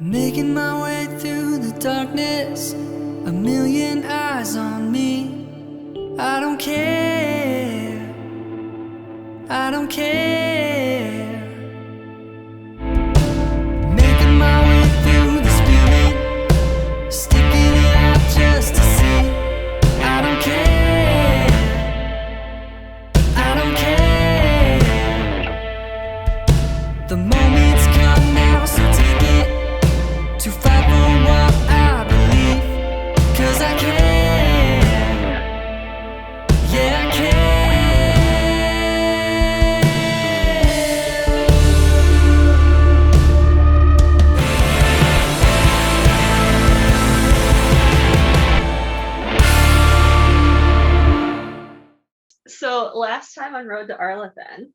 Making my way through the darkness, a million eyes on me. I don't care, I don't care. Making my way through the spewing, sticking it out just to see. I don't care, I don't care. The moment's come now, so take it. To fight for what I believe, 'cause I can, yeah I can. So last time on Road to Arlathan,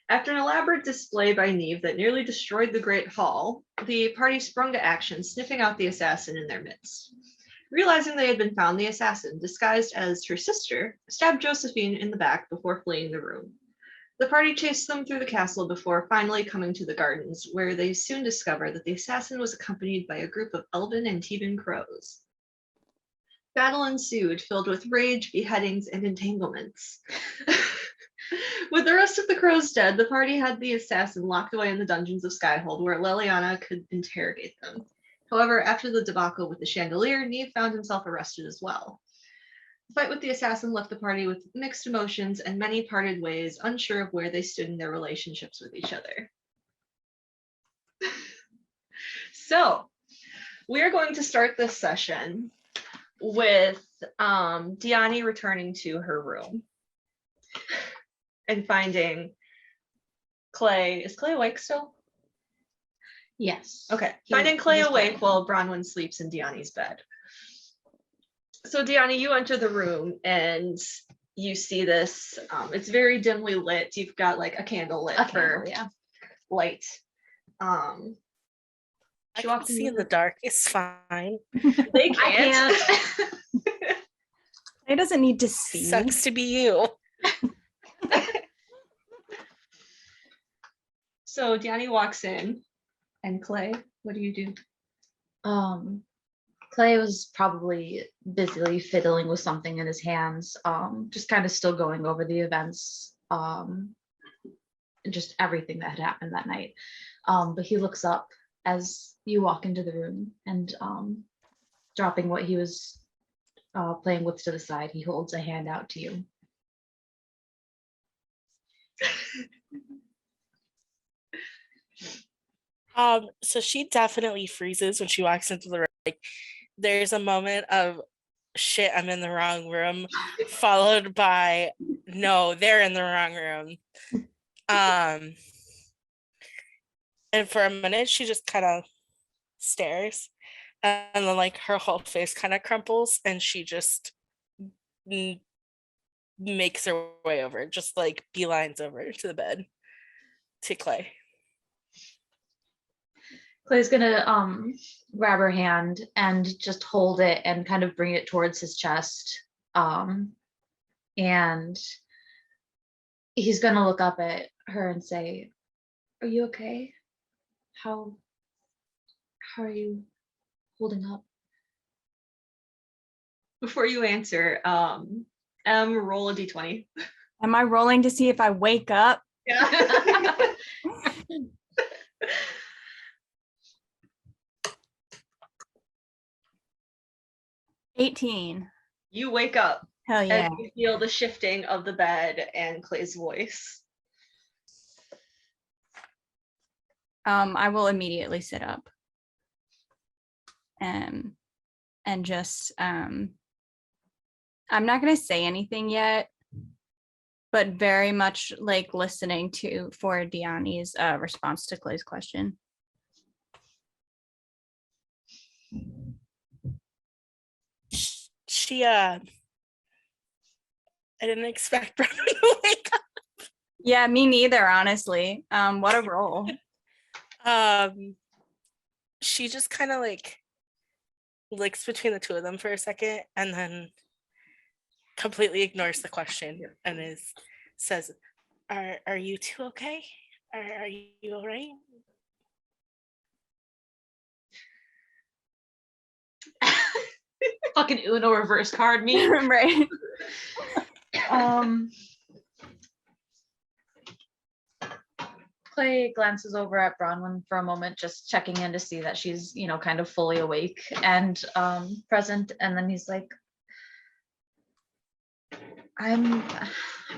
after an elaborate display by Neve that nearly destroyed the Great Hall, the party sprung to action, sniffing out the assassin in their midst. Realizing they had been found, the assassin, disguised as her sister, stabbed Josephine in the back before fleeing the room. The party chased them through the castle before finally coming to the gardens, where they soon discover that the assassin was accompanied by a group of Elvhen and Theban crows. Battle ensued, filled with rage, beheadings, and entanglements. With the rest of the crows dead, the party had the assassin locked away in the dungeons of Skyhold, where Leliana could interrogate them. However, after the debacle with the chandelier, Neve found himself arrested as well. The fight with the assassin left the party with mixed emotions, and many parted ways, unsure of where they stood in their relationships with each other. So, we're going to start this session with Diani returning to her room and finding Clay. Is Clay awake still? Yes. Okay. Finding Clay awake while Bronwyn sleeps in Diani's bed. So Diani, you enter the room and you see this. It's very dimly lit. You've got like a candle lit for light. I can see in the dark. It's fine. They can't. It doesn't need to see. Sucks to be you. So Diani walks in, and Clay, what do you do? Clay was probably busily fiddling with something in his hands, just kind of still going over the events, and just everything that had happened that night. But he looks up as you walk into the room and dropping what he was playing with to the side, he holds a hand out to you. So she definitely freezes when she walks into the room. Like, there's a moment of shit, I'm in the wrong room, followed by no, they're in the wrong room. And for a minute she just kind of stares, and then like her whole face kind of crumples and she just makes her way over, just like beelines over to the bed to Clay. Clay's gonna grab her hand and just hold it and kind of bring it towards his chest. And he's gonna look up at her and say, "Are you okay? How are you holding up?" Before you answer, roll a d20. Am I rolling to see if I wake up? Yeah. 18. You wake up. Hell yeah. And you feel the shifting of the bed and Clay's voice. I will immediately sit up. And just I'm not gonna say anything yet, but very much like listening for Diani's response to Clay's question. I didn't expect Bronwyn to wake up. Yeah, me neither, honestly. What a roll. She just kind of like looks between the two of them for a second and then completely ignores the question and says, are you two okay? Are you all right? Fucking Uno reverse card me. Right. Clay glances over at Bronwyn for a moment, just checking in to see that she's, kind of fully awake and present. And then he's like, I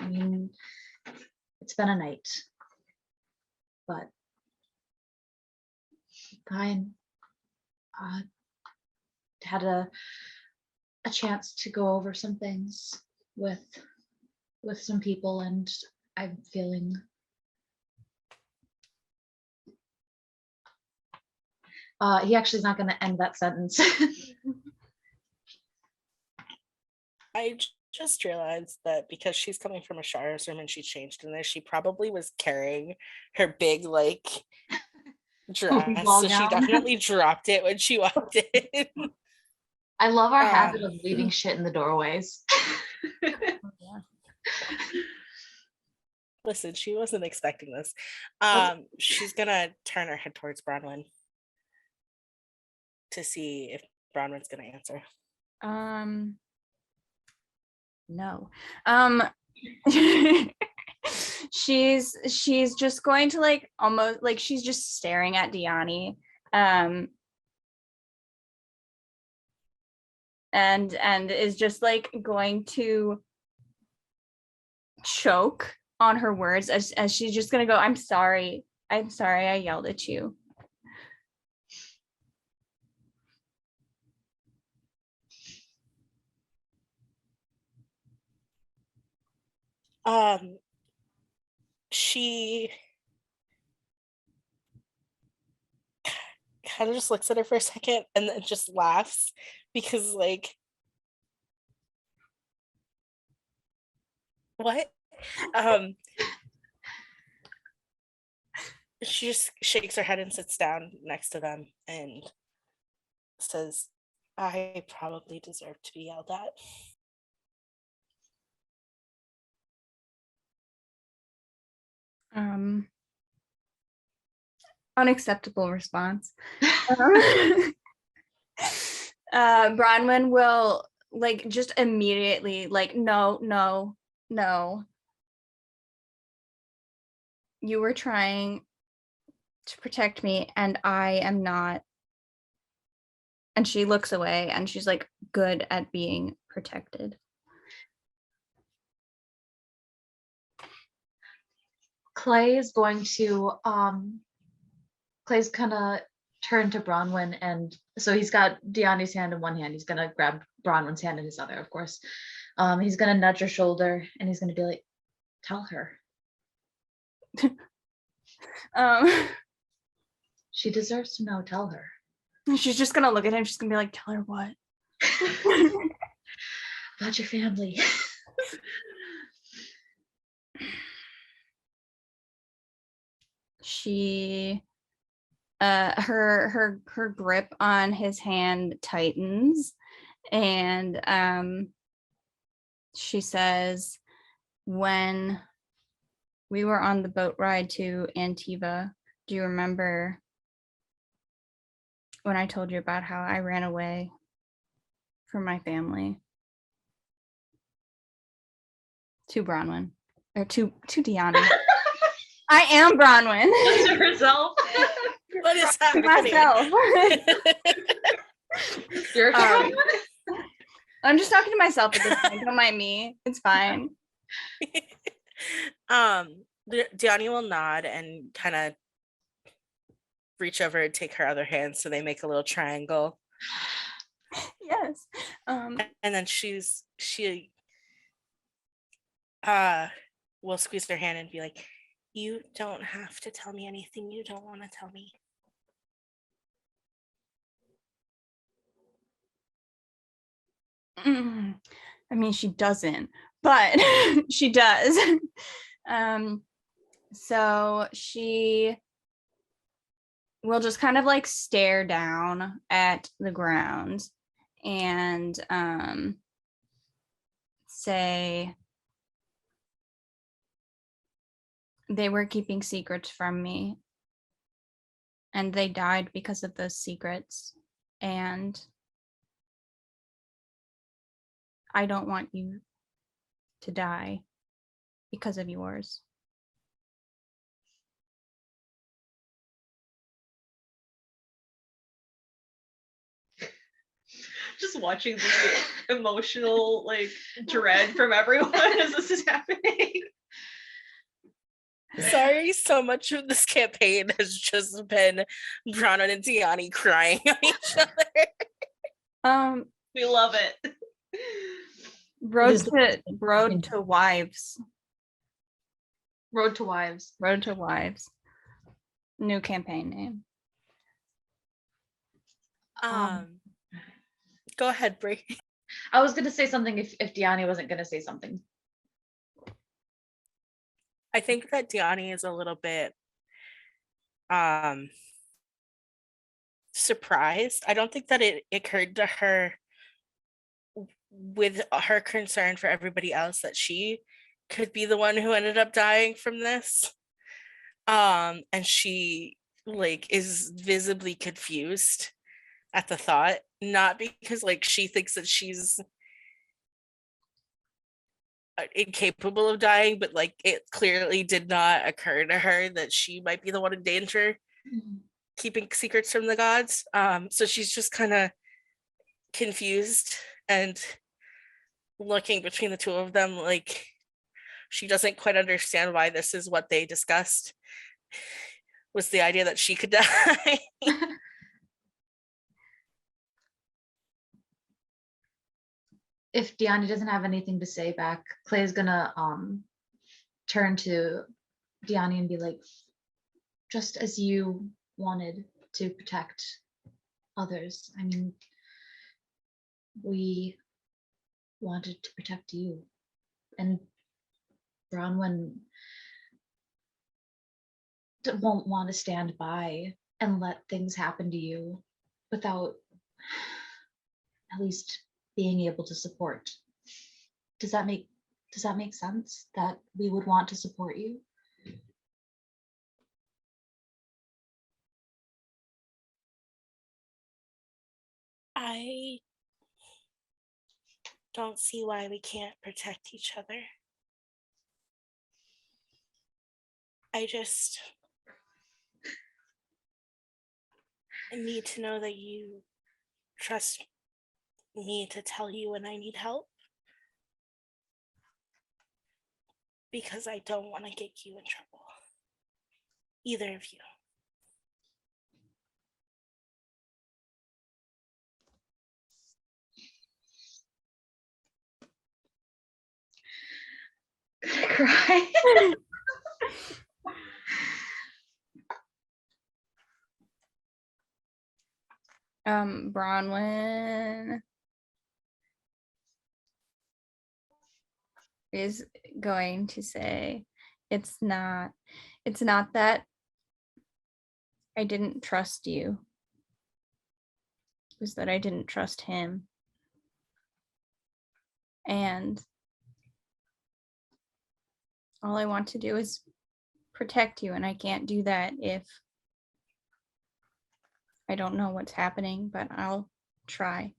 mean, it's been a night, but fine. Had a chance to go over some things with some people, and I'm feeling he actually is not going to end that sentence. I just realized that because she's coming from a shower's room and she changed in there, she probably was carrying her big dress, Ball so she gown. definitely dropped it when she walked in. I love our habit of leaving shit in the doorways. Listen, she wasn't expecting this. She's gonna turn her head towards Bronwyn to see if Bronwyn's gonna answer. No. She's just going to almost she's just staring at Diani. And is just going to choke on her words as she's just gonna go, I'm sorry I yelled at you. She kind of just looks at her for a second and then just laughs because what? She just shakes her head and sits down next to them and says, I probably deserve to be yelled at. Unacceptable response. Bronwyn will just immediately no. You were trying to protect me and I am not. And she looks away and she's good at being protected. Clay's going to Clay's gonna turn to Bronwyn, and so he's got Diani's hand in one hand. He's gonna grab Bronwyn's hand in his other, of course. He's gonna nudge her shoulder and he's gonna be like, tell her. She deserves to know, tell her. She's just gonna look at him, she's gonna be like, tell her what? About your family. She her grip on his hand tightens and she says, when we were on the boat ride to Antiva, do you remember when I told you about how I ran away from my family? To Bronwyn, or to Diani. I am Bronwyn. To herself. What is happening? Myself. You're I'm just talking to myself at this point. Don't mind me. It's fine. Diani will nod and kind of reach over and take her other hand, so they make a little triangle. Yes. And then she will squeeze her hand and be like, you don't have to tell me anything you don't want to tell me. I mean, she doesn't, but she does. So she will just kind of stare down at the ground and say, they were keeping secrets from me and they died because of those secrets, and I don't want you to die because of yours. Just watching the emotional like dread from everyone as this is happening. Sorry, so much of this campaign has just been Bronwyn and Tiani crying on each other. We love it. Road is to Wives. Road to Wives. Road to Wives. New campaign name. Go ahead, Brie. I was gonna say something if Deani wasn't gonna say something. I think that Deani is a little bit surprised. I don't think that it occurred to her with her concern for everybody else that she could be the one who ended up dying from this. And she like is visibly confused at the thought, not because like she thinks that she's incapable of dying, but like it clearly did not occur to her that she might be the one in danger, keeping secrets from the gods. So she's just kind of confused and looking between the two of them like she doesn't quite understand why this is what they discussed, was the idea that she could die. If Deani doesn't have anything to say back, Clay's gonna turn to Deani and be like, just as you wanted to protect others, I mean, we wanted to protect you. And Bronwyn won't want to stand by and let things happen to you without at least being able to support. Does that make sense? That we would want to support you? I don't see why we can't protect each other. I need to know that you trust me to tell you when I need help. Because I don't want to get you in trouble. Either of you. Cry. Bronwyn is going to say, it's not that I didn't trust you. It was that I didn't trust him. And all I want to do is protect you, and I can't do that if I don't know what's happening, but I'll try.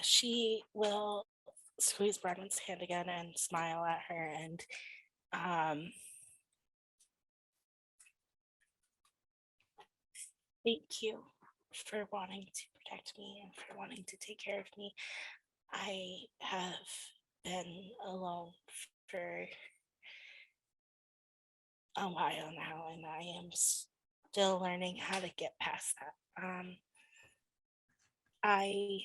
She will squeeze Bronwyn's hand again and smile at her and thank you for wanting to protect me and for wanting to take care of me. I have been alone for a while now, and I am still learning how to get past that. I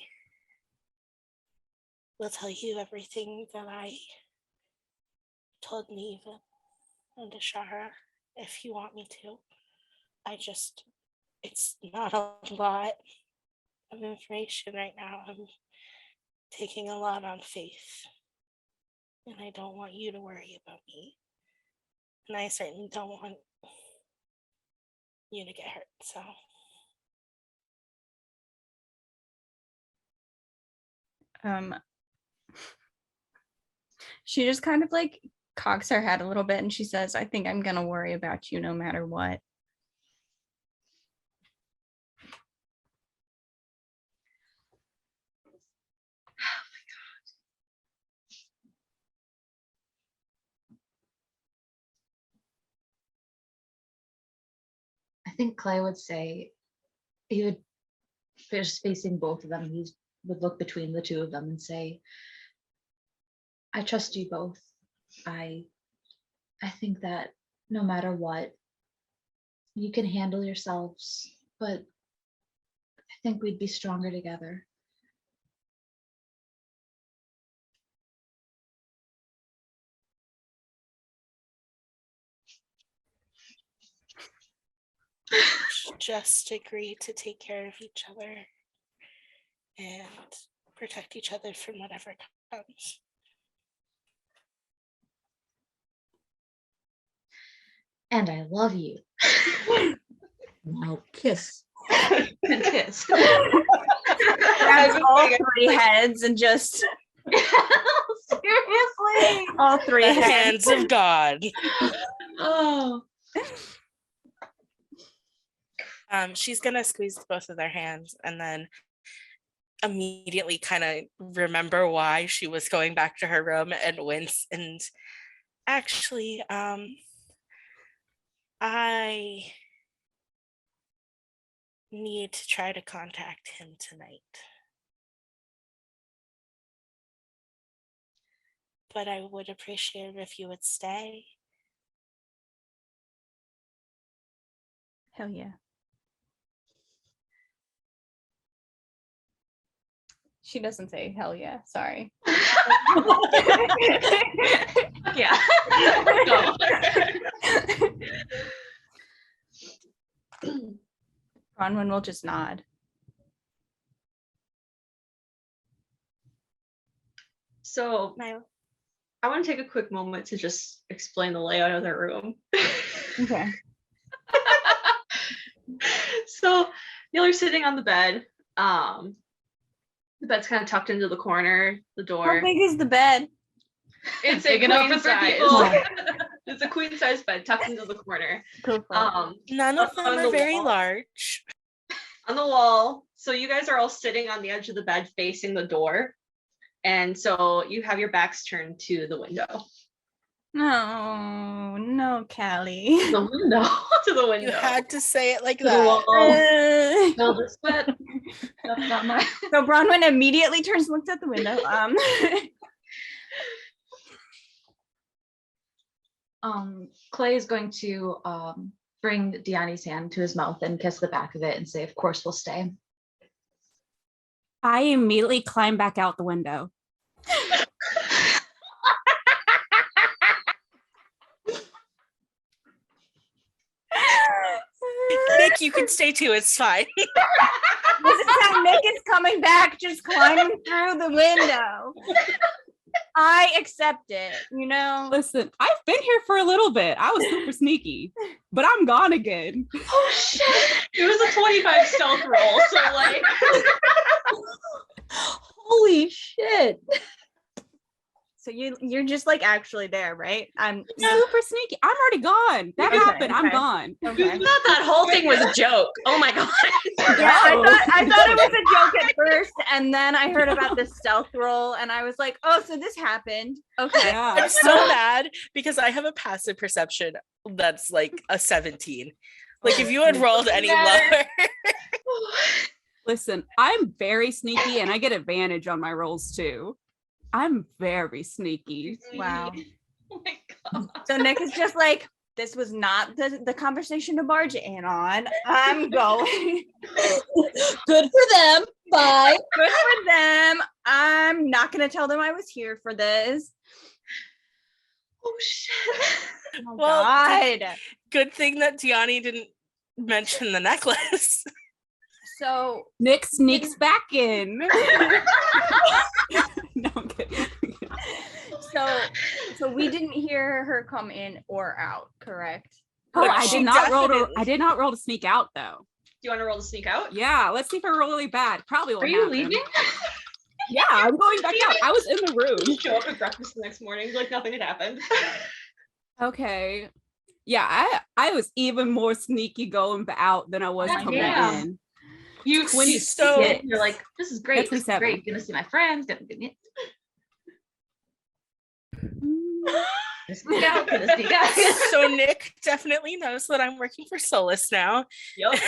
will tell you everything that I told Neve and Ashara if you want me to. It's not a lot of information right now. I'm taking a lot on faith, and I don't want you to worry about me. And I certainly don't want you to get hurt, so. She just kind of like cocks her head a little bit and she says, I think I'm gonna worry about you no matter what. think Clay would say, he would, just facing both of them, he would look between the two of them and say, I trust you both. I think that no matter what, you can handle yourselves, but I think we'd be stronger together. Just agree to take care of each other and protect each other from whatever comes. And I love you. Now kiss. And kiss. Grabs all three heads and just Seriously? all three The heads. hands of God. Oh. She's gonna squeeze both of their hands and then immediately kind of remember why she was going back to her room and wince. And actually, I need to try to contact him tonight. But I would appreciate it if you would stay. Hell yeah. She doesn't say hell yeah, sorry. Yeah. Go. Bronwyn will just nod. So Niall. I want to take a quick moment to just explain the layout of their room. Okay. So y'all are sitting on the bed. The bed's kind of tucked into the corner, the door. How big is the bed? It's Big a enough queen for three size. people. It's a queen size bed tucked into the corner. Cool. None of them on are the very wall. large. On the wall. So you guys are all sitting on the edge of the bed facing the door. And so you have your backs turned to the window. No, Callie. The window. To the You window. had to say it like To the that. wall. Filled with sweat. That's not my. So Bronwyn immediately turns and looks at the window. Clay is going to bring Diani's hand to his mouth and kiss the back of it and say, of course we'll stay. I immediately climb back out the window. Nick, you can stay too. It's fine. This is how Nick is coming back, just climbing through the window. I accept it, you know? Listen, I've been here for a little bit. I was super sneaky, but I'm gone again. Oh shit. It was a 25 stealth roll. So like Holy shit. So you're just like actually there, right? I'm Super sneaky. I'm already gone. That Okay, happened. I'm okay. gone. okay. thought that whole thing was a joke. Oh my god. Yeah, I thought it was a joke at first, and then I heard about the stealth roll, and I was like, oh, so this happened. Okay. Yeah. I'm so mad because I have a passive perception that's like a 17. Like if you had rolled any lower. Listen, I'm very sneaky and I get advantage on my rolls too. I'm very sneaky. Wow. oh my god. So Nick is just like, this was not the conversation to barge in on. I'm going. Good for them. Bye. Good for them. I'm not going to tell them I was here for this. Oh shit. Oh, Well, God. Good thing that Tiani didn't mention the necklace. So Nick sneaks back in. No, I'm kidding. so we didn't hear her come in or out, correct? Oh, But I she did not roll to. definitely- I did not roll to sneak out though. Do you want to roll to sneak out? Yeah, let's see if I roll really bad. Probably won't Are you happen. leaving? Yeah, I'm going back out. I was in the room. Show up at breakfast the next morning like nothing had happened. Okay. Yeah, I was even more sneaky going out than I was God coming damn. in. You 26. see it, you're like, this is great. This is 27. great. Gonna see my friends. Sneak out, gonna sneak out. So Nick definitely knows that I'm working for Solas now. Yep.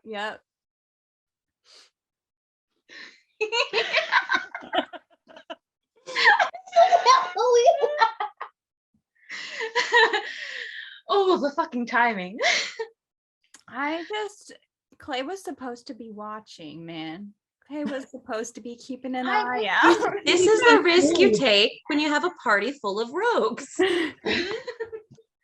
Yep. Oh, the fucking timing. Clay was supposed to be watching, man. Clay was supposed to be keeping an eye out. This is the risk you take when you have a party full of rogues.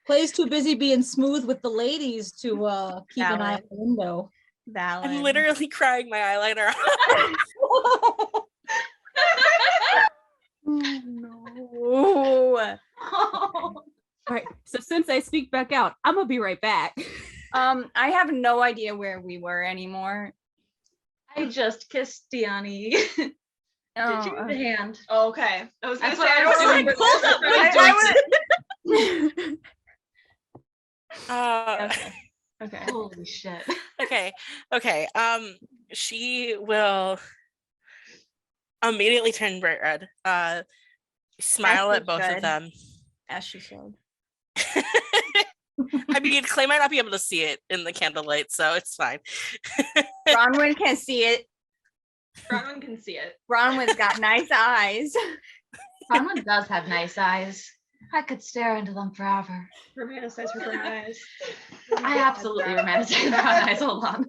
Clay's too busy being smooth with the ladies to keep an eye Valid. on the window. Valid. I'm literally crying my eyeliner off. Oh, no. All right. So since I sneak back out, I'm gonna be right back. I have no idea where we were anymore. I just kissed Diani. Did you Oh, the hand? Okay. I was gonna That's say what I I was don't doing. remember. okay. Holy shit. Okay. She will immediately turn bright red. Smile As at she both of should. them. As she should. I mean, Clay might not be able to see it in the candlelight, so it's fine. Bronwyn can see it. Bronwyn can see it. Bronwyn's got nice eyes. Bronwyn does have nice eyes. I could stare into them forever. Romanticize her brown eyes. I absolutely romanticize brown eyes. Hold on.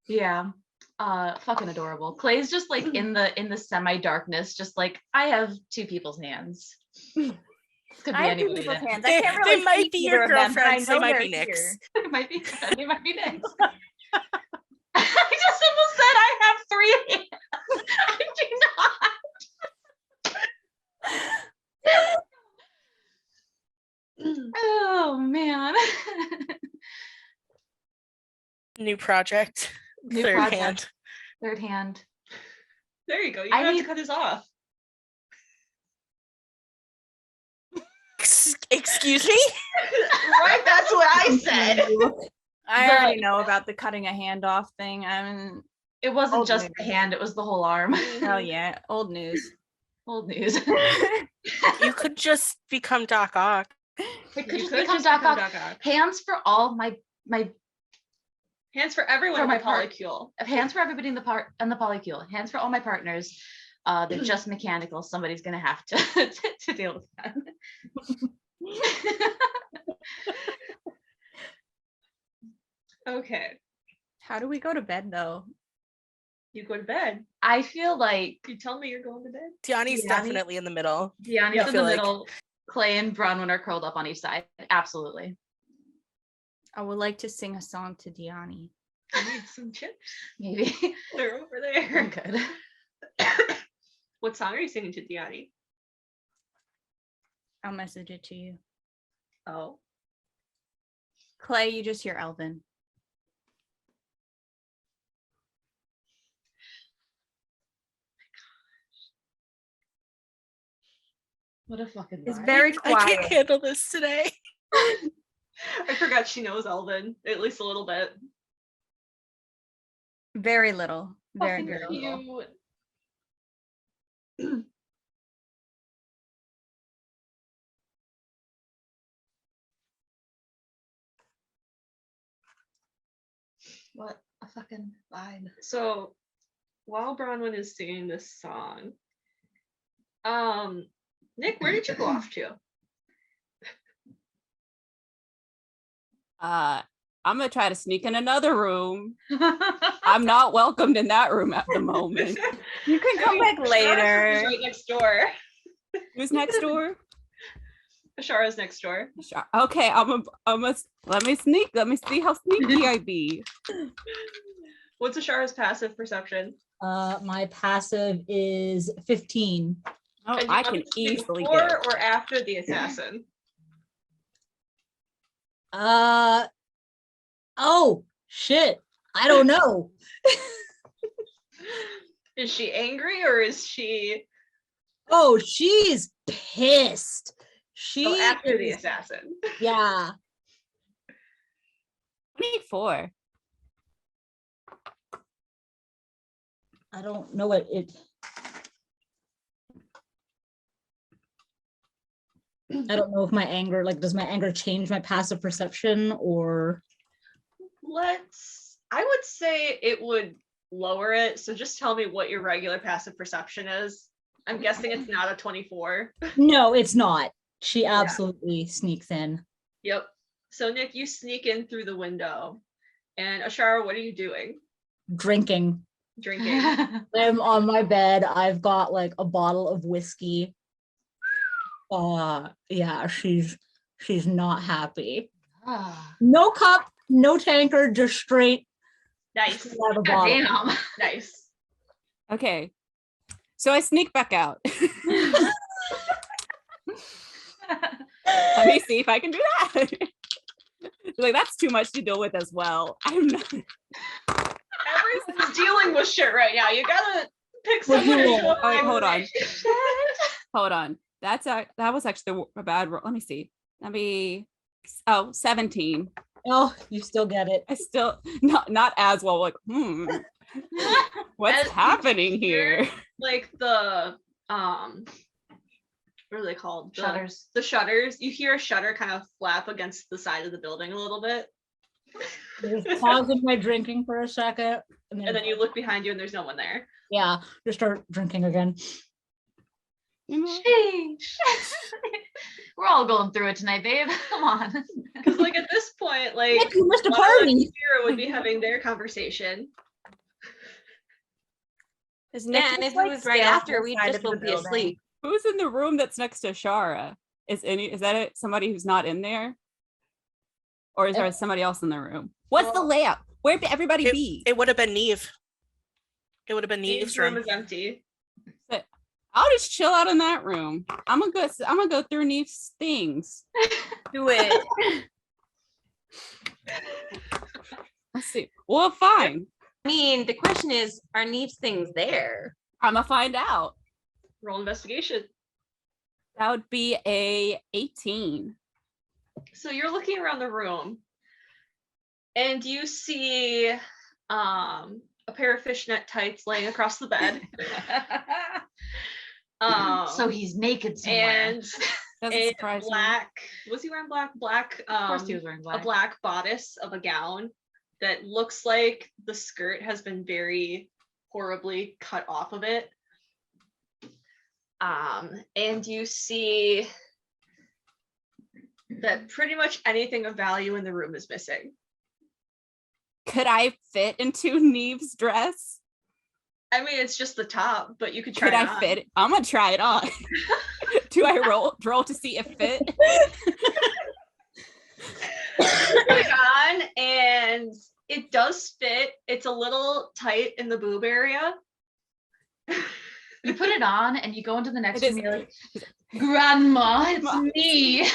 Yeah. Fucking adorable. Clay's just like in the semi-darkness, just like I have two people's hands. Could be I have two anybody. people's hands. They- I can't they really might see be either your of them, but I girlfriends, they know might they're be Nick's. here. It might be next. I just almost said I have three hands. I do not. Oh man. New project. New Third project. hand. Third hand. There you go. You I don't have need- to cut this off. Excuse me? Right? That's what I said. I The- already know about the cutting a hand off thing. I mean, It wasn't Old just news. the hand, it was the whole arm. hell yeah, old news. Old news. You could just become Doc Ock. It could You just could become just Doc become Ock. Doc Ock. Hands for all my Hands for everyone For in my the part. polycule. hands for everybody in the polycule. Hands for all my partners. They're just mechanical. Somebody's gonna have to to deal with that. Okay. How do we go to bed though? You go to bed. I feel like You tell me you're going to bed. Tiani's Tiani? definitely in the middle. Diani's Yeah. in Feel the like- middle. Clay and Bronwyn are curled up on each side. Absolutely. I would like to sing a song to Diani. I need some chips. Maybe. They're over I'm there. good. What song are you singing to Diani? I'll message it to you. Oh. Clay, you just hear Elvhen. What a fucking It's vibe. very I can't quiet. handle this today. I forgot she knows Elvhen, at least a little bit. Very little. Very, Fucking very little. cute. What a fucking vibe. So while Bronwyn is singing this song, Nick, where did you go off to? I'm gonna try to sneak in another room. I'm not welcomed in that room at the moment. You can come back Ashara's later. right next door. Who's next door? Ashara's next door. Sure. Okay, let me sneak. Let me see how sneaky I be. What's Ashara's passive perception? My passive is 15. Oh, And you I want can it to be easily before get. or after the assassin? Oh shit. I don't know. Is she angry or is she Oh, she's pissed. She after the is- assassin? yeah. 24. I don't know what it I don't know if my anger, like, does my anger change my passive perception or? I would say it would lower it. So just tell me what your regular passive perception is. I'm guessing it's not a 24. No, it's not. She Yeah. absolutely sneaks in. Yep. So Nick, you sneak in through the window. And Ashara, what are you doing? Drinking. Drinking. I'm on my bed. I've got like a bottle of whiskey. Yeah, she's not happy. Ah, No cup, no tankard, just straight Nice. out of the bottle. damn. Nice. Okay. So I sneak back out. Let me see if I can do that. Like, that's too much to deal with as well. I'm not. Everyone's dealing with shit right now. You gotta pick Well, someone you into will. a Oh, wait, hold on. conversation. Hold on. That was actually a bad roll. Let me see. That'd be 17. Oh, you still get it. I still not as well. Like, what's As you happening hear, here? Like the what are they called? Shutters. The shutters. You hear a shutter kind of flap against the side of the building a little bit. Just pausing my drinking for a second. And then you look behind you and there's no one there. yeah, just start drinking again. You know? Sheesh. We're all going through it tonight, babe. Come on. Because like at this point, like Nick, you missed a Lana and party. Sarah would be having their conversation. Is Yeah, Nick and if like, it was right stay on after, the we'd side just of the both be building? asleep. Who's in the room that's next to Shara? Is that it? Somebody who's not in there? Or is there somebody else in the room? What's the Well, layout? Where'd everybody be? It would have been Neve. It would have been Neve's Neve's room room. is empty. I'll just chill out in that room. I'm gonna go through Neve's things. Do it. Let's see. Well, fine. I mean, the question is, are Neve's things there? I'm gonna find out. Roll investigation. That would be a 18. So you're looking around the room and you see a pair of fishnet tights laying across the bed. So he's naked somewhere. And Doesn't a surprise me. black, was he wearing black? Black, Of course he was wearing a black. black bodice of a gown that looks like the skirt has been very horribly cut off of it. And you see that pretty much anything of value in the room is missing. Could I fit into Neve's dress? I mean, it's just the top, but you could try Could it I on. fit it? I'm gonna try it on. Do I roll to see if fit? Put it on, and it does fit. It's a little tight in the boob area. You put it on and you go into the next It room is- and you're like, Grandma, it's me.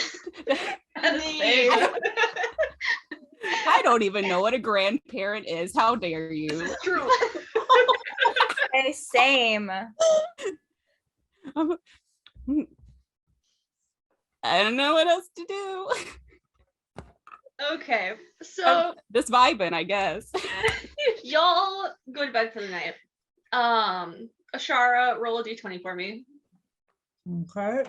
Babe. I don't even know what a grandparent is. How dare you? True. Hey, same. I'm- I don't know what else to do. Okay, so Just vibing, I guess. y'all go to bed for the night. Ashara, roll a d20 for me. Okay.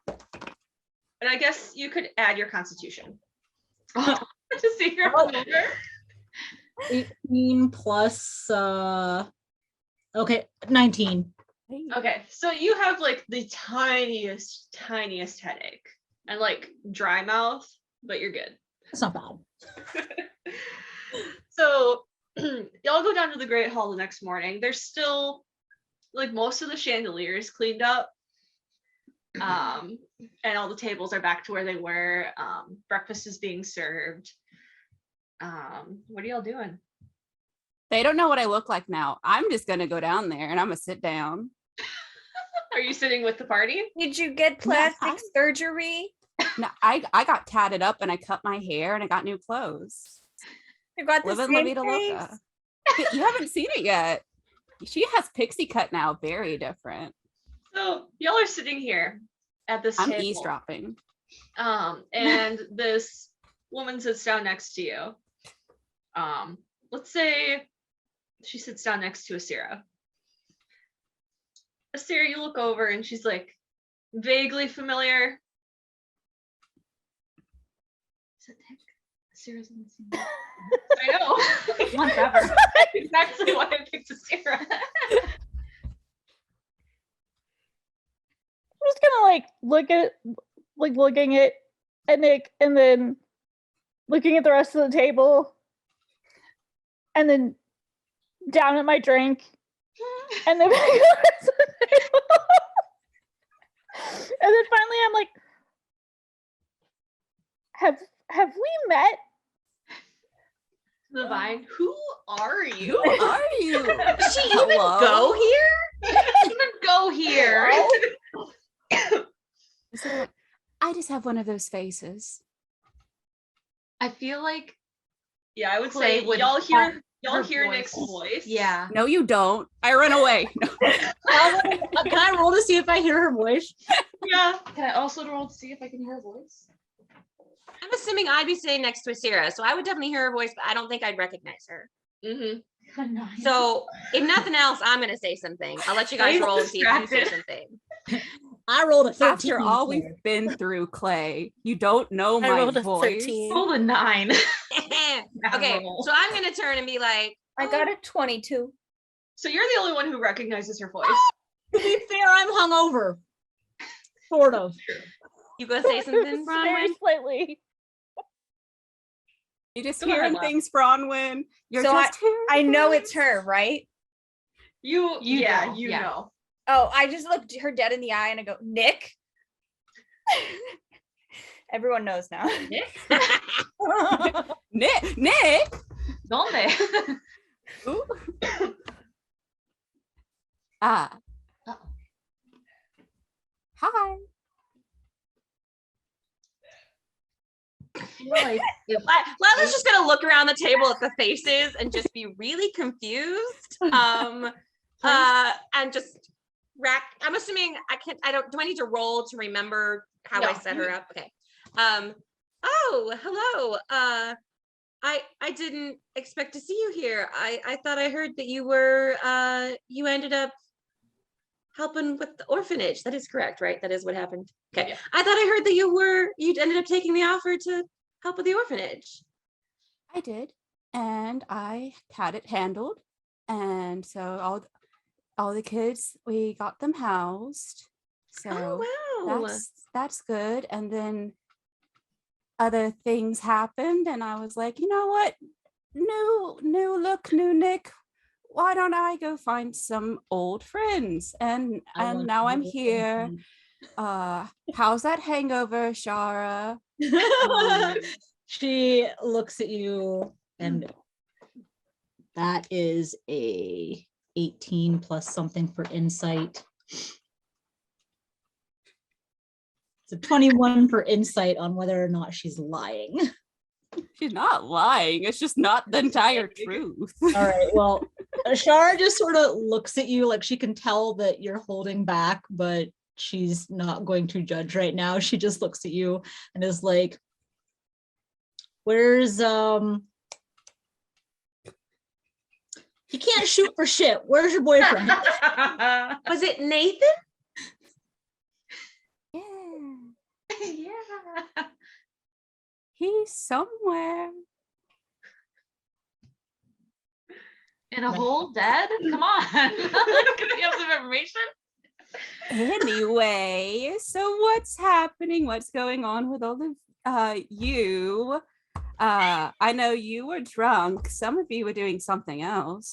And I guess you could add your constitution. To see if you're Oh. older. 18 plus okay, 19. Okay, so you have like the tiniest headache and like dry mouth, but you're good. That's not bad. So y'all go down to the Great Hall the next morning. There's still like most of the chandeliers cleaned up. And all the tables are back to where they were. Breakfast is being served. What are y'all doing? They don't know what I look like now. I'm just gonna go down there and I'm gonna sit down. Are you sitting with the party? Did you get plastic surgery? No, I got tatted up and I cut my hair and I got new clothes. You got the Living La same Vida face? Loca. You haven't seen it yet. She has pixie cut now, very different. So y'all are sitting here at this I'm table. eavesdropping. And this woman sits down next to you. Let's say she sits down next to Asira. Asira, you look over and she's like vaguely familiar. Is it Nick? Sarah's in the scene. I know. Once ever. Exactly why I picked Sarah. I'm just gonna looking at Nick and then looking at the rest of the table and then down at my drink and then back at the rest of the table. And then finally I'm like, have we met? The Vine, who are you? Who are you? Does she even go here? Even go here. So, I just have one of those faces. I feel like Yeah, I would Clay say would y'all her hear voice. Nick's voice. yeah. No, you don't. I run away. No. Can I roll to see if I hear her voice? Yeah. Can I also roll to see if I can hear her voice? I'm assuming I'd be sitting next to Asira, so I would definitely hear her voice, but I don't think I'd recognize her. Mm-hmm. So if nothing else, I'm gonna say something. I'll let you guys Clay's roll and see if you say distracted. something. I rolled a 13. After all here. we've been through, Clay, you don't know I my rolled a voice. 13. Roll a 9. Okay, roll. so I'm gonna turn and be like, I got a 22. So you're the only one who recognizes her voice. To be fair, I'm hungover. Sort of. you gonna say something, Very Bronwyn? slightly. You just Go ahead, hearing Lab. things, Bronwyn. You're So just hearing I know things. it's her, right? You know, yeah. yeah. Oh, I just looked her dead in the eye and I go, Nick. Everyone knows now. Nick. ¿Dónde? Ooh. Ah. Uh-oh. Hi. I feel like if Lila's just gonna look around the table at the faces and just be really confused. And just rack. I'm assuming do I need to roll to remember how I No, set you- her up? Okay. Oh, hello. I didn't expect to see you here. I thought I heard that you were you ended up helping with the orphanage. That is correct, right? That is what happened. Okay. Yeah. I thought I heard that you ended up taking the offer to help with the orphanage. I did, and I had it handled, and so all the kids, we got them housed. So Oh wow. that's good. And then other things happened, and I was like, you know what? New look, new Nick. Why don't I go find some old friends? And now I'm here. How's that hangover, Shara? She looks at you, and that is a 18 plus something for insight. It's a 21 for insight on whether or not she's lying. She's not lying. It's just not the entire truth. All right, well, Shara just sort of looks at you like she can tell that you're holding back, but she's not going to judge right now. She just looks at you and is like, where's you can't shoot for shit. Where's your boyfriend? Was it Nathan? Yeah, yeah. he's somewhere. In a hole, dead? Come on. Can I have some information? Anyway, so what's happening? What's going on with all of you? I know you were drunk. Some of you were doing something else.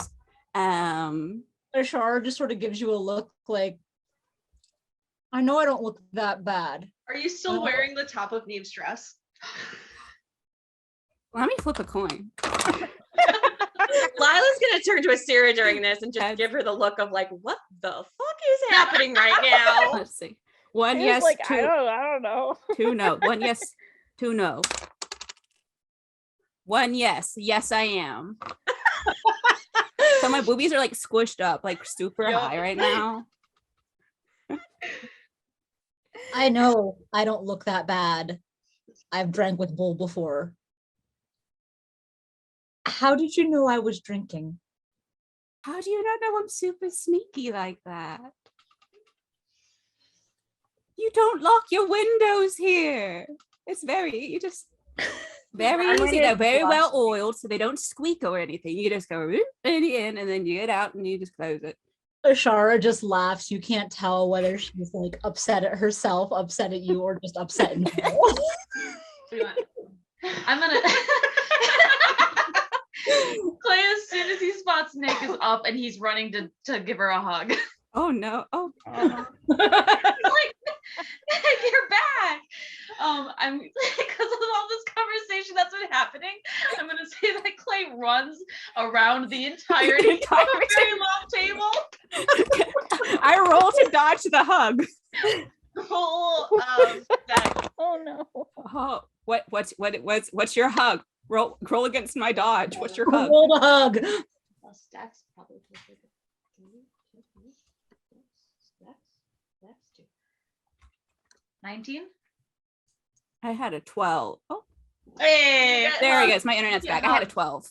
Shara just sort of gives you a look like, I know I don't look that bad. Are you still wearing the top of Neve's dress? Let me flip a coin. Lila's gonna turn to Asira during this and just give her the look of like, what the fuck is happening right now? Let's see. One He was yes, like, two, I don't know. two no. One yes, two no. One yes. Yes, I am. So my boobies are like squished up, like super Yup. high right now. I know I don't look that bad. I've drank with Bull before. How did you know I was drinking? How do you not know I'm super sneaky like that? You don't lock your windows here. It's very, you just Very I easy. mean, They're it's very well blush. oiled, so they don't squeak or anything. You just go "Oop," in, and then you get out and you just close it. Ashara just laughs. You can't tell whether she's like upset at herself, upset at you, or just upset in general. I'm gonna Clay, as soon as he spots Nick is up and he's running to give her a hug. Oh no! Oh, He's like, Nick, you're back. I'm because of all this conversation that's been happening. I'm gonna say that Clay runs around the entirety of a very long table. I roll to dodge the hug. Roll that. Oh no. Oh, what's your hug? Roll against my dodge. What's your hug? Roll the hug. Stacks probably stacks 2. 19. I had a 12. Oh, Hey, there he goes. My internet's back. I had a 12.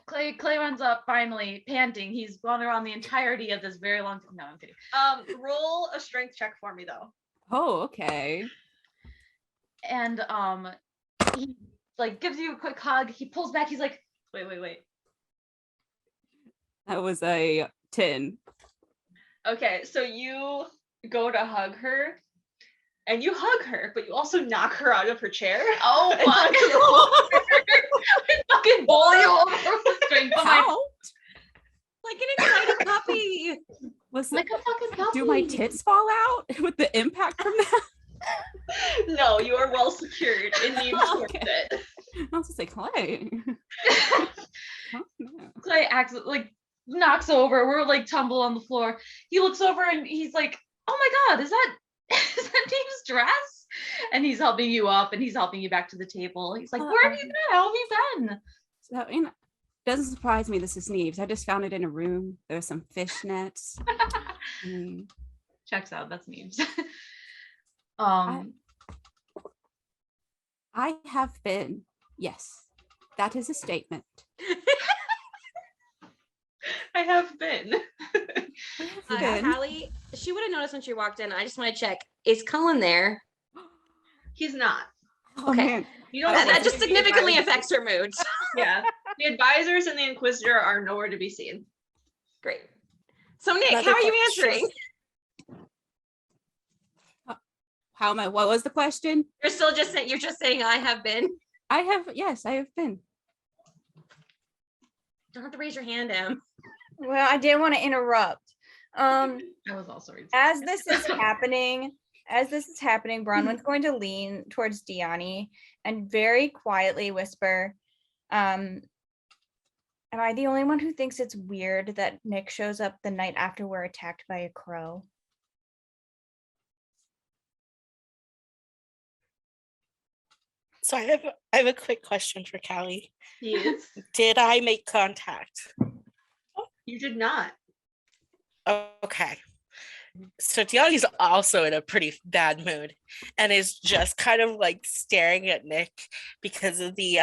Clay runs up finally, panting. He's gone around the entirety of this very long. No, I'm kidding. Roll a strength check for me though. Oh, okay. And he like gives you a quick hug. He pulls back. He's like, wait. That was a 10. Okay, so you go to hug her, and you hug her, but you also knock her out of her chair. Oh And onto the floor. I fucking bowl you over with the strength of my How? Like an excited puppy. Was like a fucking puppy. do my tits fall out with the impact from that? No, you are well secured in the Okay. it. I was just like, Clay. Oh, no. Clay acts like knocks over. We're like tumble on the floor. He looks over and he's like, "Oh my god, is that Dave's dress?" And he's helping you up and he's helping you back to the table. He's like, "Where have you been? How have you been?" So, doesn't surprise me this is Neves. I just found it in a room. There were some fishnets. Checks out. That's memes. I have been. Yes, that is a statement. I have been. Been. Hallie, she would have noticed when she walked in. I just want to check. Is Cullen there? He's not. Oh, Okay. man. You don't. That see just the significantly advisors. affects her mood. Yeah, the advisors and the Inquisitor are nowhere to be seen. Great. So Nick, Another how are you question. answering? How am I? What was the question? You're still just saying. You're just saying I have been. I have. Yes, I have been. Don't have to raise your hand, Em. Well, I did want to interrupt. I was also reading. As this is happening, Bronwyn's going to lean towards Diani and very quietly whisper, am I the only one who thinks it's weird that Nick shows up the night after we're attacked by a crow? So I have a quick question for Callie. Yes. Did I make contact? You did not. Okay. So Diani's also in a pretty bad mood and is just kind of like staring at Nick because of the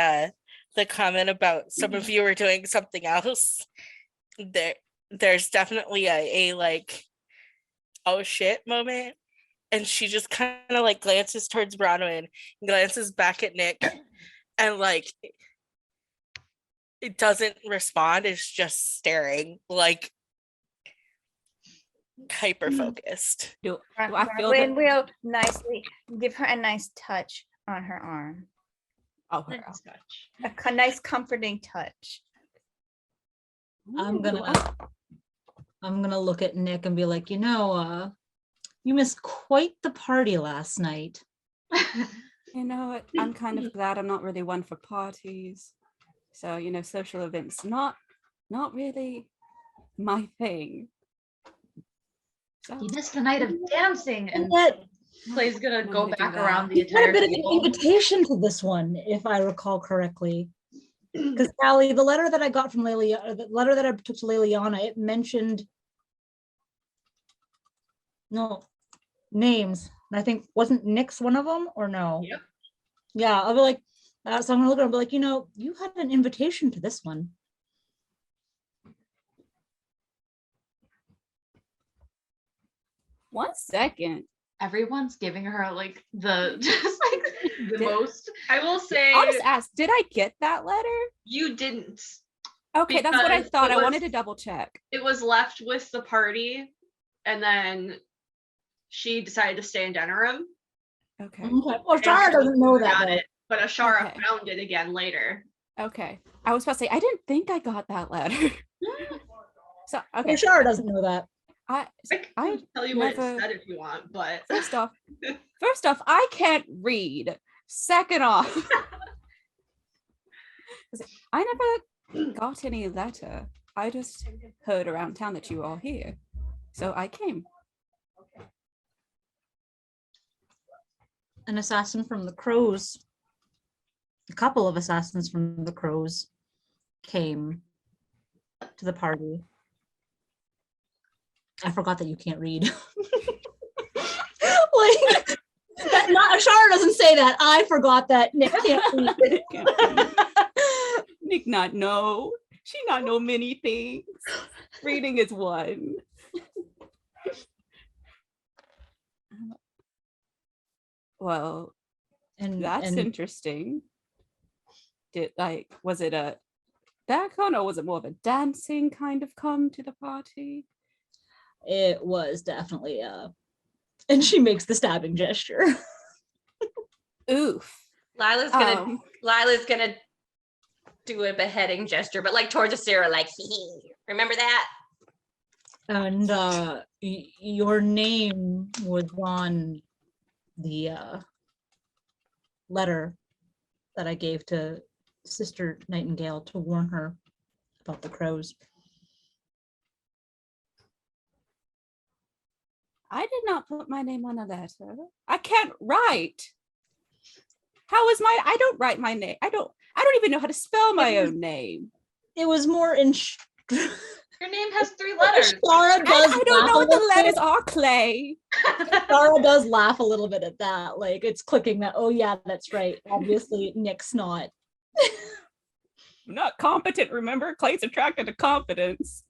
comment about some of you are doing something else. There's definitely a like, oh shit moment. And she just kind of like glances towards Bronwyn, glances back at Nick, and like it doesn't respond. It's just staring, like hyper focused. Do I feel Bronwyn that? will nicely give her a nice touch on her arm. Oh, Nice touch. A nice comforting touch. I'm gonna look at Nick and be like, you missed quite the party last night. You know what? I'm kind of glad I'm not really one for parties. So, social events, not really my thing. So, You missed the night of dancing, and But Clay's gonna I'm go gonna do back that. around the you had entire a bit of an table. invitation to this one, if I recall correctly. Because Callie, the letter that I got from the letter that I took to Liliana, it mentioned names. And I think wasn't Nick's one of them, or no? Yep. Yeah, I'll be like, so I'm gonna look at him and be like, you had an invitation to this one. one second. Everyone's giving her like the just like the Did- most I will say I'll just ask, did I get that letter? you didn't. Okay, that's what I Because thought. it I was- wanted to double check. It was left with the party, and then she decided to stay in Denerim. Okay. Okay. Well, Shara doesn't know that, Got though. it, but Ashara Okay. found it again later. Okay. I was about to say, I didn't think I got that letter. So, okay. Well, Shara doesn't know that. I I can tell you what never- it said if you want, but first off, I can't read. Second off, I never got any letter. I just heard around town that you were all here. So I came. An assassin from the Crows, a couple of assassins from the Crows came to the party. I forgot that you can't read. Like, Ashara doesn't say that. I forgot that Nick can't read. Nick not know. She not know many things. Reading is one. Well, And that's and interesting. Was it a that con or was it more of a dancing kind of come to the party? it was definitely and she makes the stabbing gesture. Oof. Lila's gonna do a beheading gesture, but like towards Asira, like hee. Remember that? And your name was on the letter that I gave to Sister Nightingale to warn her about the crows. I did not put my name on a letter. I can't write. How is I don't write my name. I don't even know how to spell my own name. It was more in your name has 3 letters. Shara does I don't laugh know a what the little letters bit. are, Clay. Shara does laugh a little bit at that. Like it's clicking that, oh yeah, that's right. Obviously Nick's not. I'm not competent, remember? Clay's attracted to competence.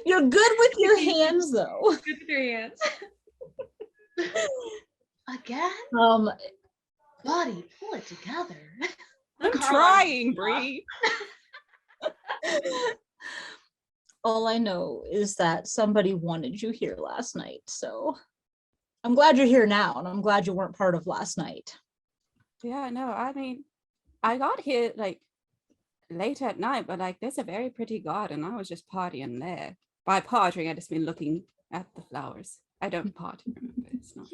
You're good with your hands though. Good with your hands. Again? Buddy, pull it together. I'm trying, Bree. All I know is that somebody wanted you here last night, so I'm glad you're here now, and I'm glad you weren't part of last night. Yeah, no, I mean, I got here like late at night, but like there's a very pretty garden. I was just partying there. By partying, I just mean looking at the flowers. I don't party, remember? It's not.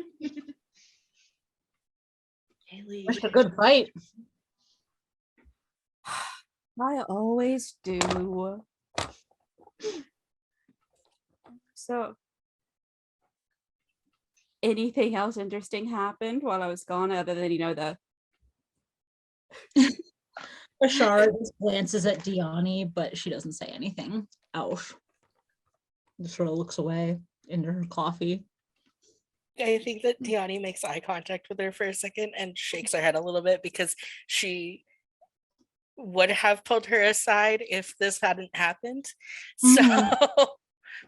Haley. It's a good fight. I always do. So, anything else interesting happened while I was gone other than, the Ashara just glances at Diani, but she doesn't say anything else. Just sort of looks away into her coffee. I think that Diani makes eye contact with her for a second and shakes her head a little bit because she would have pulled her aside if this hadn't happened. So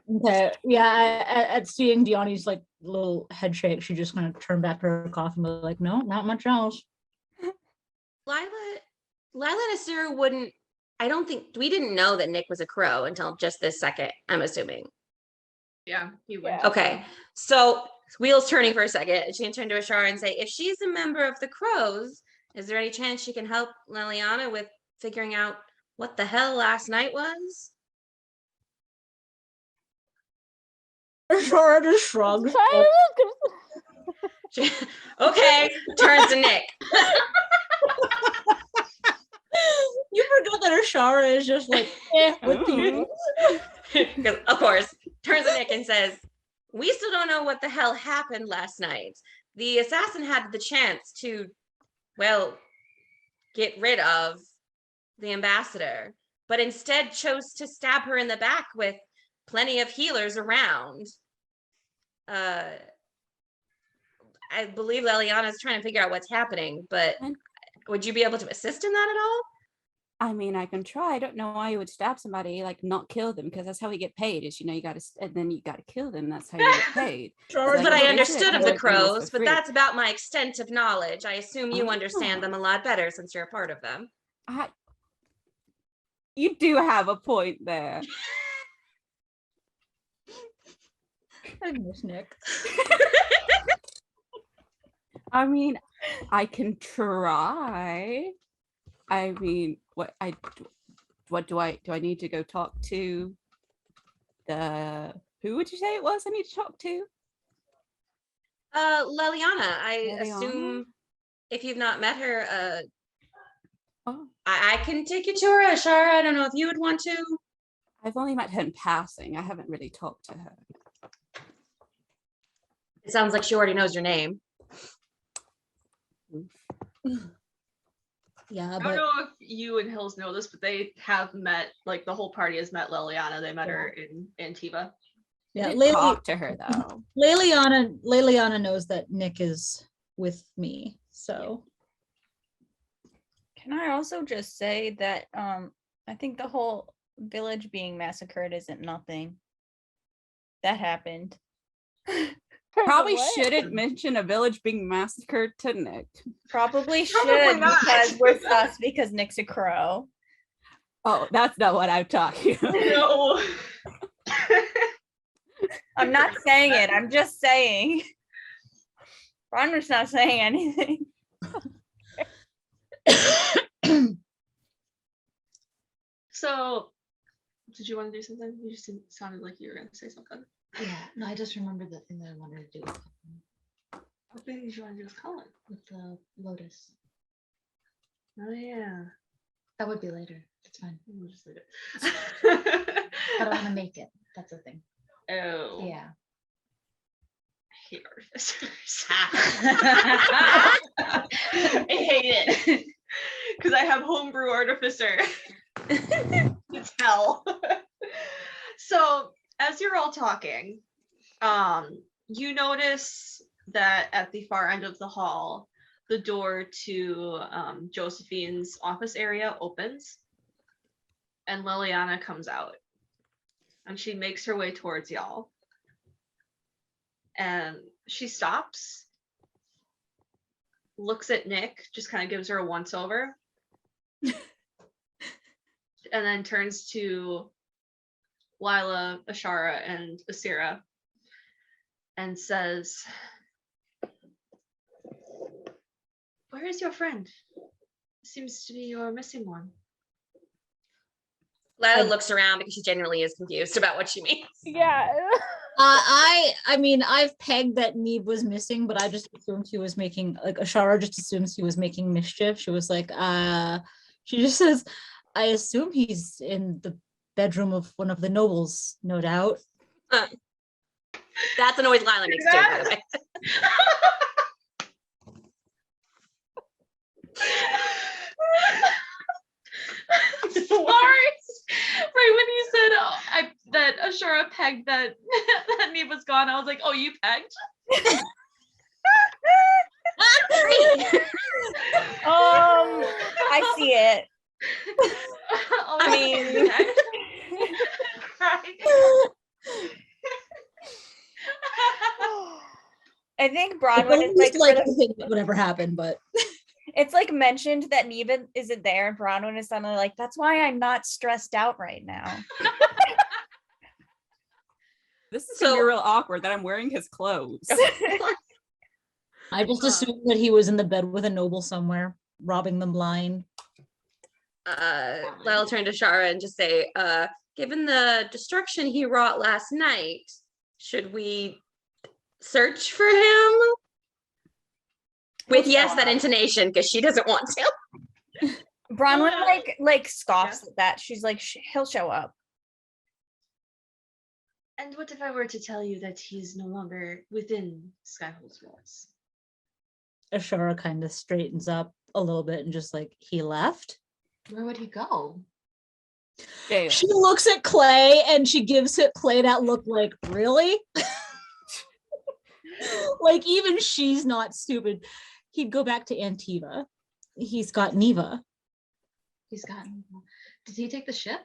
Okay, yeah, at seeing Diani's like little head shake, she just kind of turned back her coffee and was like, no, not much else. Lila and Asira wouldn't. I don't think we didn't know that Nick was a crow until just this second. I'm assuming. Yeah, he would. Okay, so wheels turning for a second. She can turn to Ashara and say, if she's a member of the crows, is there any chance she can help Liliana with figuring out what the hell last night was? Ashara just shrugs. Okay, turns to Nick. You forgot that Ashara is just like, with you. Of course, turns to Nick and says, we still don't know what the hell happened last night. The assassin had the chance to, well, get rid of the ambassador, but instead chose to stab her in the back with plenty of healers around. I believe Liliana is trying to figure out what's happening, but would you be able to assist in that at all? I mean, I can try. I don't know why you would stab somebody, like not kill them, because that's how we get paid. Is you gotta, and then you gotta kill them. That's how you get paid. Charge That's what Like, I you basically understood of kinda the like doing this for crows, but free. that's about my extent of knowledge. I assume you understand Oh. them a lot better since you're a part of them. You do have a point there. I miss Nick. I mean, I can try. I mean, what do I need to go talk to who would you say it was I need to talk to? Leliana, I Leliana? assume if you've not met her, Oh, I can take you to her, Ashara. I don't know if you would want to. I've only met her in passing. I haven't really talked to her. It sounds like she already knows your name. Yeah, I don't but know if you and Hills know this, but they have met, like the whole party has met Leliana. They met her in Antiva. yeah, I did talk to her though. Leliana knows that Nick is with me. So Can I also just say that I think the whole village being massacred isn't nothing. That happened. Probably What? shouldn't mention a village being massacred to Nick. Probably should Probably not. because we're sus because Nick's a crow. Oh, that's not what I'm talking about. No. I'm not saying it. I'm just saying. Bronwyn's not saying anything. So, did you want to do something? You just sounded like you were going to say something. Yeah, no, I just remembered the thing that I wanted to do What thing did you want to do with Colin? with the lotus. Oh yeah. That would be later. It's fine. We'll just leave it. But I want to make it. That's the thing. Oh. Yeah. I hate artificers. I hate it. Because I have homebrew artificer. It's hell. So as you're all talking, you notice that at the far end of the hall, the door to Josephine's office area opens, and Liliana comes out, and she makes her way towards y'all, and she stops, looks at Nick, just kind of gives her a once over, and then turns to Lila, Ashara, and Asira, and says, "Where is your friend? Seems to be your missing one." Lila looks around because she genuinely is confused about what she means. Yeah. I mean, I've pegged that Neeb was missing, but I just assumed he was making, like, Ashara just assumes he was making mischief. She was like, she just says, I assume he's in the bedroom of one of the nobles, no doubt. That's a noise Lila makes too, by the way. Sorry. Right when you said that Ashara pegged that that Neve was gone, I was like, "Oh, you pegged?" I see it. Oh, I you mean- pegged? Right. I think It's Bronwyn is almost like for the thing that would ever happen, but it's like mentioned that Neva isn't there, and Bronwyn is suddenly like, that's why I'm not stressed out right now. This is gonna be real awkward that I'm wearing his clothes. I just assumed that he was in the bed with a noble somewhere, robbing them blind. Lila turned to Shara and just say, given the destruction he wrought last night, should we search for him? With yes, that intonation, because she doesn't want to. Bronwyn like scoffs at that. She's like, he'll show up. And what if I were to tell you that he's no longer within Skyhold's walls? Ashara kind of straightens up a little bit and just like, he left? Where would he go? Jail. She looks at Clay and she gives it Clay that look like, really? Like, even she's not stupid. He'd go back to Antiva. He's got Neva. He's gotten. Did he take the ship?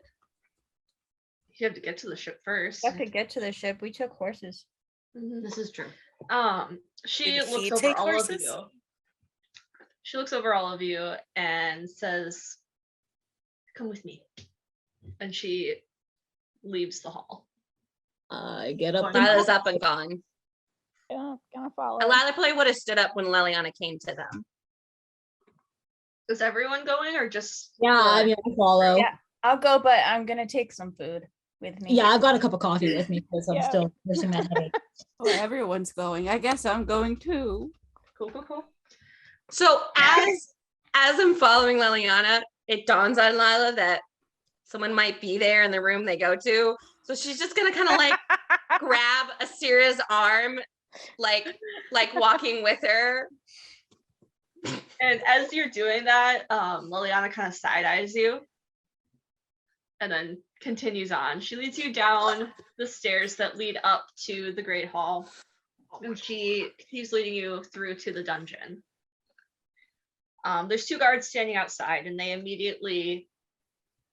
You have to get to the ship first. We have to get to the ship. We took horses. This is true. She Did looks he over take all horses? of you. She looks over all of you and says, "Come with me." And she leaves the hall. I get up. Lila's up and gone. Gonna follow. Lila probably would have stood up when Liliana came to them. Is everyone going or just? Yeah, I mean, I follow. Yeah. I'll go, but I'm gonna take some food with me. Yeah, I've got a cup of coffee with me because I'm Yeah. still nursing that headache. Oh, everyone's going. I guess I'm going too. Cool. So as I'm following Liliana, it dawns on Lila that someone might be there in the room they go to. So she's just gonna kind of like grab Asira's arm, like walking with her. And as you're doing that, Liliana kind of side eyes you and then continues on. She leads you down the stairs that lead up to the Great Hall. And she's leading you through to the dungeon. There's 2 guards standing outside, and they immediately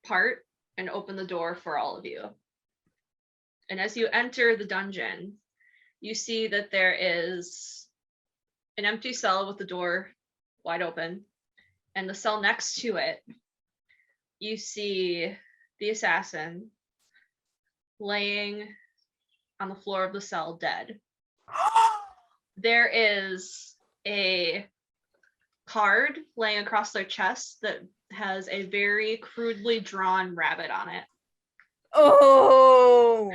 part and open the door for all of you. And as you enter the dungeon, you see that there is an empty cell with the door wide open, and the cell next to it, you see the assassin laying on the floor of the cell dead. There is a card laying across their chest that has a very crudely drawn rabbit on it. Oh.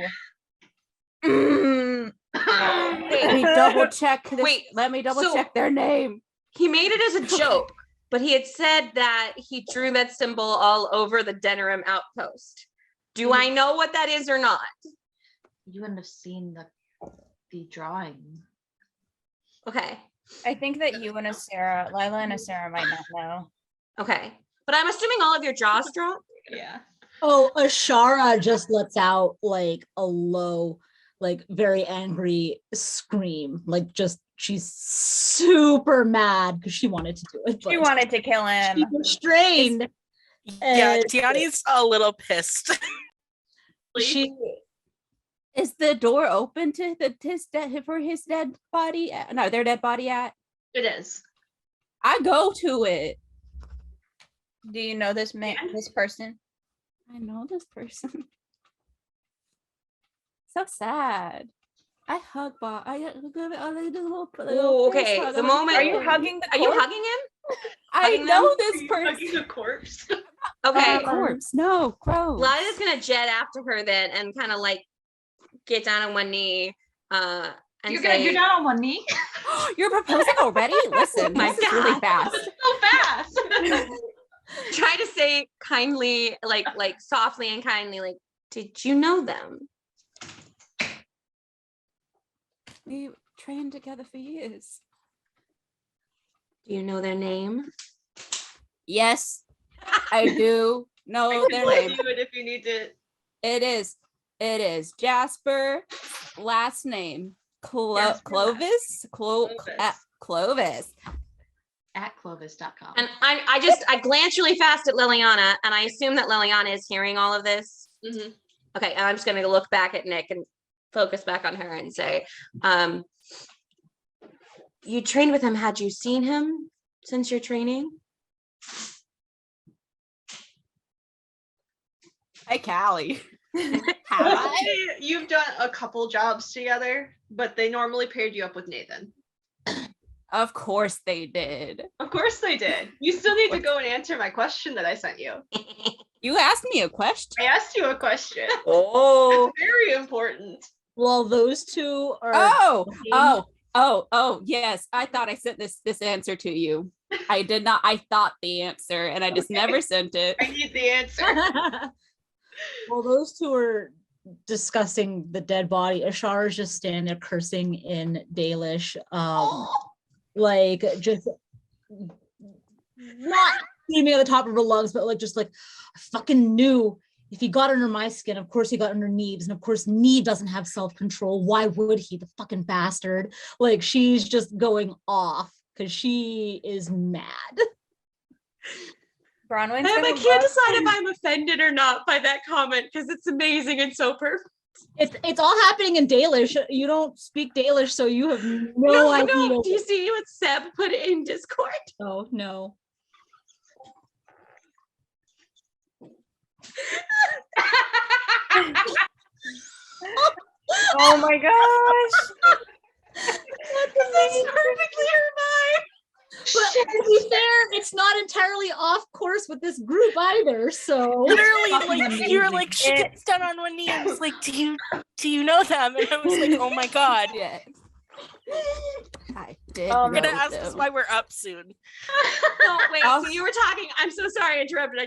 Mm. Let me double check. Wait, Let me double so- check their name. He made it as a joke, but he had said that he drew that symbol all over the Denerim outpost. Do I know what that is or not? You wouldn't have seen the drawing. Okay. I think that you and Lila and Asira might not know. Okay. But I'm assuming all of your jaws drop. Yeah. Oh, Ashara just lets out like a low, like very angry scream. Like just she's super mad because she wanted to do it. She but wanted to kill him. she restrained. Yeah, And Tiani's a little pissed. she Is the door open to his dead body? No, their dead body at. It is. I go to it. Do you know this this person? I know this person. So sad. I hug Bob. I give it a little. Oh, okay. fist hug. The I'm like, moment- Are you hugging the Are you corpse? hugging him? I hugging know them? this Are you person. hugging a corpse? Okay. Corpse. No, crow. Lila's gonna jet after her then and kind of like get down on one knee and You're say, gonna get down on one knee. You're proposing already? Listen, My this is really God. fast. So fast. try to say kindly, like softly and kindly, like, did you know them? We trained together for years. Do you know their name? Yes, I do know I their can let name. you do it if you need to. It is Jasper. Last name Jasper. Clovis. Clovis. Clovis. At Clovis.com. And I glance really fast at Liliana, and I assume that Liliana is hearing all of this. Mhm. Okay, and I'm just gonna look back at Nick and focus back on her and say, you trained with him. Had you seen him since your training? Hi, Callie. Actually, you've done a couple jobs together, but they normally paired you up with Nathan. Of course they did. Of course they did. You still need to go and answer my question that I sent you. You asked me a question. I asked you a question. Oh, It's very important. well, those two are Oh, yes. I thought I sent this answer to you. I did not. I thought the answer and I just never sent it. I need the answer. well, those two are discussing the dead body. Ashara's just standing there cursing in Dalish. Like just not screaming at the top of her lungs, but like just like I fucking knew if he got under my skin, of course he got under Neve's, and of course Neve doesn't have self-control. Why would he? The fucking bastard. Like she's just going off because she is mad. Bronwyn's I gonna can't look- decide if I'm offended or not by that comment because it's amazing and so perfect. It's all happening in Dalish. You don't speak Dalish, so you have no No, idea. no. Do you see what Seb put in Discord? Oh no. Oh my gosh. That's perfectly her mind. But to be fair, it's not entirely off course with this group either. So Literally, Fucking like you're amazing. like she gets down on one knee and was like, do you know them? And I was like, oh my god. Yes. I did. Oh, You're gonna know ask us them. why we're up soon. No, wait. I'll- So you were talking. I'm so sorry I interrupted.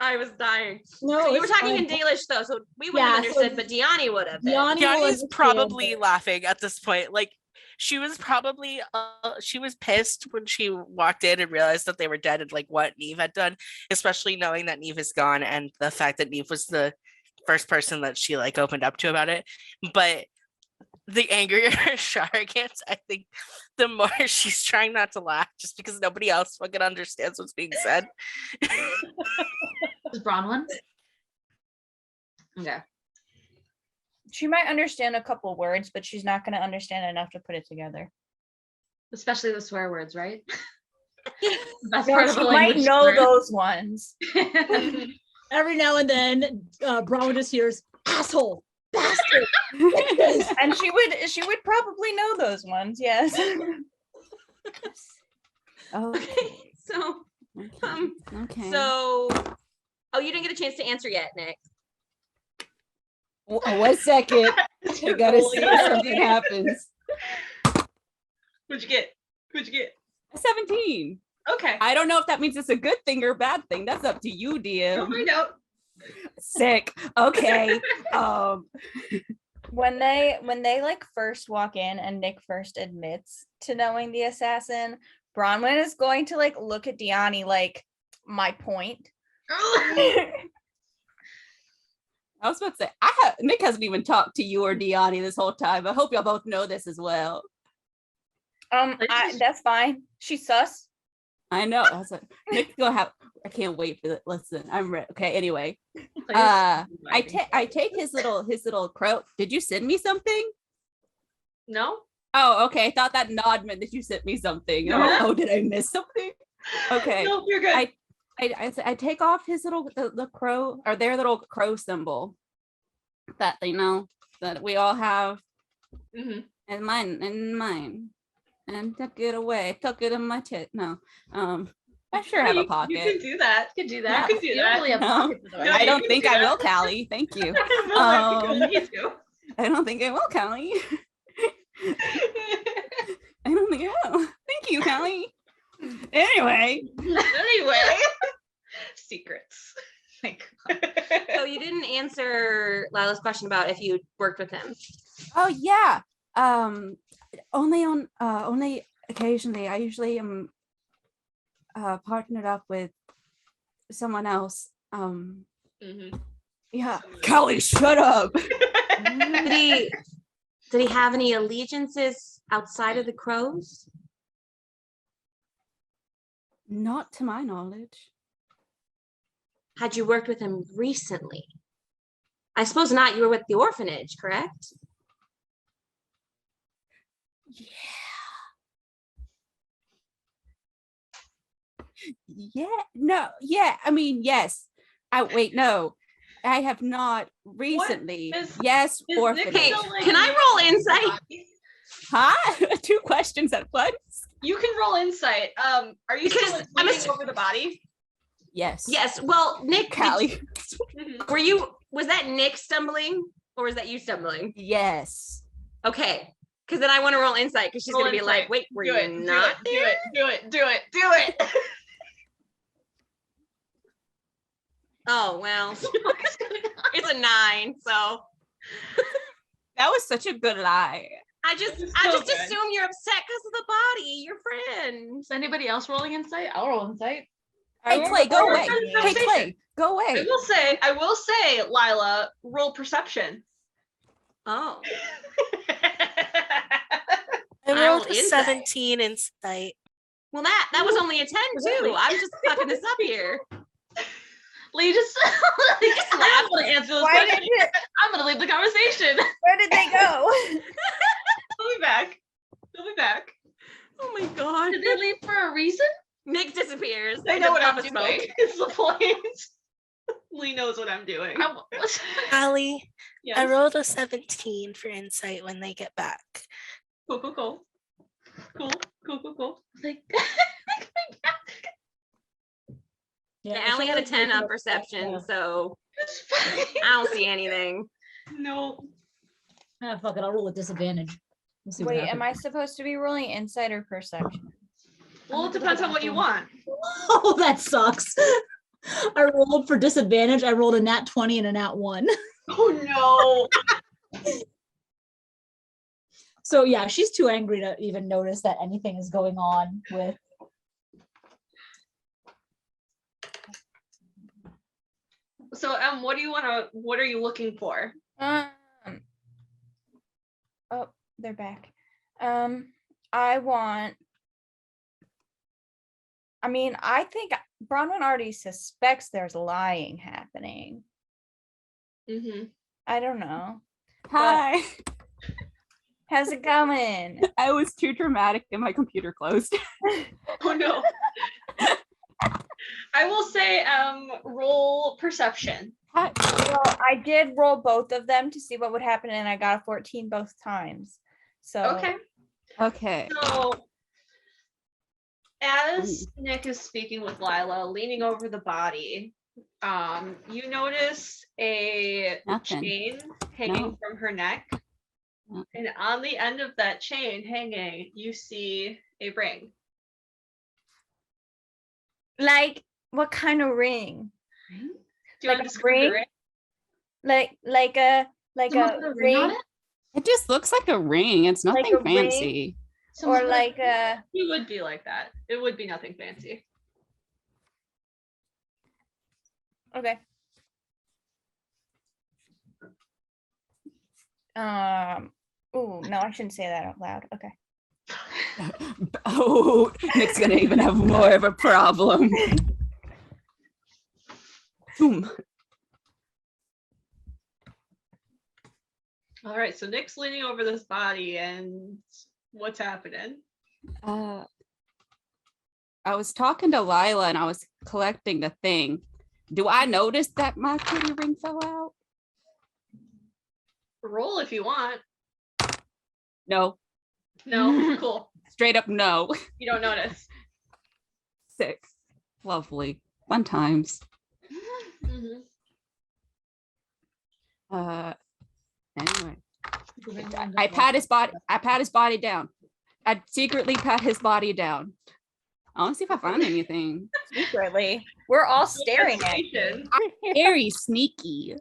I was dying. no, So you were it's talking fine. in Dalish though, so we wouldn't have Yeah, so understood, but Diani would have. Diani will Yanni's understand, probably but- laughing at this point. Like she was probably she was pissed when she walked in and realized that they were dead and like what Neve had done, especially knowing that Neve is gone and the fact that Neve was the first person that she like opened up to about it. But the angrier Shara gets, I think the more she's trying not to laugh just because nobody else fucking understands what's being said. Is Bronwyn? Okay. She might understand a couple words, but she's not going to understand enough to put it together. Especially the swear words, right? That's No, part of she the might language. know learn. those ones. Every now and then, Brown just hears asshole, bastard. And she would probably know those ones, yes. Okay. So, Okay. so, oh, you didn't get a chance to answer yet, Nick. 1 second. I gotta see if something happens. What'd you get? 17. Okay. I don't know if that means it's a good thing or a bad thing. That's up to you, We'll DM. find out. Sick. Okay. When they like first walk in and Nick first admits to knowing the assassin, Bronwyn is going to like look at Diani like, my point. I was about to say, Nick hasn't even talked to you or Diani this whole time. I hope y'all both know this as well. That's fine. She's sus. I know. I was like, Nick's gonna have. I can't wait for it. Listen, I'm ready. Okay. Anyway, I take his little crow. Did you send me something? No. Oh, okay. I thought that nod meant that you sent me something. Oh, did I miss something? Okay. No, you're good. I take off his the crow or their little crow symbol that they know that we all have, Mhm. and mine, and took it away. Took it in my chest. No, I sure have a pocket. You can do that. Could do You that. could do You don't that. really have No. pockets, though, No, I right? don't can think do I that. will, Callie. Thank you. Well, I think you'll need to. I don't think I will, Callie. I don't think I will. Thank you, Callie. Anyway, Anyway, secrets. Like, So you didn't answer Lila's question about if you worked with him. oh yeah. Only occasionally. I usually am partnered up with someone else. Mhm. Yeah. Callie, shut up. Did he have any allegiances outside of the crows? Not to my knowledge. Had you worked with him recently? I suppose not. You were with the orphanage, correct? Yeah. No. Yeah. I mean, yes. No. I have not recently. is- Yes. is Nick Orphanage. Hey, still, like, can I roll insight? Huh? 2 questions at once. You can roll insight. Are you Because still like, I'm leaning over the body? Yes. Yes. Well, Nick, Callie. Mhm. was that Nick stumbling or was that you stumbling? Yes. Okay. Because then I want to roll insight because she's Roll going to be like, insight. wait, were Do you it. not? Do it. Oh, well, it's a 9. So That was such a good lie. I just This is I so just good. assume you're upset because of the body, your friend. is anybody else rolling insight? I'll roll insight. Hey, Clay, go away. Conversation. Hey, Clay, go I away. will say, Lila, roll perception. Oh. I I rolled rolled a insight. 17 insight. Well, that was only a 10 too. I'm just fucking this up here. Lee just laugh when I answer this Why question. did it? I'm gonna leave the conversation. Where did they go? They'll be back. They'll be back. Oh my god. Did they leave for a reason? Nick disappears. They know what I'm Puff of doing. It's the point. Lee knows what I'm doing. Allie, Yes. I rolled a 17 for insight when they get back. Cool. Like, Yeah, I only got a 10 on perception, so it's fine. I don't see anything. No. Ah, fuck it, I'll roll a disadvantage. We'll see what Wait, am happens. I supposed to be rolling insight or perception? Well, it depends on what you want. Oh, that sucks. I rolled for disadvantage. I rolled a nat 20 and a nat 1. Oh no. So yeah, she's too angry to even notice that anything is going on with. So what are you looking for? Oh, they're back. I think Bronwyn already suspects there's lying happening. Mm-hmm. I don't know. Hi. How's it going? I was too dramatic and my computer closed. Oh no. I will say roll perception. Hi. Well, I did roll both of them to see what would happen, and I got a 14 both times. So Okay. Okay. So as Nick is speaking with Lila, leaning over the body, you notice a Nothing. chain hanging No. from her neck. No. And on the end of that chain hanging, you see a ring. like, what kind of ring? Do you Like want a to describe the ring? ring? Like a Someone put a ring on ring, it? It just looks like a ring. It's Like nothing a ring? fancy. or like a It would be like that. It would be nothing fancy. okay. Oh no, I shouldn't say that out loud. Okay. Oh, Nick's gonna even have more of a problem. Boom. All right, so Nick's leaning over this body, and what's happening? I was talking to Lila and I was collecting the thing. Do I notice that my kitty ring fell out? Roll if you want. No. No, cool. Straight up no. You don't notice. 6. Lovely. Fun times. Mhm. Anyway. I pat his body down. I secretly pat his body down. I want to see if I find anything. Secretly, we're all staring at you, Investigation. Very sneaky.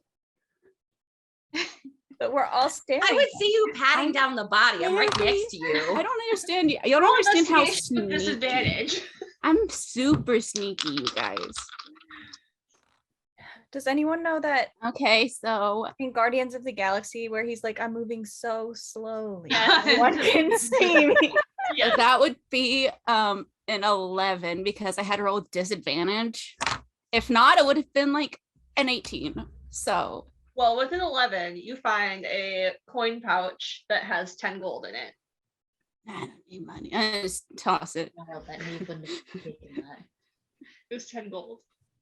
but we're all staring. I would see you patting down the body. I'm right next to I you. don't understand you. You don't understand how Investigation with sneaky. disadvantage. I'm super sneaky, you guys. Does anyone know that Okay, so in Guardians of the Galaxy where he's like, I'm moving so slowly, Yeah. no one can see me? Yeah. that would be an 11 because I had to roll with disadvantage. If not, it would have been like an 18. So Well, with an 11, you find a coin pouch that has 10 gold in it. I don't need money. I just toss it. Wild that Neve wouldn't have taken that. It was 10 gold.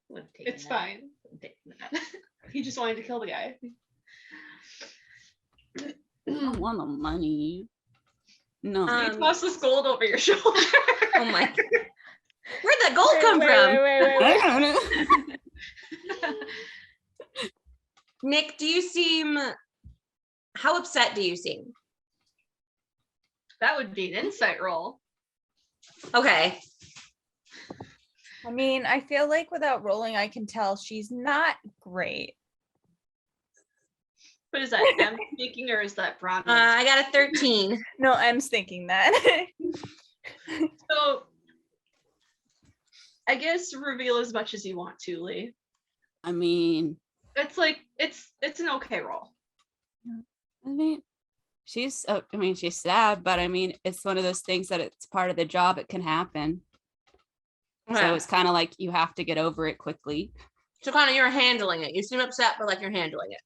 Wouldn't have taken It's that. fine. Wouldn't have taken that. He just wanted to kill the guy. I don't want the money. No. You toss this gold over your shoulder. Oh my. Where'd that gold come from? I don't know. Nick, do you seem. How upset do you seem? That would be an insight roll. Okay. I mean, I feel like without rolling, I can tell she's not great. What is that? Am speaking or is that Bronwyn? I got a 13. No, M's thinking that. So I guess reveal as much as you want to, Lee. I mean, It's like it's an okay roll. she's sad, but I mean, it's one of those things that it's part of the job. It can happen. Okay. So it's kind of like you have to get over it quickly. So kind of you're handling it. You seem upset, but like you're handling it.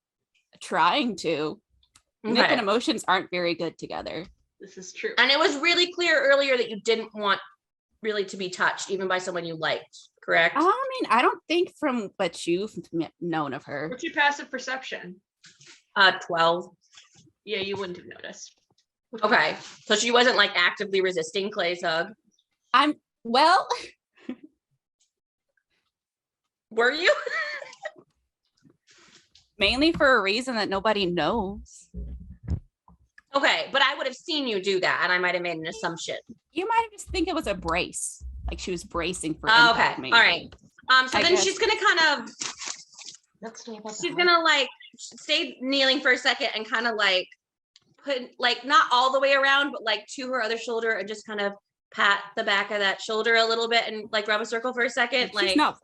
Trying to. Nick and emotions aren't very good together. This is true. And it was really clear earlier that you didn't want really to be touched, even by someone you liked, correct? I mean, I don't think from what you've known of her. What's your passive perception? 12. Yeah, you wouldn't have noticed. Okay. So she wasn't like actively resisting Clay's hug. Well, Were you? mainly for a reason that nobody knows. Okay, but I would have seen you do that and I might have made an assumption. You might just think it was a brace. Like she was bracing for Okay. impact, All maybe. right. So I then guess. she's gonna kind of she's gonna like stay kneeling for a second and kind of like put like not all the way around, but like to her other shoulder and just kind of pat the back of that shoulder a little bit and like rub a circle for a second. She's Like not.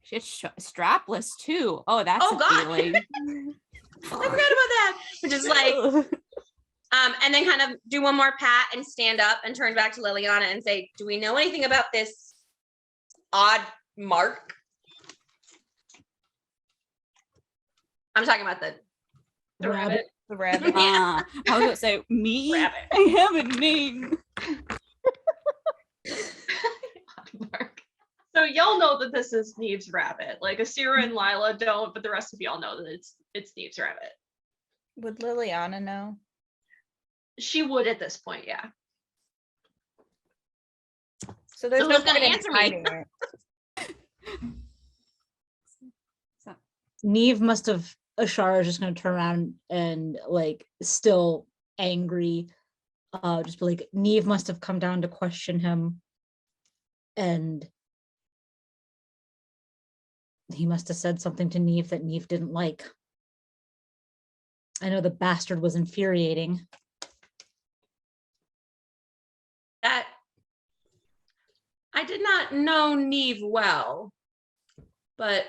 She's strapless too. Oh, that's Oh, a God. feeling. I forgot about that. Which is like and then kind of do one more pat and stand up and turn back to Liliana and say, do we know anything about this odd mark? I'm talking about The rabbit. The rabbit. I was gonna say me. Rabbit. I have a name. So y'all know that this is Neve's rabbit. Like Asira and Lila don't, but the rest of y'all know that it's Neve's rabbit. Would Liliana know? She would at this point, yeah. So there's So no who's gonna point in answer me? hiding it. Neve must have. Ashara is just going to turn around and like still angry, just be like, Neve must have come down to question him, and he must have said something to Neve that Neve didn't like. I know the bastard was infuriating. That I did not know Neve well, but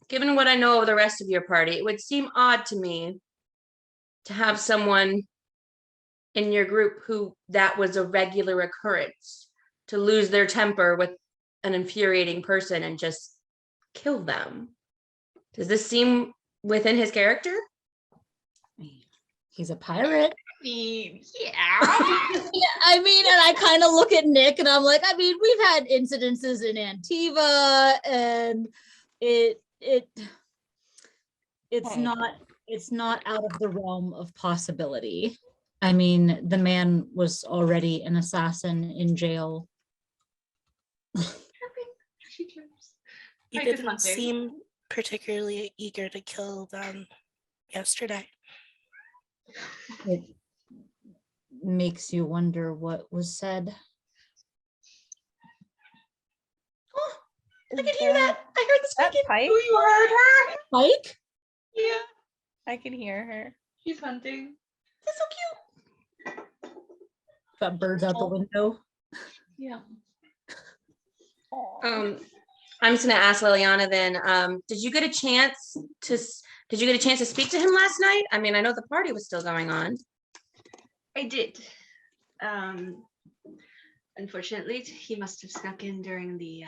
given what I know of the rest of your party, it would seem odd to me to have someone in your group who that was a regular occurrence, to lose their temper with an infuriating person and just kill them. Does this seem within his character? He's a pirate. Yeah. Yeah, I mean, and I kind of look at Nick and I'm like, I mean, we've had incidences in Antiva, and it's not out of the realm of possibility. I mean, the man was already an assassin in jail. He Like, it's didn't nothing. seem particularly eager to kill them yesterday. It makes you wonder what was said. Oh, I can hear that. I heard the That squeaking. Pike? You heard her? Mike? Yeah. I can hear her. She's hunting. That's so cute. Got birds out the window. Yeah. I'm just gonna ask Liliana then. Did you get a chance to speak to him last night? I mean, I know the party was still going on. I did. Unfortunately, he must have snuck in during the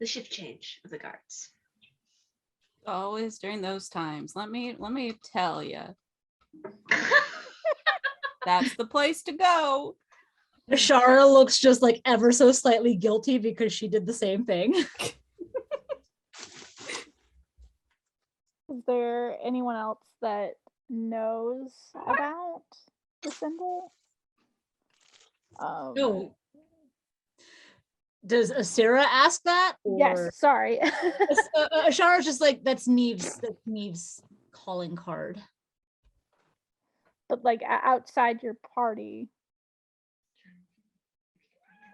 shift change of the guards. Always during those times. Let me tell you. That's the place to go. Ashara looks just like ever so slightly guilty because she did the same thing. Is there anyone else that knows about the symbol? No. Does Asira ask that? Or Yes, sorry. Ashara's just like, that's Neve's calling card. But like outside your party.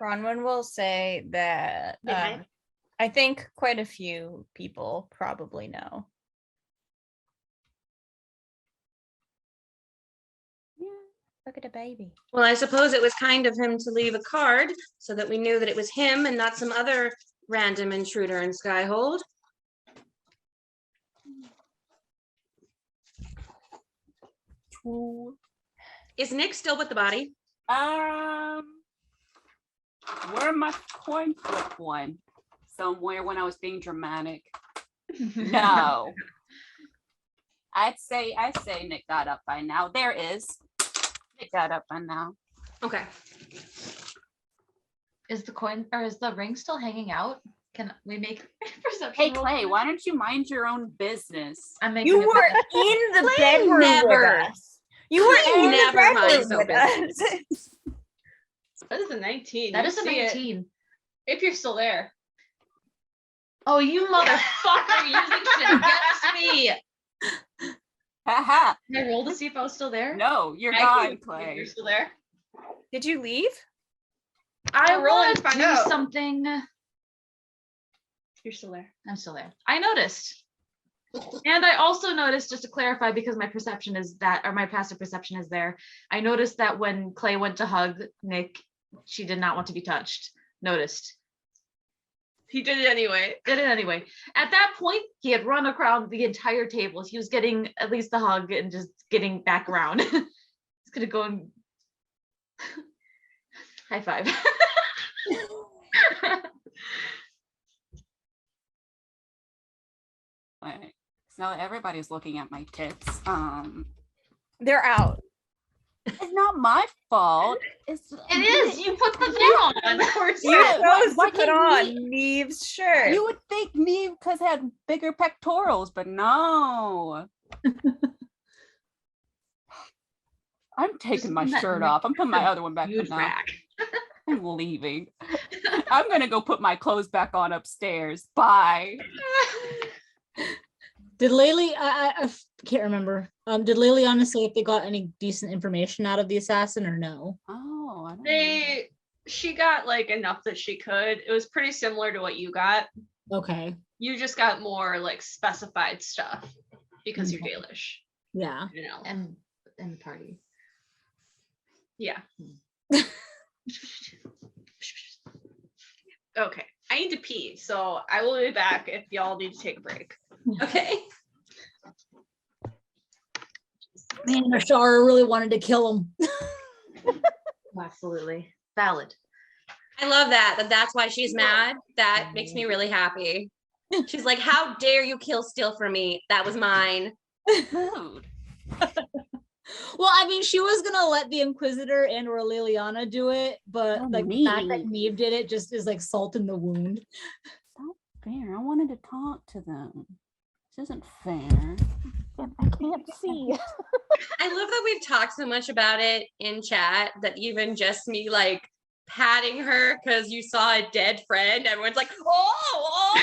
Bronwyn will say that I think quite a few people probably know. Yeah, look at a baby. Well, I suppose it was kind of him to leave a card so that we knew that it was him and not some other random intruder in Skyhold. Is Nick still with the body? Where my coin flip one? Somewhere when I was being dramatic. No. I'd say Nick got up by now. There is. Nick got up by now. Okay. Is the coin or is the ring still hanging out? Can we make perception? Hey roll? Clay, why don't you mind your own business? I'm making You a were perception- in the Clay bedroom never- with us. You were Clay in the never bedroom minds her with us. That is a 19. That You is a see it 19. if you're still there. Oh, you motherfucker using shit against me. Haha. Can I roll to see if I was still there? No, you're I gone, can- Clay. You're still there. Did you leave? I roll want and to find do out. something. You're still there. I'm still there. I noticed. And I also noticed, just to clarify, because my perception is that, or my passive perception is there, I noticed that when Clay went to hug Nick, she did not want to be touched. Noticed. He did it anyway. Did it anyway. At that point, he had run around the entire table. He was getting at least the hug and just getting back around. He's gonna go and high five. Alright. So now that everybody's looking at my tits. They're out. It's not my fault. It is. You put them down. Of course. You're Yeah, why- supposed why to put can't on Neve's shirt. You would think me because I had bigger pectorals, but no. I'm taking my That shirt Nick off. I'm putting my other one back Huge on now. rack. I'm leaving. I'm gonna go put my clothes back on upstairs. Bye. Did I can't remember. Did Liliana say if they got any decent information out of the assassin or no? Oh, I don't know. She got like enough that she could. It was pretty similar to what you got. Okay. You just got more like specified stuff because you're Okay. Dalish. Yeah. You know. And the party. Yeah. Okay. I need to pee, so I will be back if y'all need to take a break. Okay. Man, Ashara really wanted to kill him. Absolutely. Valid. I love that. That's why she's mad. That makes me really happy. She's like, how dare you kill Steel for me? That was mine. Rude. Well, I mean, she was gonna let the Inquisitor and or Liliana do it, but Oh, like the fact that Neve. Neve did it just is like salt in the wound. Not fair. I wanted to talk to them. This isn't fair. I can't see. I love that we've talked so much about it in chat that even just me like patting her because you saw a dead friend, everyone's like, oh.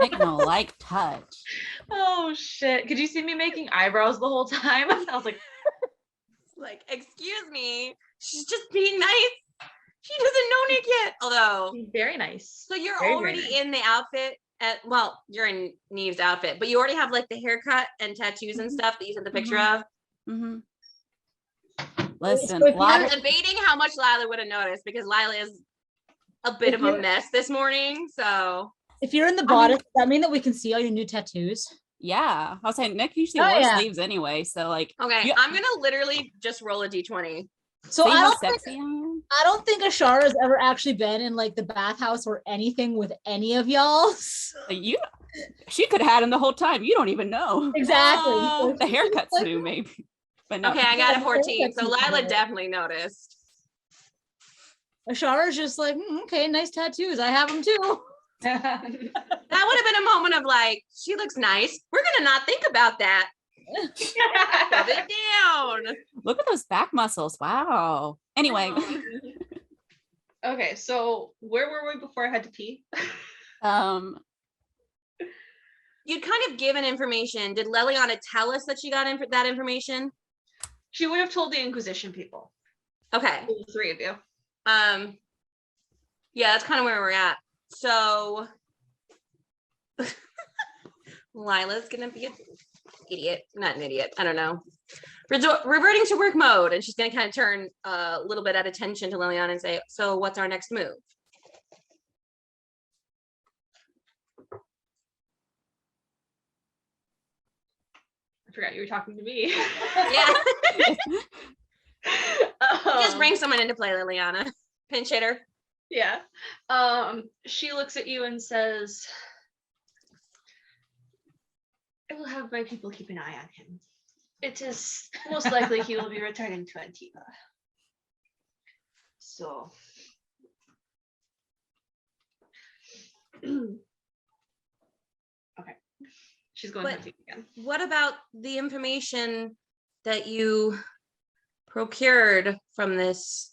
Nick no like touch. Oh shit. Could you see me making eyebrows the whole time? I was like, Like, excuse me, she's just being nice. She doesn't know Nick yet. Although, very nice. so you're Very, very already nice. in the outfit well, you're in Neve's outfit, but you already have like the haircut and tattoos and stuff that you sent the picture of. Mm-hmm. Listen, So if I'm Lila, debating how much Lila would have noticed because Lila is a bit If of a you're- mess this morning. So If you're in the bodice, does that mean that we can see all your new tattoos? yeah. I was saying Nick usually Oh, wears yeah. sleeves anyway, so like, okay, Yeah. I'm gonna literally just roll a d20. So see I how don't think sexy I am? I don't think Ashara's ever actually been in like the bathhouse or anything with any of y'all. You, she could have had him the whole time. You don't even know. Exactly. So The she's haircut's like, new, maybe, but no. Okay, I got a Yeah, 14. So that's Lila good. definitely noticed. Ashara's just like, okay, nice tattoos. I have them too. That would have been a moment of like, she looks nice. We're gonna not think about that. Shove it down. Look at those back muscles. Wow. Anyway, Okay, so where were we before I had to pee? You'd kind of given information. Did Liliana tell us that she got that information? She would have told the Inquisition people. Okay. The three of you. Yeah, that's kind of where we're at. So Lila's gonna be an idiot, not an idiot. I don't know. Reverting to work mode, and she's gonna kind of turn a little bit at attention to Liliana and say, "So, what's our next move?" I forgot you were talking to me. Yeah, just Um, bring someone into play, Liliana. Pinch hitter. Yeah. She looks at you and says, I will have my people keep an eye on him. It is most likely he will be returning to Antigua. So. Okay. She's going But- hunting again. What about the information that you procured from this?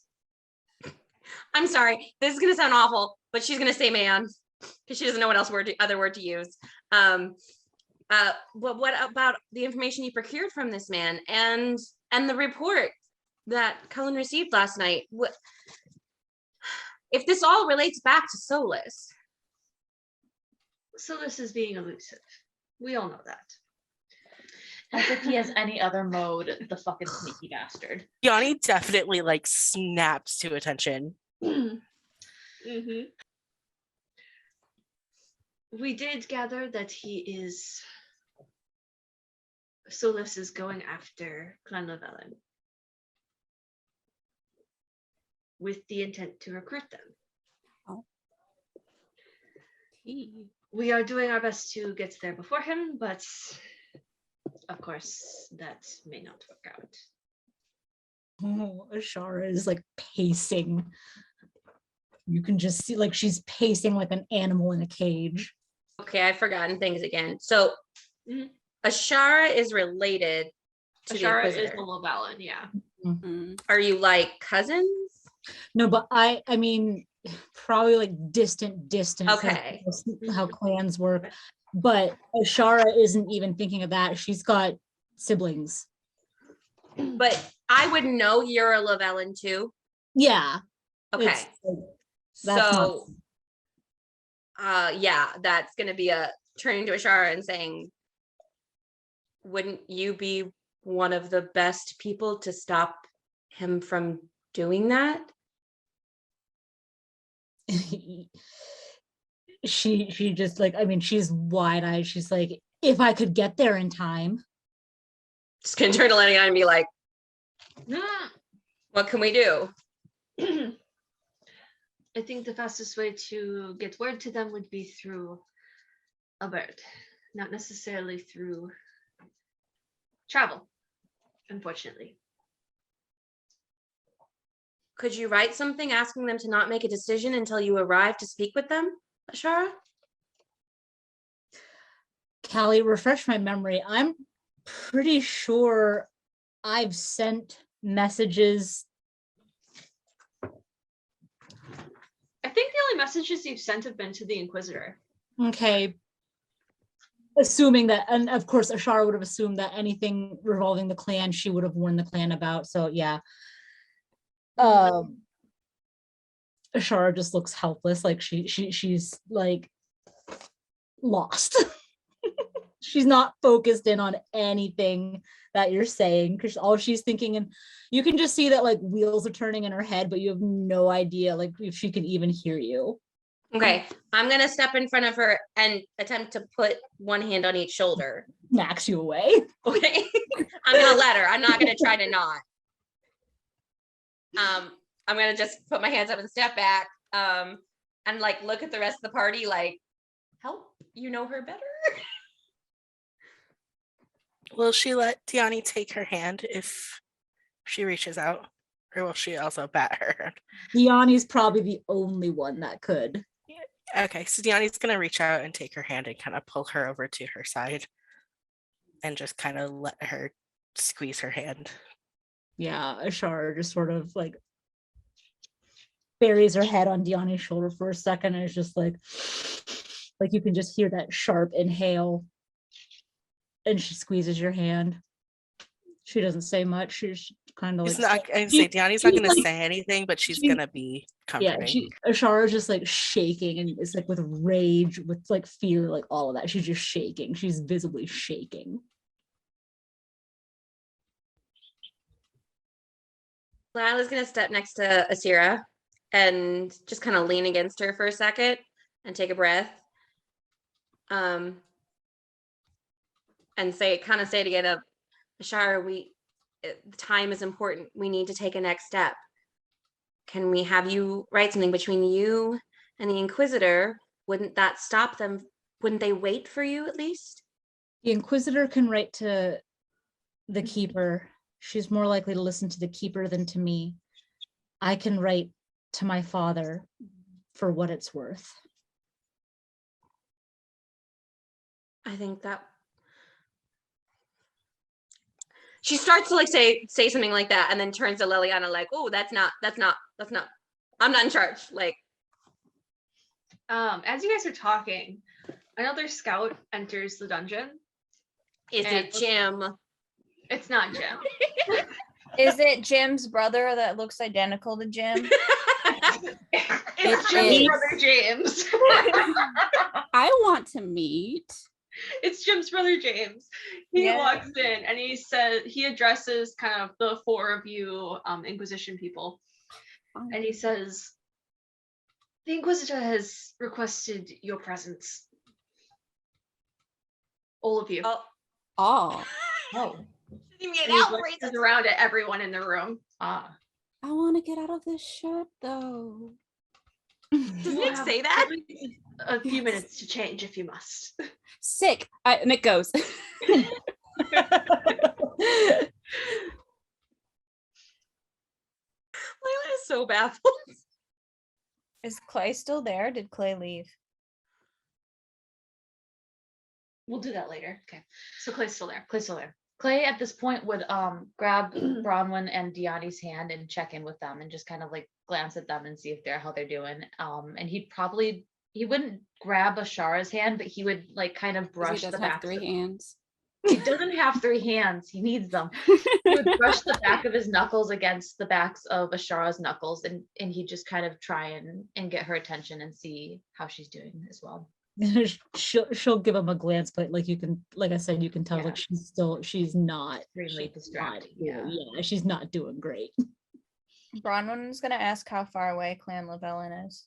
I'm sorry, this is gonna sound awful, but she's gonna say man because she doesn't know what other word to use. But what about the information you procured from this man and the report that Cullen received last night? What if this all relates back to Solas? So this is being elusive. We all know that. As if he has any other mode, the fucking sneaky bastard. Yanni definitely like snaps to attention. Mm-hmm. We did gather that Solas is going after Clan Llewellyn with the intent to recruit them. We are doing our best to get there before him, but of course that may not work out. Oh, Ashara is like pacing. You can just see like she's pacing like an animal in a cage. Okay, I've forgotten things again. So Mhm. Ashara is related to the Ashara is Inquisitor. the Llewellyn, yeah. Are you like cousins? No, but I mean probably like distant 'cause Okay. that's how clans work. But Ashara isn't even thinking of that. She's got siblings. But I would know you're a Llewellyn too. Yeah. Okay. it's, like, that's So yeah, that's gonna be a turning to Ashara and saying, wouldn't you be one of the best people to stop him from doing that? she just like, I mean, she's wide-eyed. She's like, if I could get there in time. Just gonna turn to Lenny and be like, what can we do? I think the fastest way to get word to them would be through a bird, not necessarily through travel, unfortunately. Could you write something asking them to not make a decision until you arrive to speak with them, Ashara? Callie, refresh my memory. I'm pretty sure I've sent messages. I think the only messages you've sent have been to the Inquisitor. Okay. Assuming that, and of course, Ashara would have assumed that anything revolving the clan, she would have warned the clan about. So yeah. Ashara just looks helpless, like she's like lost. She's not focused in on anything that you're saying because all she's thinking, and you can just see that like wheels are turning in her head, but you have no idea like if she can even hear you. Okay, I'm gonna step in front of her and attempt to put one hand on each shoulder. Knocks you away. Okay, I'm gonna let her. I'm not gonna try to not. I'm gonna just put my hands up and step back. And like look at the rest of the party, like, help you know her better. Will she let Diani take her hand if she reaches out? Or will she also bat her? Diani's probably the only one that could. Okay, so Diani's gonna reach out and take her hand and kind of pull her over to her side and just kind of let her squeeze her hand. Yeah, Ashara just sort of like buries her head on Diani's shoulder for a second and is just like you can just hear that sharp inhale. And she squeezes your hand. She doesn't say much. She's kind of like. She's not, I'd say Diani's not gonna say anything, but she's gonna be comforting. Yeah, Ashara's just like shaking and it's like with rage, with like fear, like all of that. She's just shaking. She's visibly shaking. Lila's gonna step next to Asira and just kind of lean against her for a second and take a breath. And say it again of Ashara, time is important. We need to take a next step. can we have you write something between you and the Inquisitor? Wouldn't that stop them? Wouldn't they wait for you at least? The Inquisitor can write to the Keeper. She's more likely to listen to the Keeper than to me. I can write to my father for what it's worth. I think that she starts to like say something like that, and then turns to Liliana like, "Oh, that's not. I'm not in charge." Like, as you guys are talking, another scout enters the dungeon. is And it Jim? It's not Jim. Is it Jim's brother that looks identical to Jim? It's Jim's brother James. I want to meet. It's Jim's brother James. He walks in and he addresses kind of the four of you Inquisition people. And he says, the Inquisitor has requested your presence. All of you. Oh. You And he glances around at everyone in the room. I want to get out of this shirt though. Does Nick say that? A few minutes to change if you must. Sick. Nick goes. Lila is so baffled. Is Clay still there? Did Clay leave? We'll do that later. Okay. So Clay's still there. Clay at this point would grab Bronwyn and Diani's hand and check in with them and just kind of like glance at them and see if how they're doing. And he wouldn't grab Ashara's hand, but he would like kind of brush the back. Three hands. He doesn't have 3 hands. He needs them. He would brush the back of his knuckles against the backs of Ashara's knuckles, and he'd just kind of try and get her attention and see how she's doing as well. she'll give him a glance, but like I said, you can tell like she's not extremely distracted. Yeah, she's not doing great. Bronwyn's gonna ask how far away Clan Llewellyn is.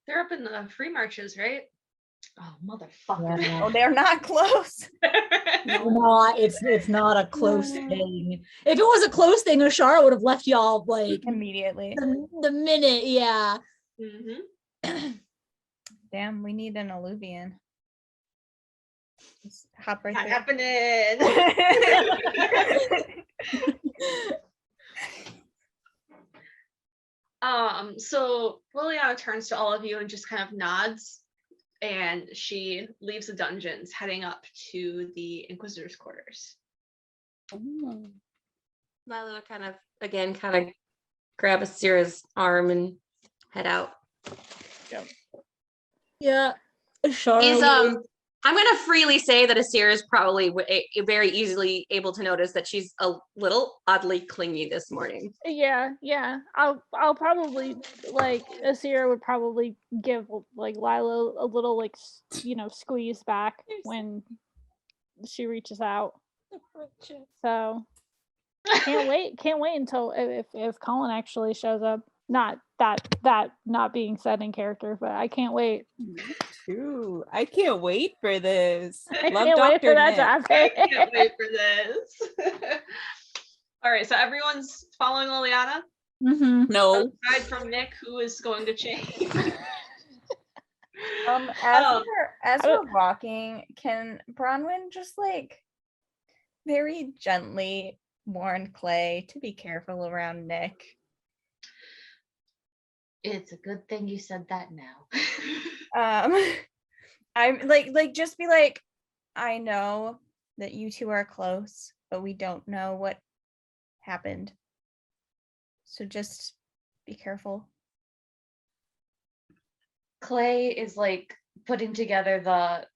They're up in the free marches, right? Oh, motherfucker. Yeah. Oh, they're not close. It's not a close thing. If it was a close thing, Ashara would have left y'all like immediately. The minute, yeah. Mm-hmm. Damn, we need an alluvian. Just hop right Not there. happening. So Liliana turns to all of you and just kind of nods, and she leaves the dungeons, heading up to the Inquisitor's quarters. Lila would kind of grab Asira's arm and head out. Yeah. Ashara I'm going to freely say that Asira is probably very easily able to notice that she's a little oddly clingy this morning. Yeah. I'll probably like Asira would probably give like Lila a little like squeeze back when she reaches out. So can't wait until if Colin actually shows up. Not that not being said in character, but I can't wait. Ooh, I can't wait for this. I Love can't wait Dr. for that Nick. to happen. I can't wait for this. All right, so everyone's following Liliana? Mm-hmm. No. Aside from Nick, who is going to change? As we're walking, can Bronwyn just like very gently warn Clay to be careful around Nick? It's a good thing you said that now. I'm like just be like, I know that you two are close, but we don't know what happened. So just be careful. Clay is like putting together the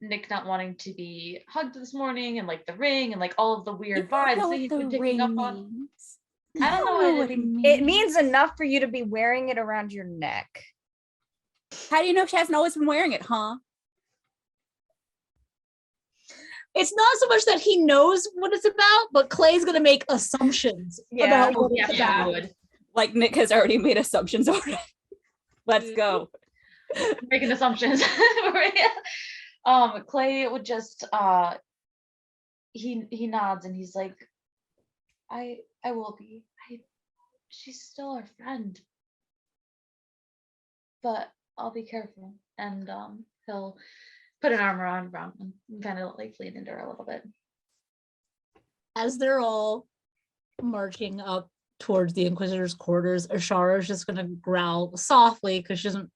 Nick not wanting to be hugged this morning and like the ring and like all of the weird vibes that he's been picking up on. I don't know what it means. It means enough for you to be wearing it around your neck. How do you know she hasn't always been wearing it, huh? It's not so much that he knows what it's about, but Clay's gonna make assumptions about what it's about. Like Nick has already made assumptions already. Let's go. Making assumptions. Clay would just he nods and he's like, I will be. she's still our friend. But I'll be careful. And he'll put an arm around Bronwyn and kind of like lean into her a little bit. As they're all marching up towards the Inquisitor's quarters, Ashara is just gonna growl softly because she doesn't,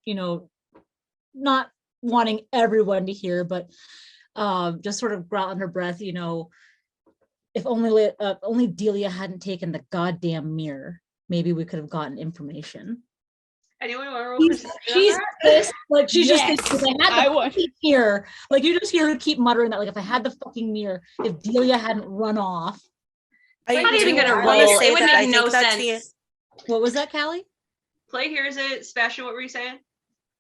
not wanting everyone to hear, but just sort of growl under her breath, if only Delia hadn't taken the goddamn mirror, maybe we could have gotten information. Anyone want to roll perception on She's that? pissed, like she's Yes, just thinking, if I had the fucking mirror, like you just hear her keep muttering that, like if I had the fucking mirror, if Delia hadn't run off. I'm not even gonna wanna roll. say It would that I make no think that's the- sense. What was that, Callie? Clay hears it. Sebastian, what were you saying?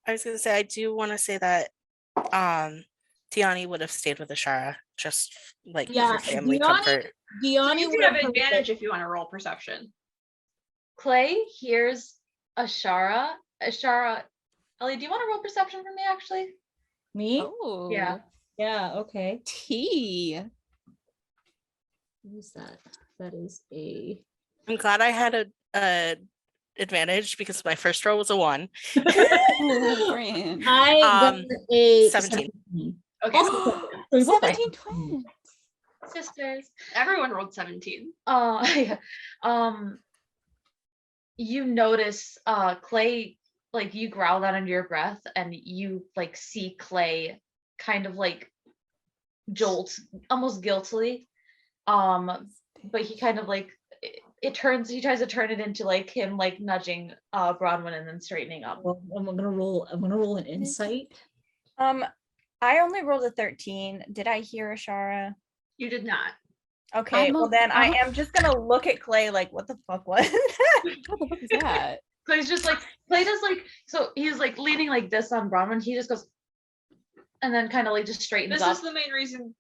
I was gonna say I do want to say that Tiani would have stayed with Ashara just like Yeah, for family Diani- comfort. So Diani you would can have have advantage if you want to roll perception. Clay hears Ashara. Ellie, do you want to roll perception for me, actually? me. Oh. Yeah. Yeah. Okay. Tea. What is that? That is a. I'm glad I had a advantage because my first roll was a 1. Oh, Fran. I got a 17. Okay. Also, so we both got 17 twins. Sisters. Everyone rolled 17. Yeah. You notice Clay, like you growl that under your breath, and you like see Clay kind of like jolt almost guiltily. But he kind of like he tries to turn it into like him like nudging Bronwyn and then straightening up. Well, I'm gonna roll an insight. I only rolled a 13. Did I hear Ashara? You did not. Okay, well then I am just gonna look at Clay like, what the fuck was that? What the fuck is that? Clay's just like Clay does like so he's like leaning like this on Bronwyn. He just goes and then kind of like just straightens This up. is the main reason.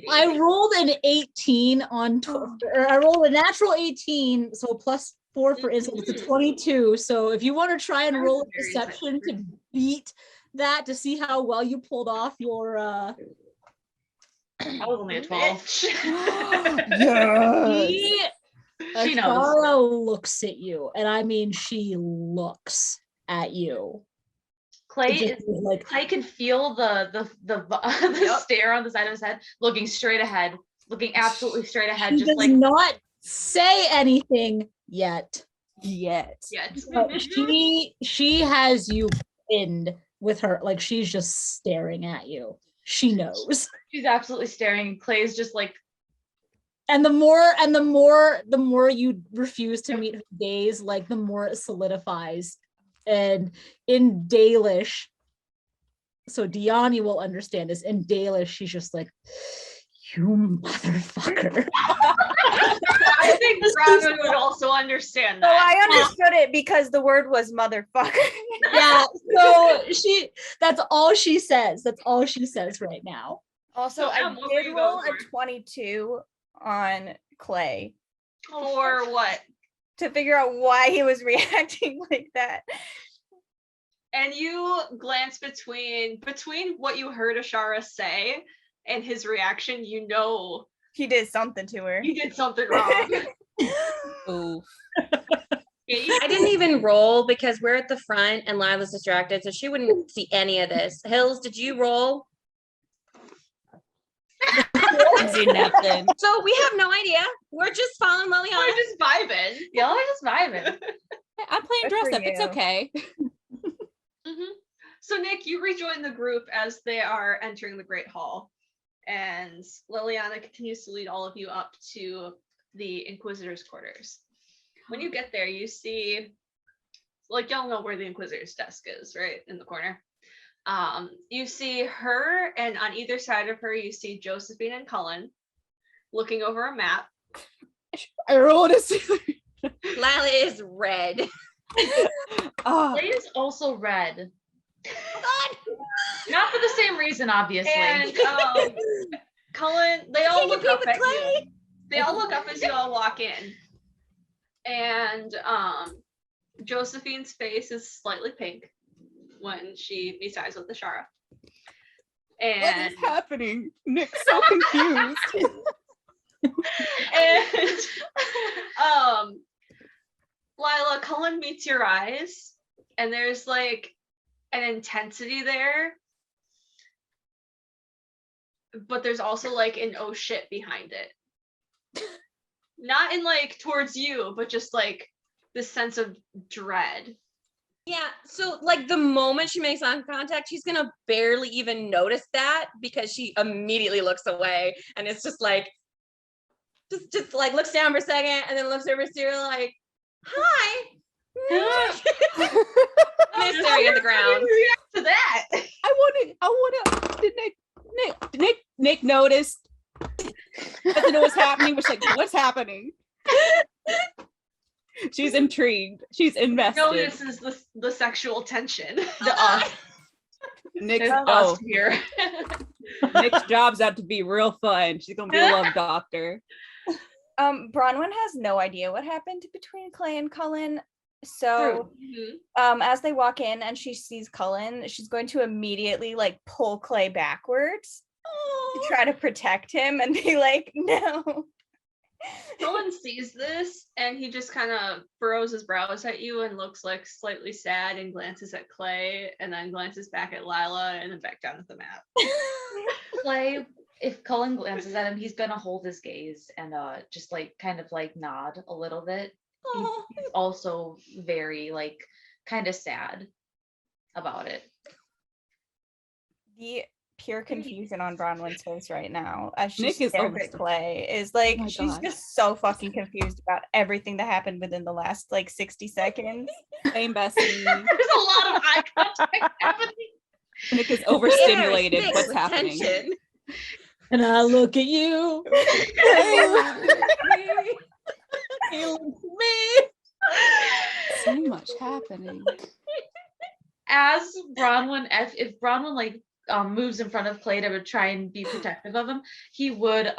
I rolled an 18 on, or I rolled a natural 18, so plus 4 for insight. It's a 22. So if you want to try and roll a Very perception to beat that, to see how well you pulled off your. I was only a 12. She knows. Ashara looks at you, and I mean she looks at you. Clay It just is like Clay can feel the stare on the side of his head, looking straight ahead, looking absolutely straight ahead, she just does like not say anything yet. yet. But she has you pinned with her, like she's just staring at you. She knows. She's absolutely staring, and Clay's just like, And the more you refuse to meet her gaze, like the more it solidifies. And in Dalish, so Diani will understand this. In Dalish, she's just like, you motherfucker. I think Bronwyn would also understand So that. I understood it because the word was motherfucker. Yeah, so that's all she says. That's all she says right now. Also, So, I what were did you roll going a 22 on Clay For what? to figure out why he was reacting like that. And you glance between what you heard Ashara say and his reaction, you know He did something to her. he did something wrong. Oof. I didn't even roll because we're at the front and Lila's distracted, so she wouldn't see any of this. Hills, did you roll? Do nothing. So we have no idea. We're just following We're Liliana. just vibing. y'all are just vibing. I'm playing Good dress for up. It's you. okay. So Nick, you rejoin the group as they are entering the Great Hall, and Liliana continues to lead all of you up to the Inquisitor's quarters. When you get there, you see, like, y'all know where the Inquisitor's desk is, right? In the corner. You see her, and on either side of her, you see Josephine and Cullen looking over a map. I rolled a 6. Lila is red. Oh, Clay is also red. Not for the same reason, obviously. And Cullen, they all look up at you. They all look up as you all walk in. And Josephine's face is slightly pink when she meets eyes with Ashara. what And is happening? Nick's so confused. and Lila, Cullen meets your eyes, and there's like an intensity there, but there's also like an oh shit behind it. Not in like towards you, but just like this sense of dread. Yeah, so like the moment she makes eye contact, she's gonna barely even notice that because she immediately looks away, and it's just like, just like looks down for a second, and then looks over to her like, "Hi." And they're staring at the ground. To that, I want to. Did Nick noticed? Doesn't know what's happening. Was like, what's happening? She's intrigued. She's invested. notices the sexual tension. Nick's Here. Nick's job's out to be real fun. She's gonna be a love doctor. Bronwyn has no idea what happened between Clay and Cullen. So as they walk in and she sees Cullen, she's going to immediately like pull Clay backwards to try to protect him and be like, no. Cullen sees this and he just kind of furrows his brows at you and looks like slightly sad and glances at Clay and then glances back at Lila and then back down at the map. Clay, if Cullen glances at him, he's gonna hold his gaze and just like kind of like nod a little bit. He's also very like kind of sad about it. The pure confusion on Bronwyn's face right now as she Nick is stares at Clay is like, my she's God. just so fucking confused about everything that happened within the last like 60 seconds. Same bestie. There's a lot of eye contact happening. Nick is overstimulated. Mixed What's with happening? tension. And I look at you. You look at me. So much happening. As Bronwyn, if Bronwyn like moves in front of Clay to try and be protective of him, he would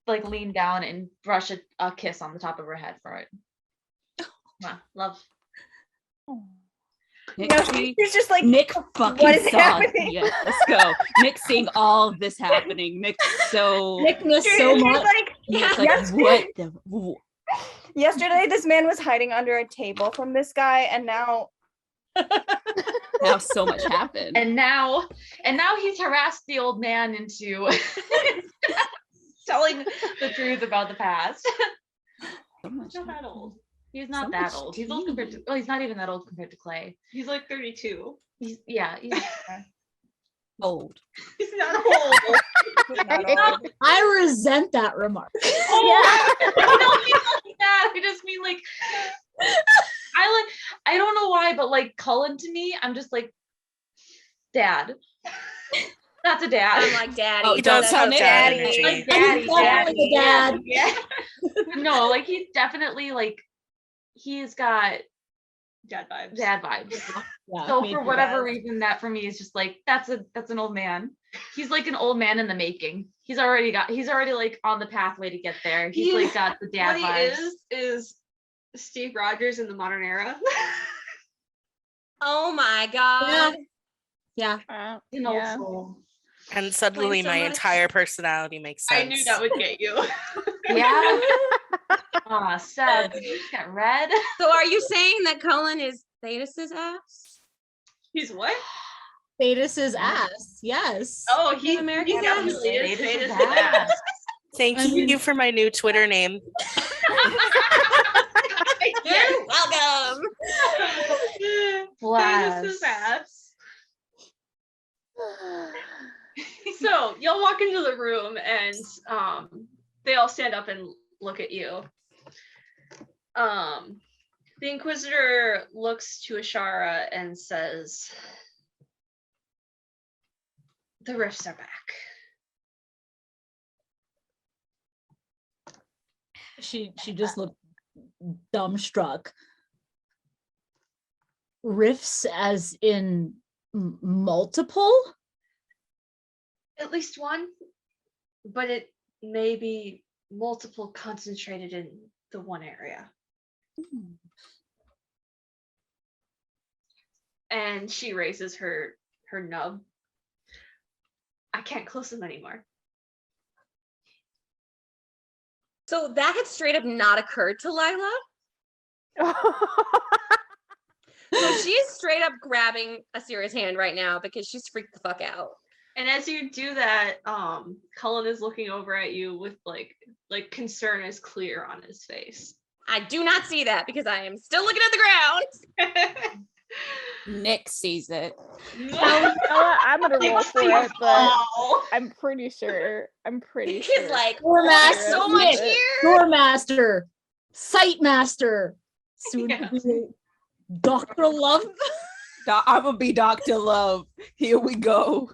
like lean down and brush a kiss on the top of her head for it. Mwah, love. Nick, No, see- he's just like, Nick fucking what is saw. happening? Yes, let's go. Nick's seeing all of this happening. Nick's so. Nick missed Dude, so he's much. like, Nick's like, yesterday, what the? yesterday this man was hiding under a table from this guy and now Now so much happened. And now he's harassed the old man into telling the truth about the past. So much He's not that happened. old. He's not So that much old. He's old compared to. Well, he's not even that old compared to Clay. He's like 32. He's Old. He's not old. he's not old. I resent that remark. I don't mean like that. I just mean like I don't know why, but like Cullen to me, I'm just like dad. That's a dad. I'm like, daddy. Oh, don't that's tell so Nick. daddy. Daddy. Like I'm definitely a dad. Yeah. No, like he's definitely like he's got Dad vibes. dad vibes. Yeah, So me for too. whatever reason, that for me is just like that's an old man. He's like an old man in the making. He's already like on the pathway to get there. He's like got the dad What vibes. he is Steve Rogers in the modern era. Oh my god. Yeah. An old Yeah. soul. And suddenly so my much. entire personality makes sense. I knew that would get you. Yeah. Aw, Seb, did you just get red? So are you saying that Cullen is Thetis's ass? He's what? Thetis's ass. Yes. Oh, he American he definitely is. Thetis is Thetis' ass. ass. Thank I mean- you for my new Twitter name. You're welcome. Blast. Thetis' ass. So y'all walk into the room and they all stand up and look at you. The Inquisitor looks to Ashara and says, "The rifts are back." She just looked dumbstruck. Rifts as in multiple? At least one, but it may be multiple concentrated in the one area. And she raises her nub. I can't close them anymore. So that had straight up not occurred to Lila? So she's straight up grabbing Asira's hand right now because she's freaked the fuck out. And as you do that, Cullen is looking over at you with like concern is clear on his face. I do not see that because I am still looking at the ground. Nick sees it. I'm gonna roll for it, but I'm pretty sure. He's like, Door there's master, so much Nick, here. door master, sight master, soon Yeah. to be Dr. Love. I'm gonna be Dr. Love. Here we go.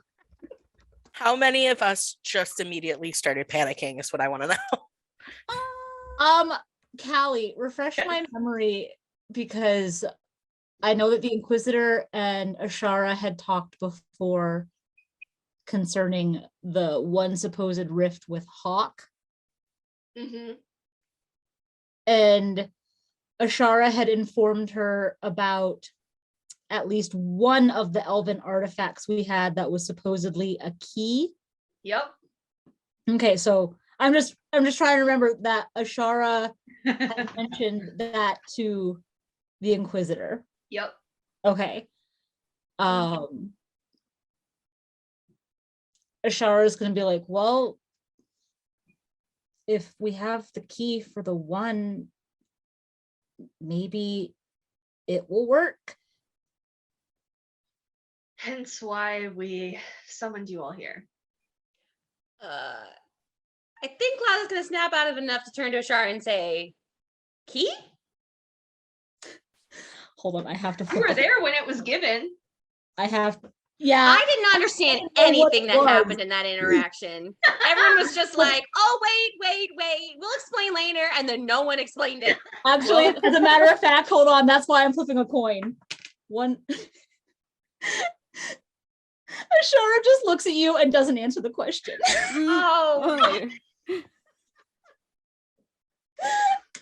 How many of us just immediately started panicking is what I want to know. Callie, refresh my memory because I know that the Inquisitor and Ashara had talked before concerning the one supposed rift with Hawk. Mm-hmm. And Ashara had informed her about at least one of the Elvhen artifacts we had that was supposedly a key. Yep. Okay, so I'm just trying to remember that Ashara had mentioned that to the Inquisitor. Yep. Okay. Ashara is going to be like, well, if we have the key for the one, maybe it will work. Hence why we summoned you all here. I think Lila's gonna snap out of enough to turn to Ashara and say, "Key?" Hold on, I have to. You were there when it was given. Yeah. I didn't understand anything that happened in that interaction. Everyone was just like, "Oh, wait, we'll explain later," and then no one explained it. Actually, as a matter of fact, hold on, that's why I'm flipping a coin. One. Ashara just looks at you and doesn't answer the question. Oh.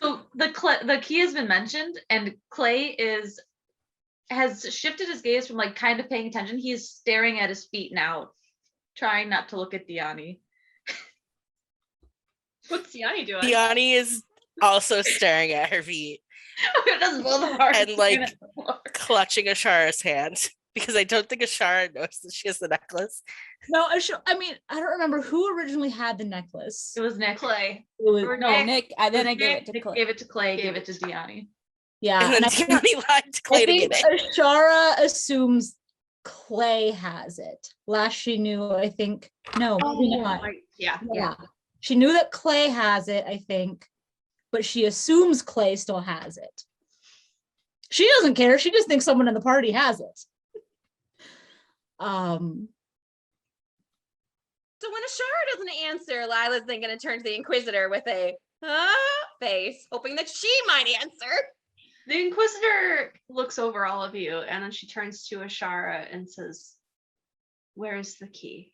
So the key has been mentioned, and Clay has shifted his gaze from like kind of paying attention. He is staring at his feet now, trying not to look at Diani. What's Diani doing? Diani is also staring at her feet That's both of ours. and like clutching Ashara's hand because I don't think Ashara knows that she has the necklace. No, I don't remember who originally had the necklace. It was Nick. It was, Or No, Nick. And then I Nick gave it to Clay. Gave it to Clay. Gave it to Diani. yeah. And then and I think- Diani lied to Clay I to think get it. Ashara assumes Clay has it. Last she knew, I think. No, maybe not. Right. Yeah. Yeah. She knew that Clay has it, I think, but she assumes Clay still has it. She doesn't care. She just thinks someone in the party has it. So when Ashara doesn't answer, Lila's then going to turn to the Inquisitor with a face, hoping that she might answer. The Inquisitor looks over all of you, and then she turns to Ashara and says, "Where's the key?"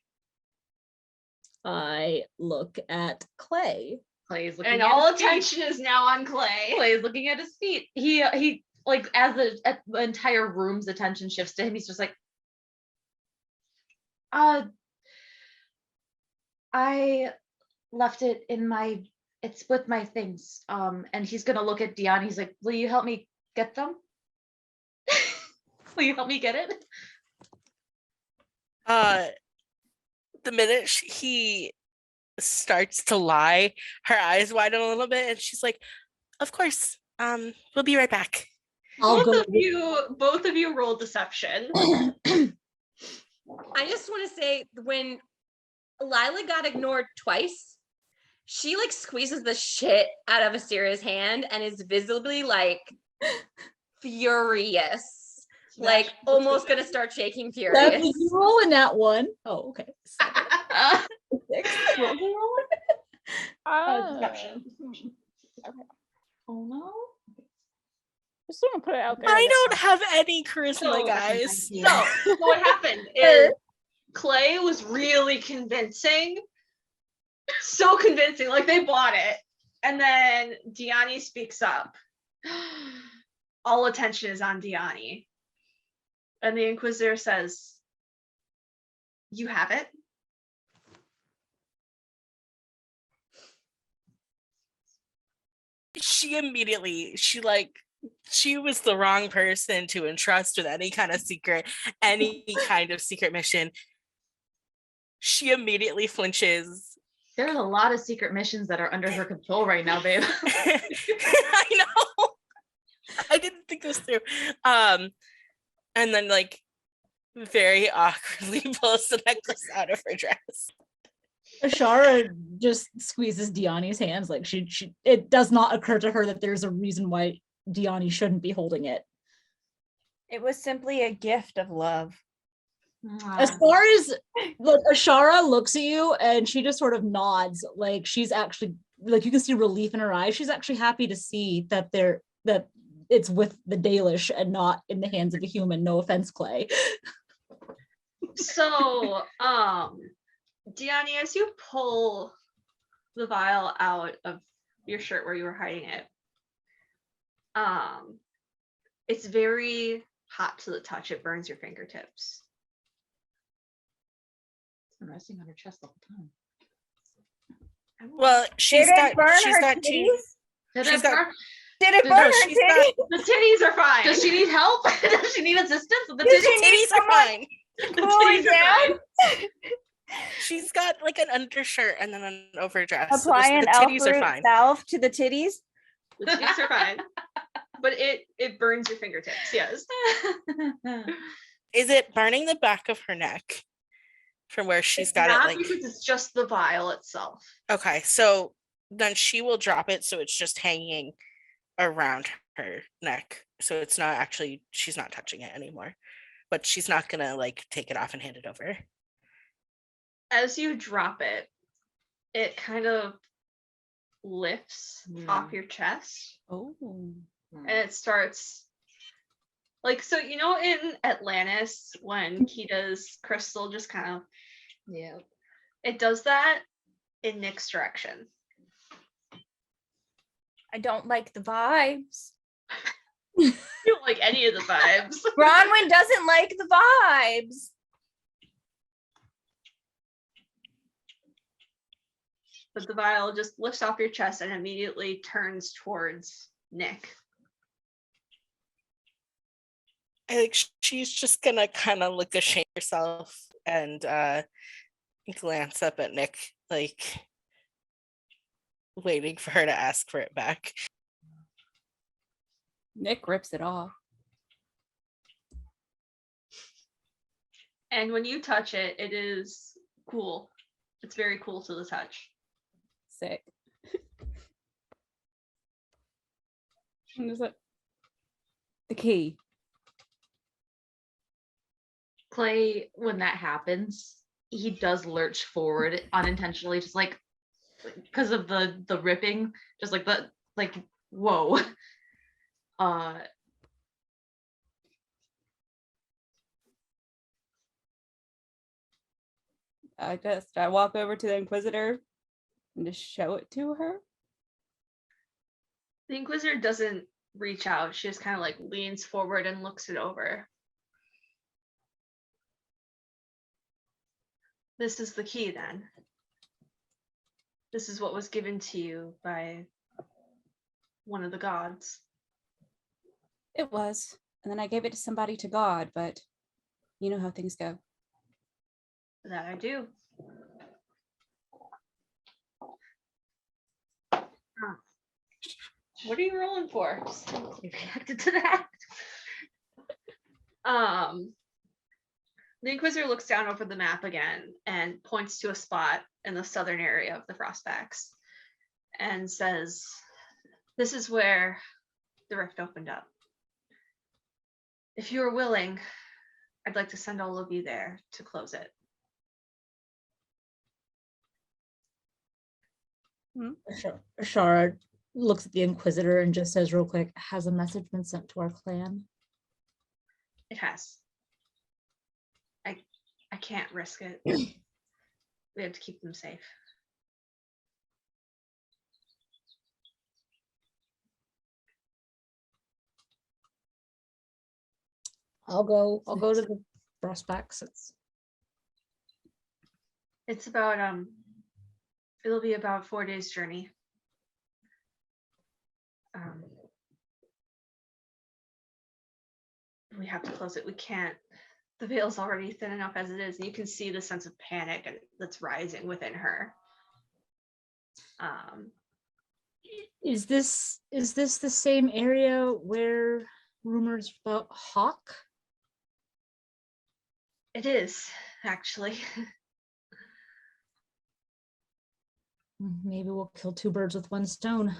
I look at Clay. Clay is looking And at all his feet. attention is now on Clay. Clay is looking at his feet. He like as the entire room's attention shifts to him, he's just like, I left it in it's with my things. And he's gonna look at Dion. He's like, will you help me get them? Will you help me get it? The minute he starts to lie, her eyes widen a little bit, and she's like, "Of course, we'll be right back." I'll Both go. of you roll deception. I just want to say, when Lila got ignored twice, she like squeezes the shit out of Asira's hand and is visibly like furious. Like almost gonna start shaking Did furious. you roll in that one? Oh, okay. 6. What was I rolling? Deception. Oh no. Just want to put it out there. I don't have any charisma, So- guys. So what happened is Clay was really convincing. So convincing, like they bought it. And then Diani speaks up. All attention is on Diani. And the Inquisitor says, "You have it?" She like she was the wrong person to entrust with any kind of secret mission. She immediately flinches. There's a lot of secret missions that are under her control right now, babe. I know. I didn't think this through. And then like very awkwardly pulls the necklace out of her dress. Ashara just squeezes Diani's hands. Like she it does not occur to her that there's a reason why Diani shouldn't be holding it. It was simply a gift of love. As far as like Ashara looks at you and she just sort of nods, like she's actually like you can see relief in her eyes. She's actually happy to see that it's with the Dalish and not in the hands of a human. No offense, Clay. So, Diani, as you pull the vial out of your shirt where you were hiding it, it's very hot to the touch. It burns your fingertips. It's been resting on her chest the whole time. Well, she's Did it got burn she's her got two. titties? She's got Did it Did- burn no, her she's got- titties? The titties are fine. Does she need help? Does she need assistance with the Does the she need titties are someone- fine. The Cooling titties are down? fine. She's got like an undershirt and then an overdress. Apply so an the elf titties are root fine. salve to the titties? The titties are fine. But it burns your fingertips, yes. Is it burning the back of her neck from where she's It's got not it like because it's just the vial itself. okay, so then she will drop it so it's just hanging around her neck. So it's not actually she's not touching it anymore. But she's not gonna like take it off and hand it over. As you drop it, it kind of lifts off your chest Oh. and it starts like, so you know in Atlantis when Kita's crystal just kind of, Yeah. it does that in Nick's direction. I don't like the vibes. You don't like any of the vibes. Bronwyn doesn't like the vibes. But the vial just lifts off your chest and immediately turns towards Nick. I think she's just gonna kind of look ashamed of herself and glance up at Nick, like waiting for her to ask for it back. Nick rips it off. And when you touch it, it is cool. It's very cool to the touch. Sick. What is it? The key. Clay, when that happens, he does lurch forward unintentionally, just like because of the ripping, just like the like whoa. I walk over to the Inquisitor and just show it to her. The Inquisitor doesn't reach out. She just kind of like leans forward and looks it over. This is the key then. This is what was given to you by one of the gods. It was. And then I gave it to somebody to God, but you know how things go. That I do. What are you rolling for? You reacted to that. The Inquisitor looks down over the map again and points to a spot in the southern area of the Frostbacks and says, "This is where the rift opened up. If you are willing, I'd like to send all of you there to close it." Ashara looks at the Inquisitor and just says real quick, has a message been sent to our clan? It has. I can't risk it. We have to keep them safe. I'll go to the Frostbacks. It's about it'll be about 4 days journey. we have to close it. We can't. The veil's already thin enough as it is, and you can see the sense of panic that's rising within her. Is this the same area where rumors about Hawk? It is, actually. Maybe we'll kill two birds with one stone.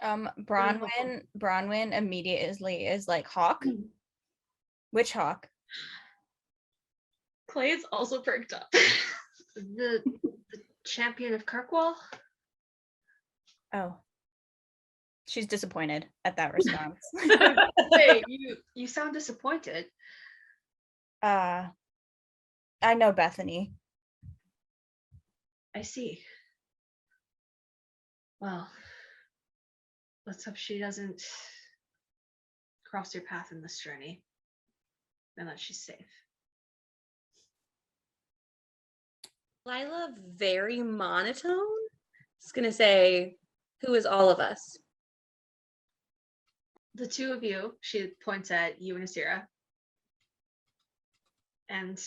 Bronwyn immediately is like, Hawk? Which Hawk? Clay is also perked up. the champion of Kirkwall? Oh. She's disappointed at that response. Wait, you sound disappointed. I know Bethany. I see. Well, let's hope she doesn't cross your path in this journey, and that she's safe. Lila, very monotone. It's gonna say, who is all of us? The two of you, she points at you and Asira, and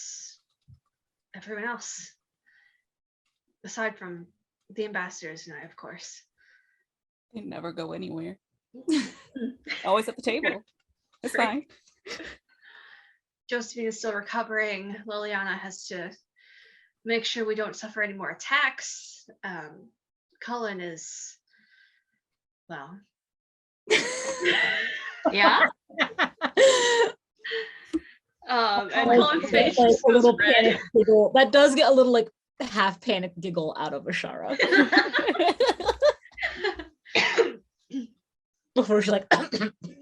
everyone else, aside from the ambassadors and I, of course. They never go anywhere. Always at the table. It's fine. Josephine is still recovering. Liliana has to make sure we don't suffer any more attacks. Cullen is, well. Yeah. And Cullen's face Like just a goes little red. panic giggle. That does get a little like half panic giggle out of Ashara. Before she's like,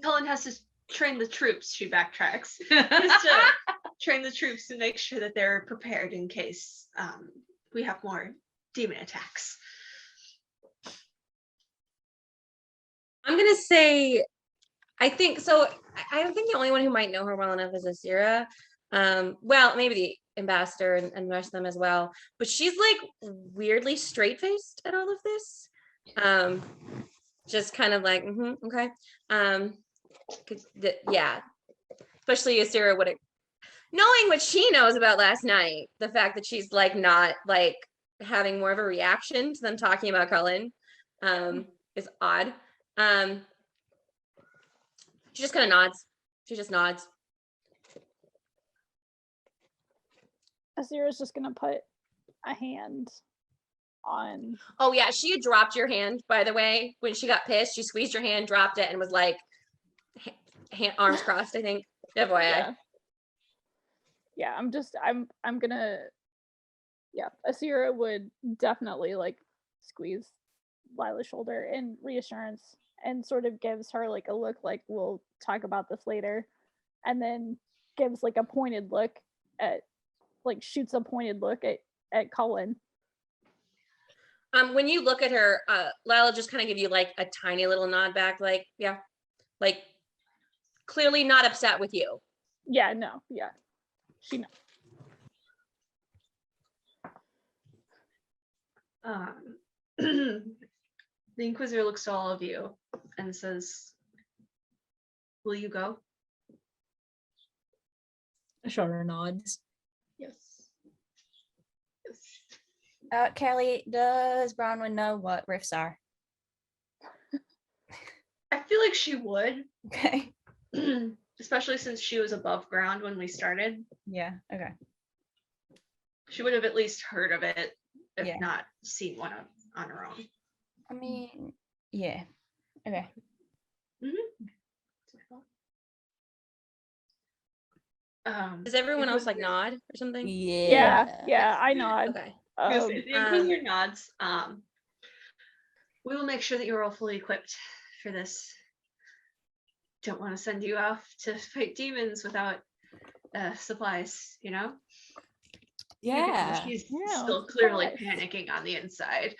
Cullen has to train the troops. She backtracks. Has to train the troops to make sure that they're prepared in case we have more demon attacks. I'm gonna say, I think so. I think the only one who might know her well enough is Asira. Well, maybe the ambassador and the rest of them as well. But she's like weirdly straight-faced at all of this. Just kind of like, okay. Yeah. Especially Asira would, knowing what she knows about last night, the fact that she's like not like having more of a reaction to them talking about Cullen is odd. She just kind of nods. She just nods. Asira's just gonna put a hand on. Oh yeah, she had dropped your hand, by the way. When she got pissed, she squeezed your hand, dropped it, and was like, arms crossed, I think. FYI. Yeah, I'm gonna, yeah, Asira would definitely like squeeze Lila's shoulder in reassurance and sort of gives her like a look like, we'll talk about this later, and then gives like a pointed look at, like shoots a pointed look at Cullen. When you look at her, Lila just kind of give you like a tiny little nod back, like, yeah, like clearly not upset with you. Yeah, no, yeah, she knows. The Inquisitor looks to all of you and says, "Will you go?" Ashara nods. Yes. Kelly, does Bronwyn know what rifts are? I feel like she would. Okay. Especially since she was above ground when we started. Yeah, okay. She would have at least heard of it, if Yeah. not seen one on her own. I mean, yeah. Okay. Does everyone else like nod or something? Yeah, I nod. Okay. The Inquisitor nods. We will make sure that you're all fully equipped for this. Don't want to send you off to fight demons without supplies, you know? Yeah. She's Yeah, still clearly supplies. panicking on the inside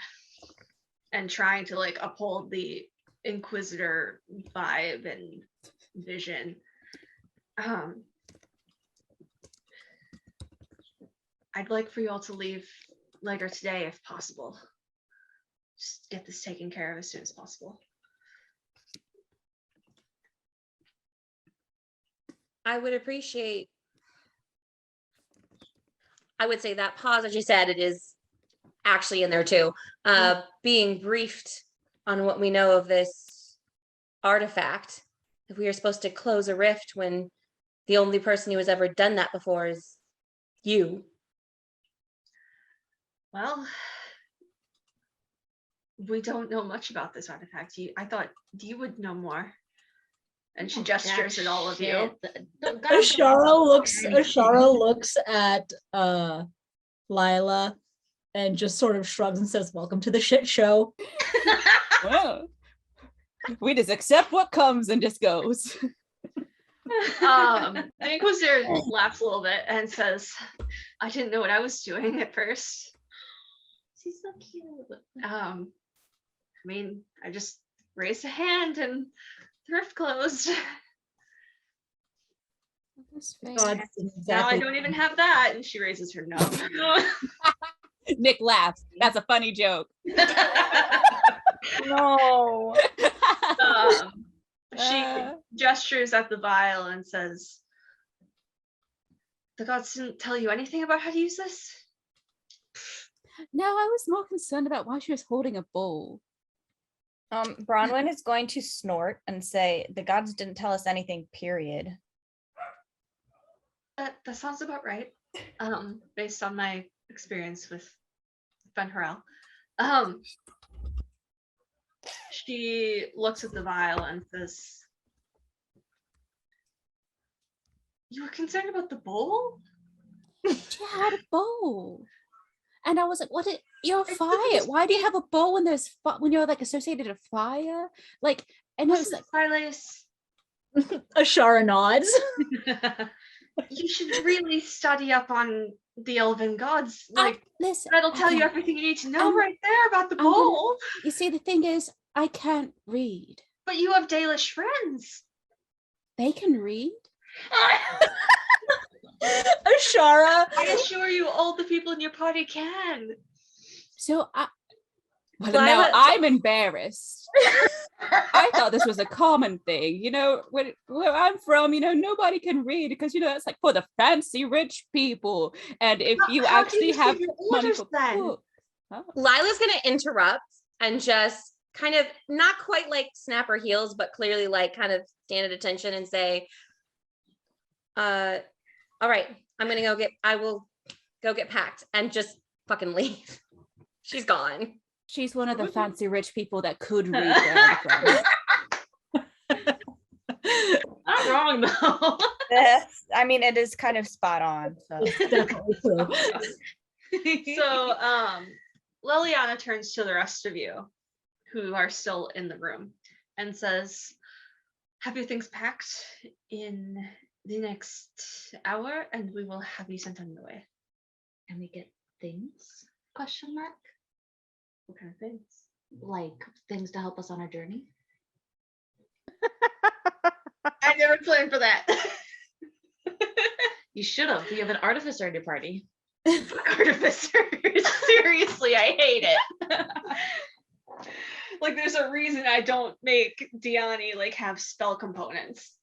and trying to like uphold the Inquisitor vibe and vision. I'd like for you all to leave later today if possible. Just get this taken care of as soon as possible. I would appreciate, I would say that pause, as you said, it is actually in there too. Being briefed on what we know of this artifact. If we are supposed to close a rift when the only person who has ever done that before is you. Well, we don't know much about this artifact. I thought you would know more. And she gestures at all of you. Ashara looks at Lila and just sort of shrugs and says, "Welcome to the shit show." Well, we just accept what comes and just goes. The Inquisitor laughs a little bit and says, I didn't know what I was doing at first. She's so cute. I mean, I just raised a hand and the rift closed. Now I don't even have that. And she raises her nose. Nick laughs. That's a funny joke. No. She gestures at the vial and says, the gods didn't tell you anything about how to use this? No, I was more concerned about why she was holding a bowl. Bronwyn is going to snort and say, the gods didn't tell us anything, period. That sounds about right. Based on my experience with Fen'Harel. She looks at the vial and says, you were concerned about the bowl? She had a bowl. And I was like, what? You're a fire. Why do you have a bowl when when you're like associated with fire? Like, and it was like, Silas. Ashara nods. You should really study up on the Elven gods. Like, listen, that'll tell you everything you need to know right there about the bowl. You see, the thing is, I can't read. But you have Dalish friends. They can read. Ashara. I assure you, all the people in your party can. So now I'm embarrassed. I thought this was a common thing, where I'm from, nobody can read because it's like for the fancy rich people, and if you actually have money for books. Lila's gonna interrupt and just kind of not quite like snap her heels, but clearly like kind of stand at attention and say, all right, I will go get packed and just fucking leave. She's gone. She's one of the fancy rich people that could read where I'm from. Not wrong though. I mean, it is kind of spot on. So, Liliana turns to the rest of you who are still in the room and says, have your things packed in the next hour and we will have you sent on your way. Can we get things? Question mark. What kind of things? Like things to help us on our journey. I never planned for that. You should have. We have an artificer in your party. Artificer. Seriously, I hate it. Like, there's a reason I don't make Diani like have spell components.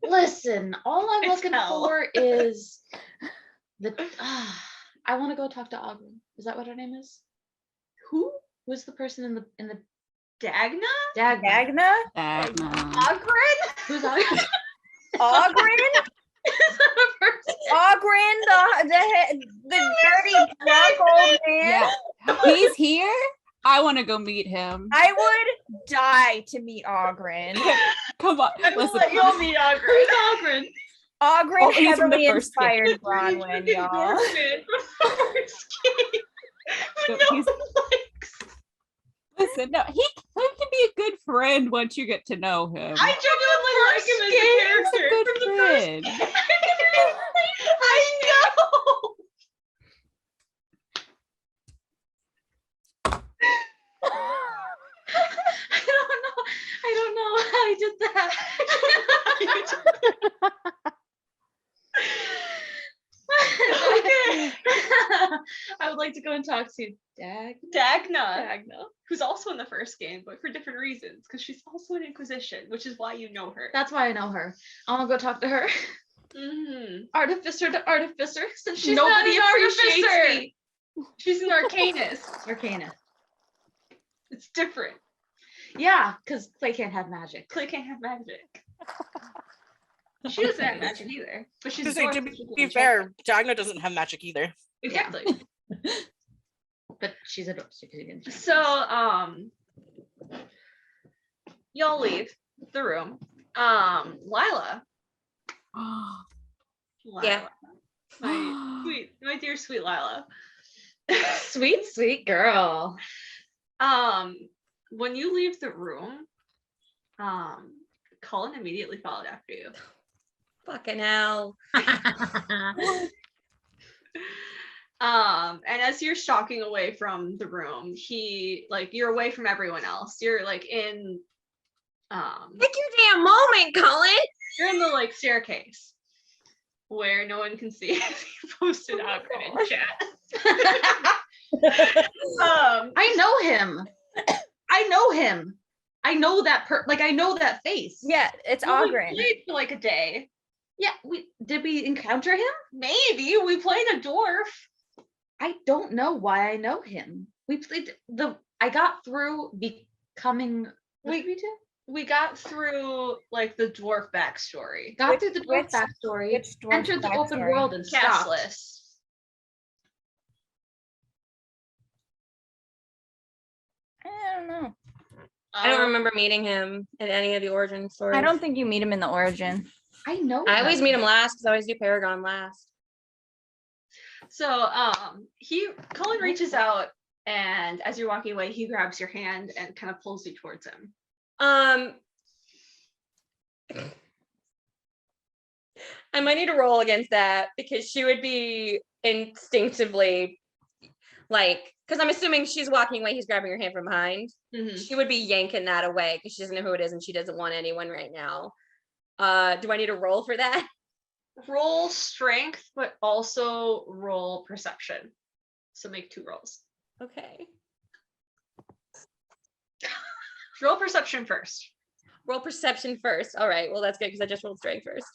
Listen, all I'm looking hell. for is I want to go talk to Ogren. Is that what her name is? Who's the person in the Dagna? Dagna? Ogren? Who's Ogren? Ogren? Is that a person? Ogren, the dirty drunk old man? Yeah. He's here? I want to go meet him. I would die to meet Ogren. Come on. I will Listen. let y'all meet Ogren. Who's Ogren? Ogren he's from the heavily first game. inspired Bronwyn, y'all. So listen, no, he can be a good friend once you get to know him. I genuinely like him as a character. He's a good friend. I know. I don't know how I did that. Okay. I would like to go and talk to Dagna, who's also in the first game, but for different reasons, because she's also an Inquisition, which is why you know her. That's why I know her. I want to go talk to her. Artificer to artificer, since she's Nobody not an appreciates artificer. me. She's an Arcanist. Arcana. It's different. Yeah, because Clay can't have magic. Clay can't have magic. She doesn't have magic either, but she's To say, dwarf, to so she can be enchant fair, it. Dagna doesn't have magic either. Exactly. But she's a dwarf, so she can enchant. So, y'all leave the room. Lila. Yeah. My dear sweet Lila. Sweet, sweet girl. When you leave the room, Cullen immediately followed after you. Fucking hell. And as you're stalking away from the room, you're away from everyone else. You're like in Take your damn moment, Colin. you're in the like staircase where no one can see if you posted Ogren in chat. I know him. I know him. I know that I know that face. Yeah, it's Well, we Ogren. played for like a day. Yeah, did we encounter him? Maybe we played a dwarf. I don't know why I know him. We played I got through becoming what did we do? We got through like the dwarf backstory. Got through the dwarf which- backstory, which dwarf entered the open backstory? world and stopped. Castless. I don't know. I don't remember meeting him in any of the origin stories. I don't think you meet him in the origin. I know. I always meet him last because I always do Paragon last. So Cullen reaches out, and as you're walking away, he grabs your hand and kind of pulls you towards him. I might need to roll against that because she would be instinctively like, because I'm assuming she's walking away, he's grabbing her hand from behind. She would be yanking that away because she doesn't know who it is and she doesn't want anyone right now. Do I need to roll for that? Roll strength, but also roll perception. So make 2 rolls. Okay. Roll perception first. Roll perception first. All right. Well, that's good because I just rolled strength first.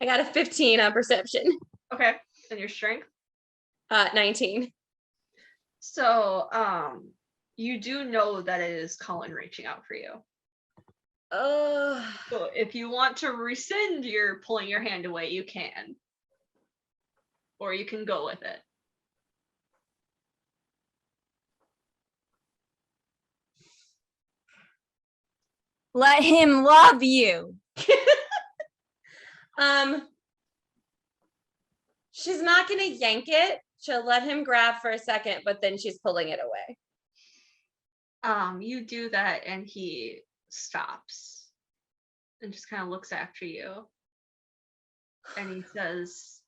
I got a 15 on perception. Okay. And your strength? 19. So you do know that it is Cullen reaching out for you. So if you want to rescind your pulling your hand away, you can. Or you can go with it. Let him love you. She's not gonna yank it. She'll let him grab for a second, but then she's pulling it away. You do that and he stops and just kind of looks after you. And he says,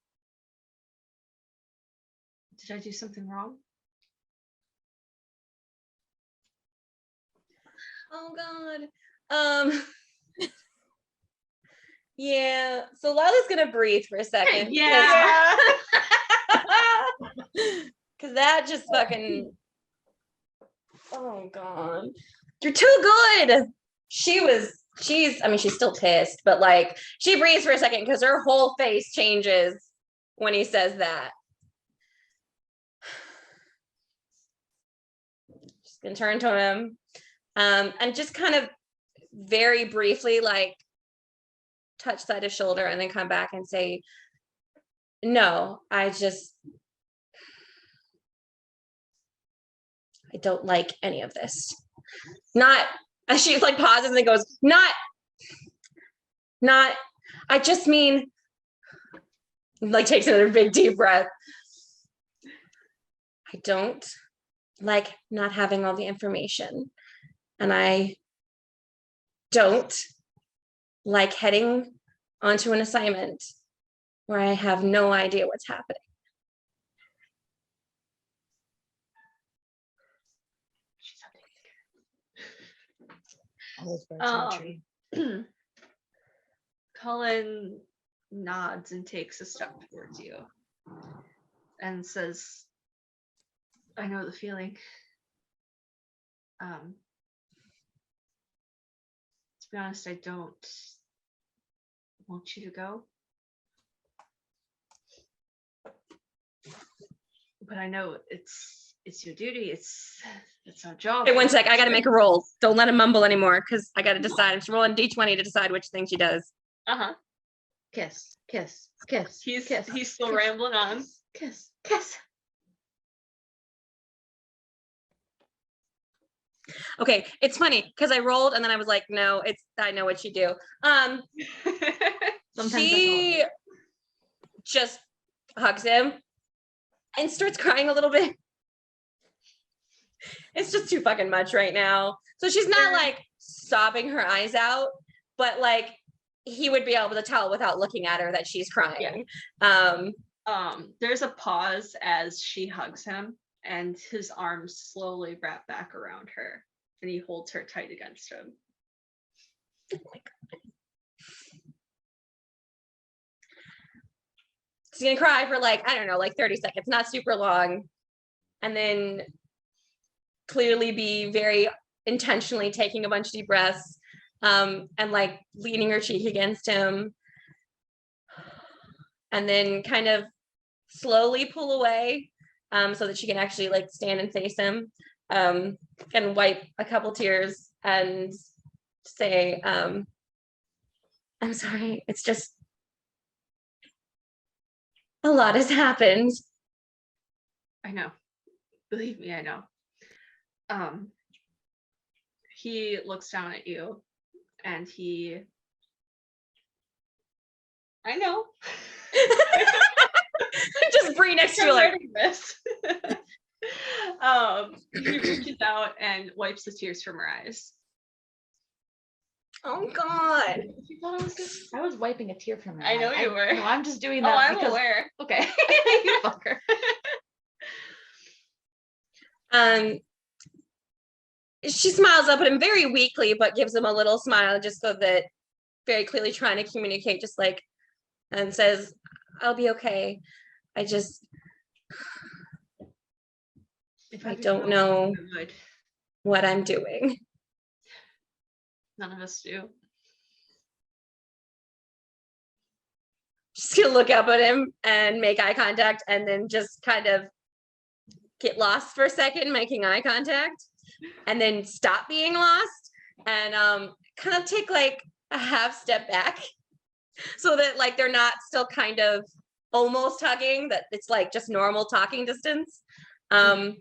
"Did I do something wrong?" Oh God. Yeah. So Lila's gonna breathe for a second. Yeah. Cause that just fucking. Oh God. You're too good. She's still pissed, but like she breathes for a second because her whole face changes when he says that. She's gonna turn to him and just kind of very briefly like touch side of shoulder and then come back and say, no, I don't like any of this. Not, as she like pauses and then goes, not, I just mean, like takes another big deep breath. I don't like not having all the information. And I don't like heading onto an assignment where I have no idea what's happening. Cullen nods and takes a step towards you and says, I know the feeling. To be honest, I don't want you to go. But I know it's your duty. It's our job. Okay, one sec. I gotta make a roll. Don't let him mumble anymore, because I gotta decide. I'm just rolling D20 to decide which thing she does. Uh-huh. Kiss, kiss, kiss. He's kiss, still kiss, rambling on. Kiss, kiss. Okay, it's funny because I rolled and then I was like, no, I know what you do. Sometimes She just hugs him and starts crying a little bit. It's just too fucking much right now. So she's not like sobbing her eyes out, but like he would be able to tell without looking at her that she's crying. There's a pause as she hugs him, and his arms slowly wrap back around her, and he holds her tight against him. Oh my God. She's gonna cry for like, I don't know, like 30 seconds, not super long, and then clearly be very intentionally taking a bunch of deep breaths, and like leaning her cheek against him, and then kind of slowly pull away, so that she can actually like stand and face him, and wipe a couple tears and say, I'm sorry, it's just a lot has happened. I know. Believe me, I know. He looks down at you, and I know. Just Bree next to you, like this. He reaches out and wipes the tears from her eyes. oh God. I was wiping a tear from her I know eye. you were. No, I'm just doing Oh, that I'm because aware. okay. You fucker. She smiles up at him very weakly, but gives him a little smile just so that very clearly trying to communicate, just like, and says, I'll be okay. I just, I don't know what I'm doing. None of us do. Just gonna look up at him and make eye contact, and then just kind of get lost for a second, making eye contact, and then stop being lost, and kind of take like a half step back so that like they're not still kind of almost hugging, that it's like just normal talking distance. And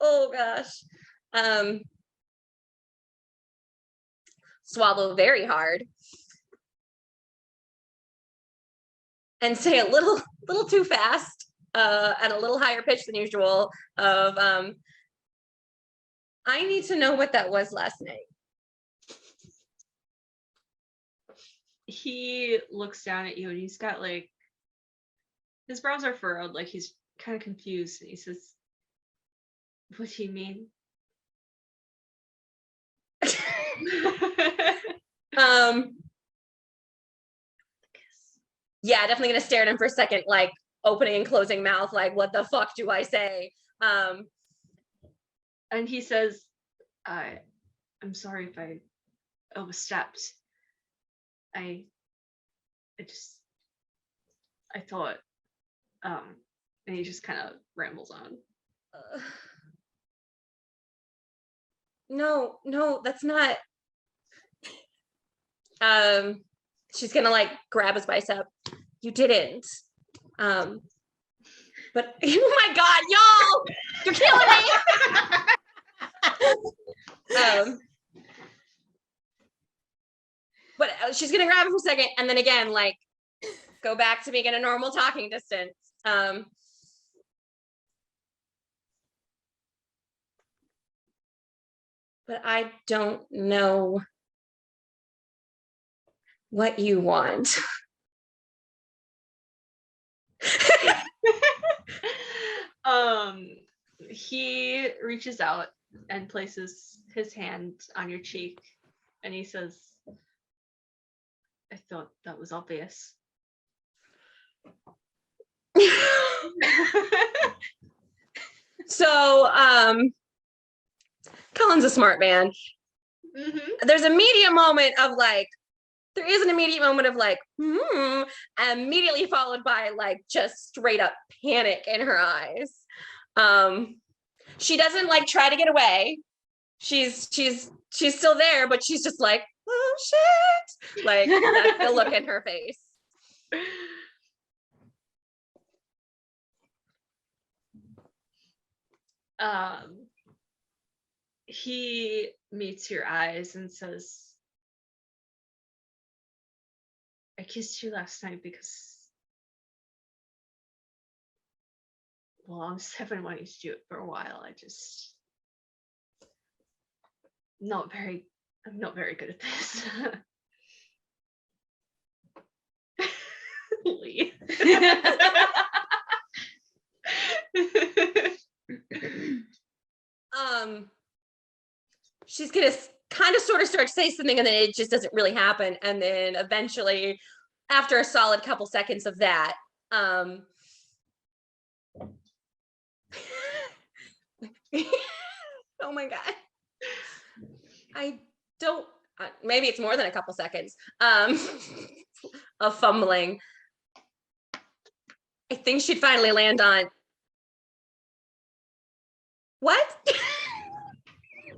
oh gosh, swallow very hard and say a little too fast, at a little higher pitch than usual, of I need to know what that was last night. He looks down at you, and he's got like, his brows are furrowed, like he's kind of confused, and he says, what do you mean? Yeah, definitely gonna stare at him for a second, like opening and closing mouth, like what the fuck do I say? And he says, I'm sorry if I overstepped. I thought, and he just kind of rambles on. No, that's not. She's gonna like grab his bicep. You didn't. But oh my God, y'all, you're killing me. But she's gonna grab him for a second, and then again, like, go back to making a normal talking distance. But I don't know what you want. He reaches out and places his hand on your cheek, and he says, I thought that was obvious. So, Cullen's a smart man. There's an immediate moment of like, immediately followed by like just straight up panic in her eyes. She doesn't like try to get away. She's still there, but she's just like, oh shit. Like that's the look in her face. He meets your eyes and says, I kissed you last night because, well, I've been wanting to do it for a while. I'm not very good at this. Lee. She's gonna kind of sort of start to say something, and then it just doesn't really happen. And then eventually, after a solid couple seconds of that, oh my God. I don't, maybe it's more than a couple seconds of fumbling. I think she'd finally land on, what?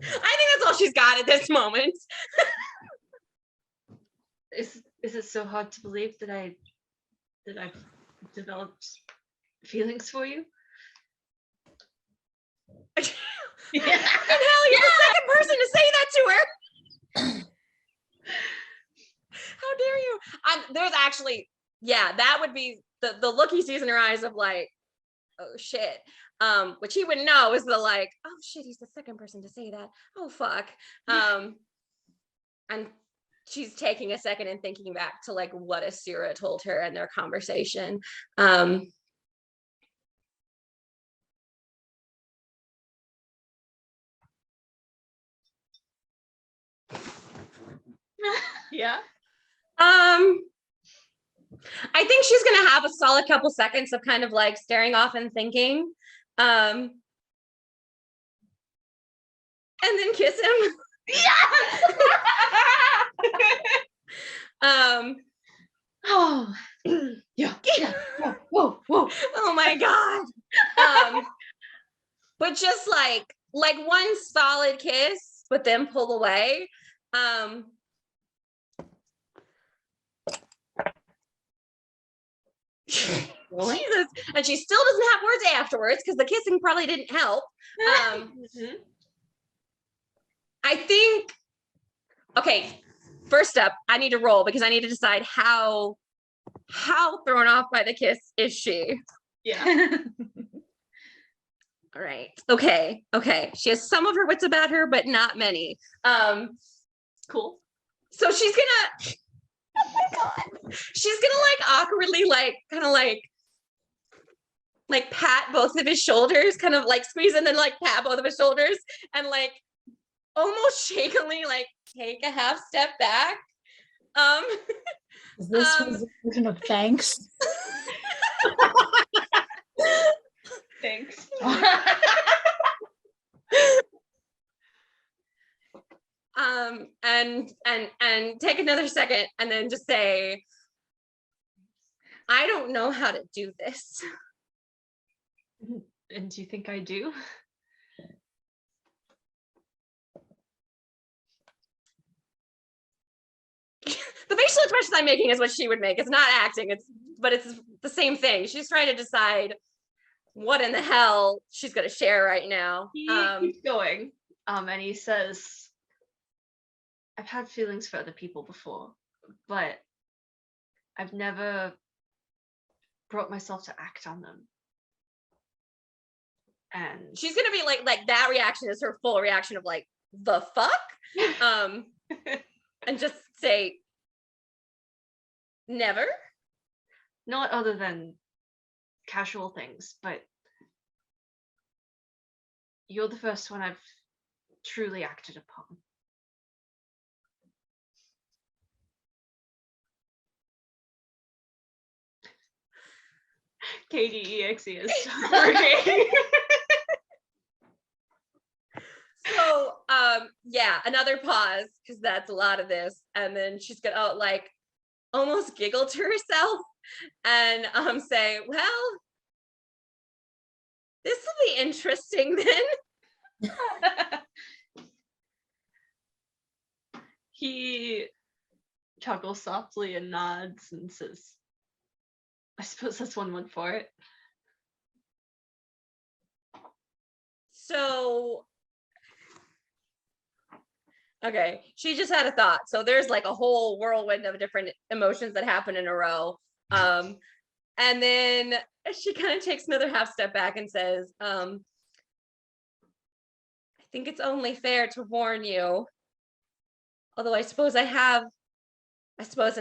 I think that's all she's got at this moment. Is it so hard to believe that I've developed feelings for you? And hell, you're the second person to say that to her. How dare you? There's actually, yeah, that would be the look he sees in her eyes of like, oh shit. Which he wouldn't know is the like, oh shit, he's the second person to say that. Oh fuck. And she's taking a second and thinking back to like what Asira told her in their conversation. Yeah. I think she's gonna have a solid couple seconds of kind of like staring off and thinking. And then kiss him. Yes! Oh yeah. Whoa. Oh my God. But just like one solid kiss, but then pull away. Jesus. And she still doesn't have words afterwards because the kissing probably didn't help. I think, okay, first up, I need to roll because I need to decide how thrown off by the kiss is she. Yeah. All right. Okay. She has some of her wits about her, but not many. Cool. So she's gonna, oh my God. She's gonna like awkwardly like kind of like pat both of his shoulders, kind of like squeeze and then like pat both of his shoulders and like almost shakily like take a half step back. Is this his version of thanks? Thanks. And take another second and then just say, I don't know how to do this. And do you think I do? The facial expressions I'm making is what she would make. It's not acting, but it's the same thing. She's trying to decide what in the hell she's gonna share right now. He keeps going. And he says, I've had feelings for other people before, but I've never brought myself to act on them. And she's gonna be like that reaction is her full reaction of like, the fuck? And just say, never? Not other than casual things, but you're the first one I've truly acted upon. KDEXE is working. So, yeah, another pause because that's a lot of this, and then she's gonna like almost giggle to herself and say, "Well, this will be interesting then." He chuckles softly and nods and says, "I suppose that's one word for it." So, okay, she just had a thought. So there's like a whole whirlwind of different emotions that happen in a row. And then she kind of takes another half step back and says, I think it's only fair to warn you. Although I suppose in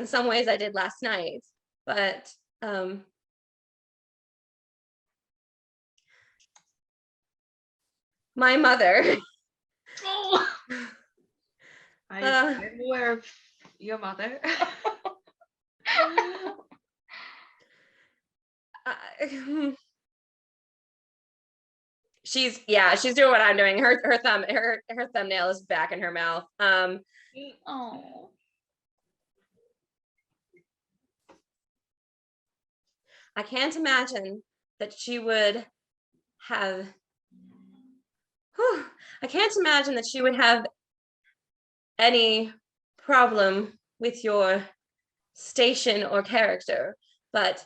some ways I did last night, but my mother. Oh. I'm aware of your mother. She's doing what I'm doing. Her thumbnail is back in her mouth. Oh. I can't imagine that she would have any problem with your station or character, but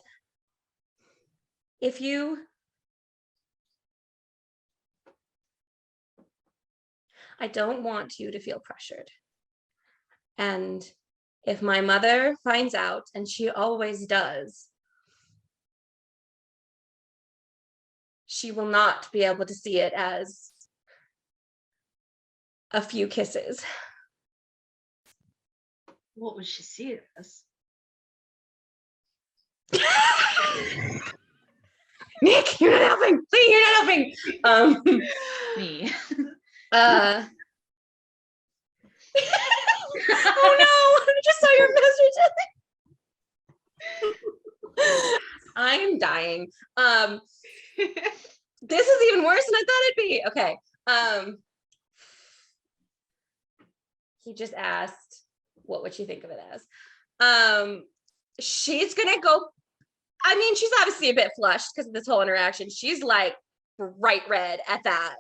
I don't want you to feel pressured. And if my mother finds out, and she always does, she will not be able to see it as a few kisses. What would she see it as? Nick, you're not helping. Please, you're not helping. Me. Oh no, I just saw your message. I'm dying. This is even worse than I thought it'd be. Okay. He just asked, what would she think of it as? She's gonna go. I mean, she's obviously a bit flushed because of this whole interaction. She's like bright red at that.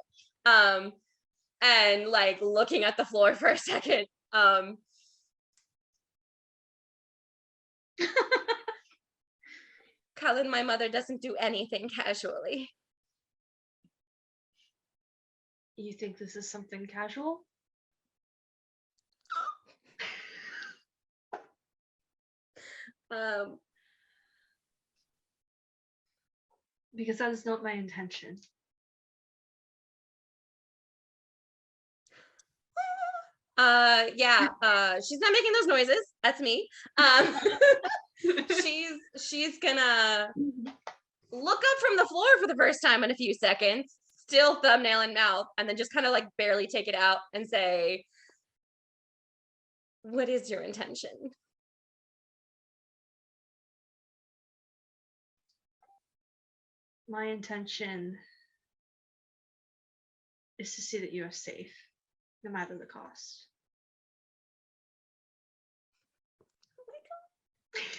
And like looking at the floor for a second. Cullen, my mother doesn't do anything casually. You think this is something casual? Because that is not my intention. She's not making those noises. That's me. She's gonna look up from the floor for the first time in a few seconds, still thumbnail in mouth, and then just kind of like barely take it out and say, what is your intention? My intention is to see that you are safe, no matter the cost. Kelly,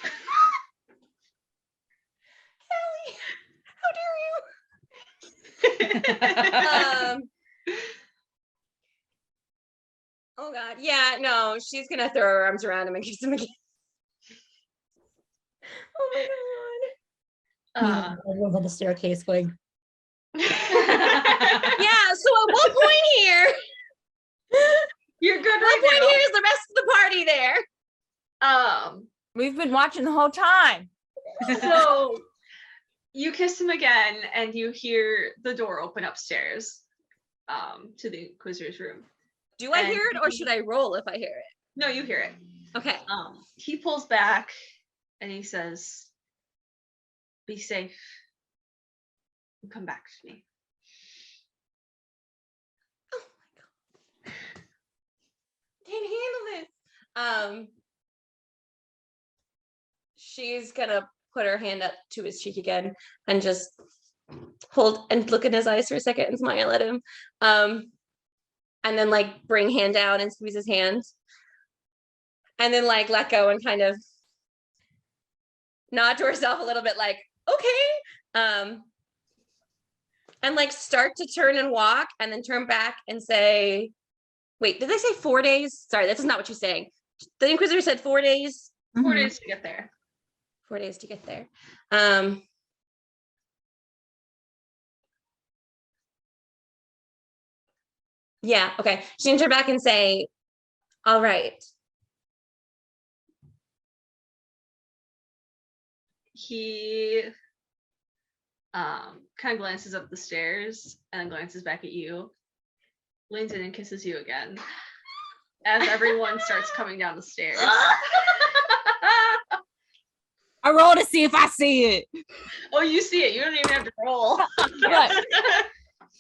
how dare you? Oh God, yeah, no, she's gonna throw her arms around him and kiss him again. Oh my God. Everyone's on the staircase going. Yeah, so at what point here? You're good What right point now. here is the rest of the party there? We've been watching the whole time. So you kiss him again and you hear the door open upstairs to the Inquisitor's room. Do I hear it or should I roll if I hear it? No, you hear it. Okay. He pulls back and he says, "Be safe and come back to me." Oh my God. Can't handle this. She's gonna put her hand up to his cheek again and just hold and look in his eyes for a second and smile at him. And then like bring hand down and squeeze his hand. And then like let go and kind of nod to herself a little bit like, okay. And like start to turn and walk and then turn back and say, wait, did they say 4 days? Sorry, that's not what you're saying. The Inquisitor said 4 days. 4 days to get there. 4 days to get there. Yeah, okay. She can turn back and say, all right. He kind of glances up the stairs and then glances back at you, leans in and kisses you again as everyone starts coming down the stairs. I roll to see if I see it. Oh, you see it. You don't even have to roll. But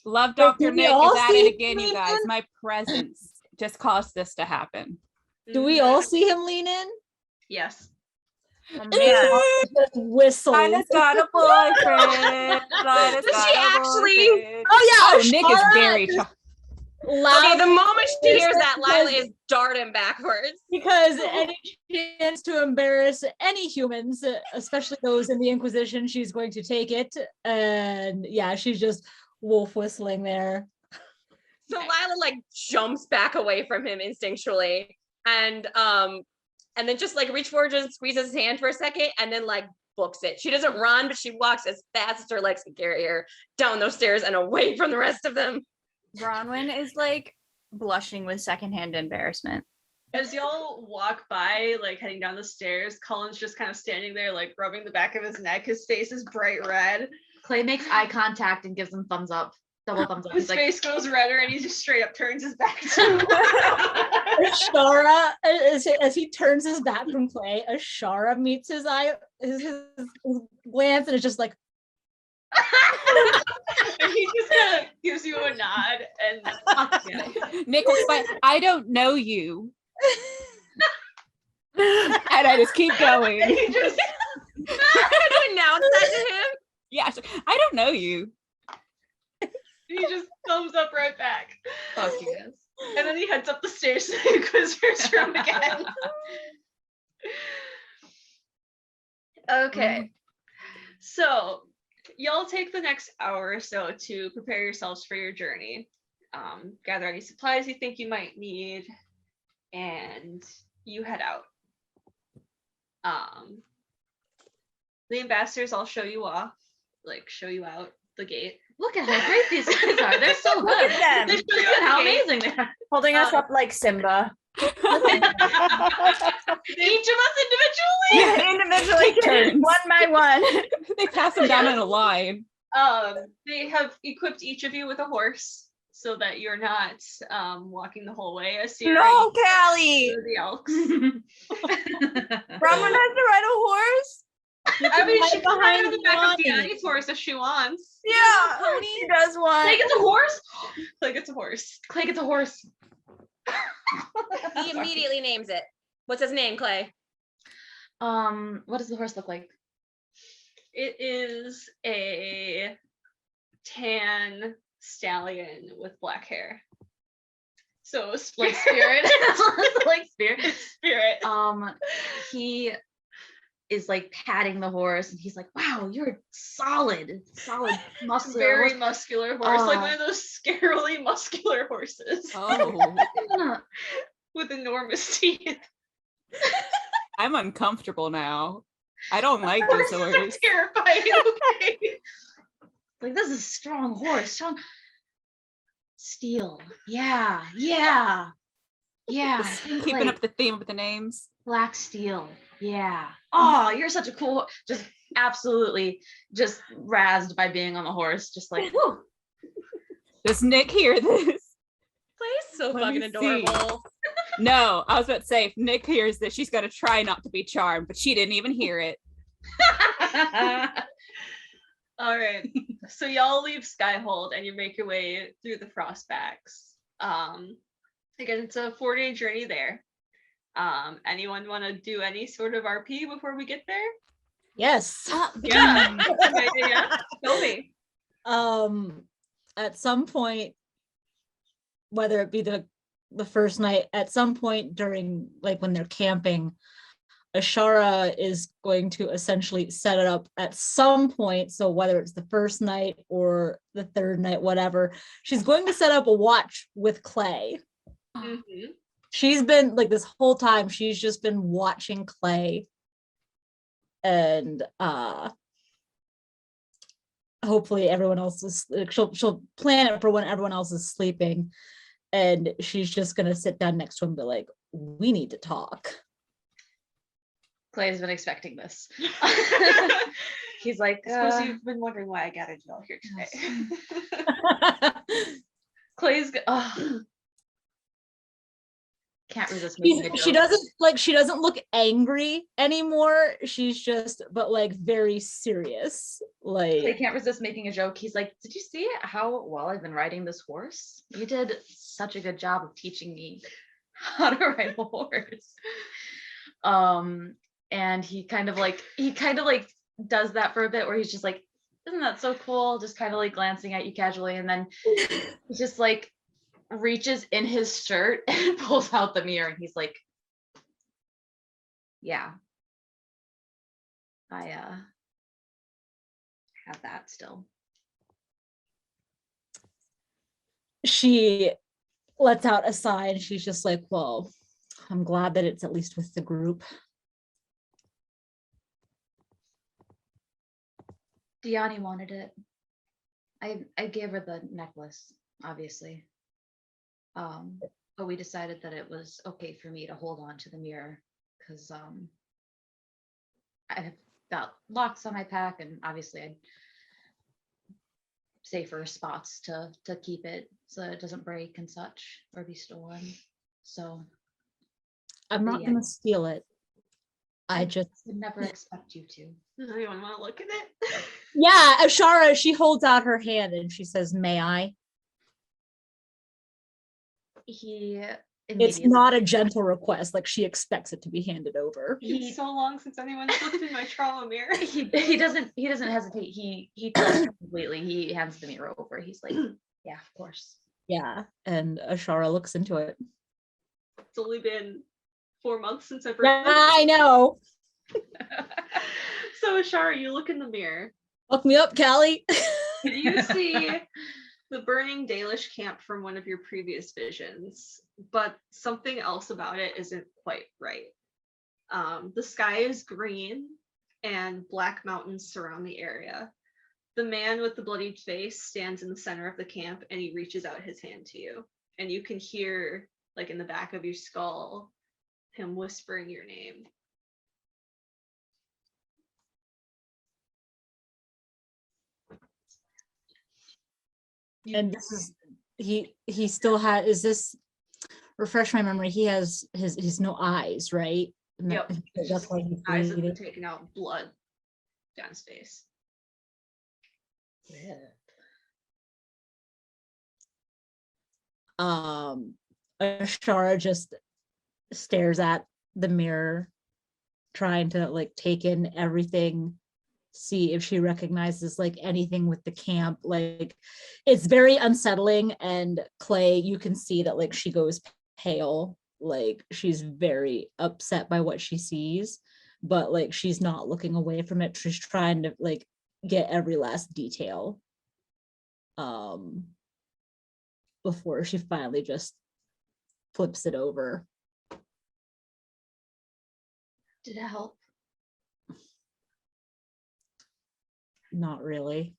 Love Wait, Dr. do we Nick all is at see it again, you guys. Nathan? My presence just caused this to happen. Do we all see him lean in? Yes. Oh, man. Just whistle. Lina's got a boyfriend. Lina's Does got she a actually- boyfriend. Oh yeah, Nick is Shara very loud Okay, the moment she hears that, because- Lila is darting backwards. because any chance to embarrass any humans, especially those in the Inquisition, she's going to take it. And yeah, she's just wolf whistling there. So Lila like jumps back away from him instinctually and then just like reach forward and squeezes his hand for a second and then like books it. She doesn't run, but she walks as fast as her legs can carry her down those stairs and away from the rest of them. Bronwyn is like blushing with secondhand embarrassment. As y'all walk by, like heading down the stairs, Cullen's just kind of standing there, like rubbing the back of his neck. His face is bright red. Clay makes eye contact and gives him thumbs up, double thumbs up. His He's like, face goes redder and he just straight up turns his back to him. Ashara, as he turns his back from Clay, Ashara meets his eye, his glance, and it's just like, And he just kind of gives you a nod and yeah. Nick looks like, I don't know you. And I just keep And going. he just Can you announce that to him? Yeah, I don't know you. thumbs up right back. fuck you guys. And then he heads up the stairs to the Inquisitor's room again. Okay. So y'all take the next hour or so to prepare yourselves for your journey. Gather any supplies you think you might need, and you head out. The ambassadors all show you off, like show you out the gate. Look at how great these guys are. They're so Look good. at They them show you out How the gate. amazing they are. holding us up like Simba. Each of us individually. Individually, Turns. one by one. They pass them down in a line. They have equipped each of you with a horse so that you're not walking the whole way. No, Callie. The elks. Bronwyn has to ride a horse. I mean, she can ride behind on the back of Lonnie. Deanne's horse if she wants. Yeah, pony? she does one. Clay gets a horse. Clay gets a horse. Clay gets a horse. He immediately names it. What's his name, Clay? What does the horse look like? It is a tan stallion with black hair. So Like Spirit. Like Spirit. Spirit. He is like patting the horse and he's like, wow, you're solid muscular Very horse." muscular horse, like one of those scarily muscular horses Oh, with enormous teeth. I'm uncomfortable now. I don't like this So horse. terrifying. Okay. Like, this is a strong horse, strong steel. Yeah. I think, Keeping like, up the theme of the names. black steel. Yeah. Oh, you're such a cool, just absolutely just razzed by being on the horse. Just like, whoo. Does Nick hear this? Clay's so Let me fucking see. adorable. No, I was about to say, if Nick hears this, she's gonna try not to be charmed, but she didn't even hear it. All right. So y'all leave Skyhold and you make your way through the Frostbacks. Again, it's a 4-day journey there. Anyone want to do any sort of RP before we get there? Yes. Yeah. Yeah. Tell me. At some point, whether it be the first night, at some point during like when they're camping, Ashara is going to essentially set it up at some point. So whether it's the first night or the third night, whatever, she's going to set up a watch with Clay. Mhm. She's been like this whole time, she's just been watching Clay. And hopefully everyone else is like, she'll plan it for when everyone else is sleeping. And she's just gonna sit down next to him and be like, we need to talk. Clay's been expecting this. He's like, I suppose you've been wondering why I gathered you all here today. Clay's can't resist making a joke. She doesn't look angry anymore. She's just, but like very serious. Clay Like, can't resist making a joke. He's like, did you see how well I've been riding this horse? You did such a good job of teaching me how to ride a horse. And he kind of like does that for a bit where he's just like, isn't that so cool? Just kind of like glancing at you casually, and then he just like reaches in his shirt and pulls out the mirror, and he's like, yeah, I have that still. she lets out a sigh and she's just like, well, I'm glad that it's at least with the group. Diani wanted it. I gave her the necklace, obviously. But we decided that it was okay for me to hold on to the mirror because I have got locks on my pack, and obviously I'd safer spots to keep it so that it doesn't break and such or be stolen. So I'm not gonna steal it. I just would never expect you to. Does anyone want to look at it? Yeah, Ashara, she holds out her hand and she says, may I? It's not a gentle request, like she expects it to be handed over. It's so long since anyone's looked in my trauma mirror. He doesn't hesitate. He trusts completely. He hands the mirror over. He's like, yeah, of course. Yeah, and Ashara looks into it. It's only been 4 months since I've Yeah, I know. So Ashara, you look in the mirror. Look me up, Callie. You see the burning Dalish camp from one of your previous visions, but something else about it isn't quite right. The sky is green and black mountains surround the area. The man with the bloodied face stands in the center of the camp and he reaches out his hand to you. And you can hear, like in the back of your skull, him whispering your name. And this is he still has, is this, refresh my memory, he has his no eyes, right? And Yep. that's why he's Eyes have been bleeding. taken out, blood down his face. Ashara just stares at the mirror, trying to like take in everything, see if she recognizes like anything with the camp. Like, it's very unsettling, and Clay, you can see that like she goes pale, like she's very upset by what she sees, but like she's not looking away from it. She's trying to like get every last detail before she finally just flips it over. Did it help? Not really.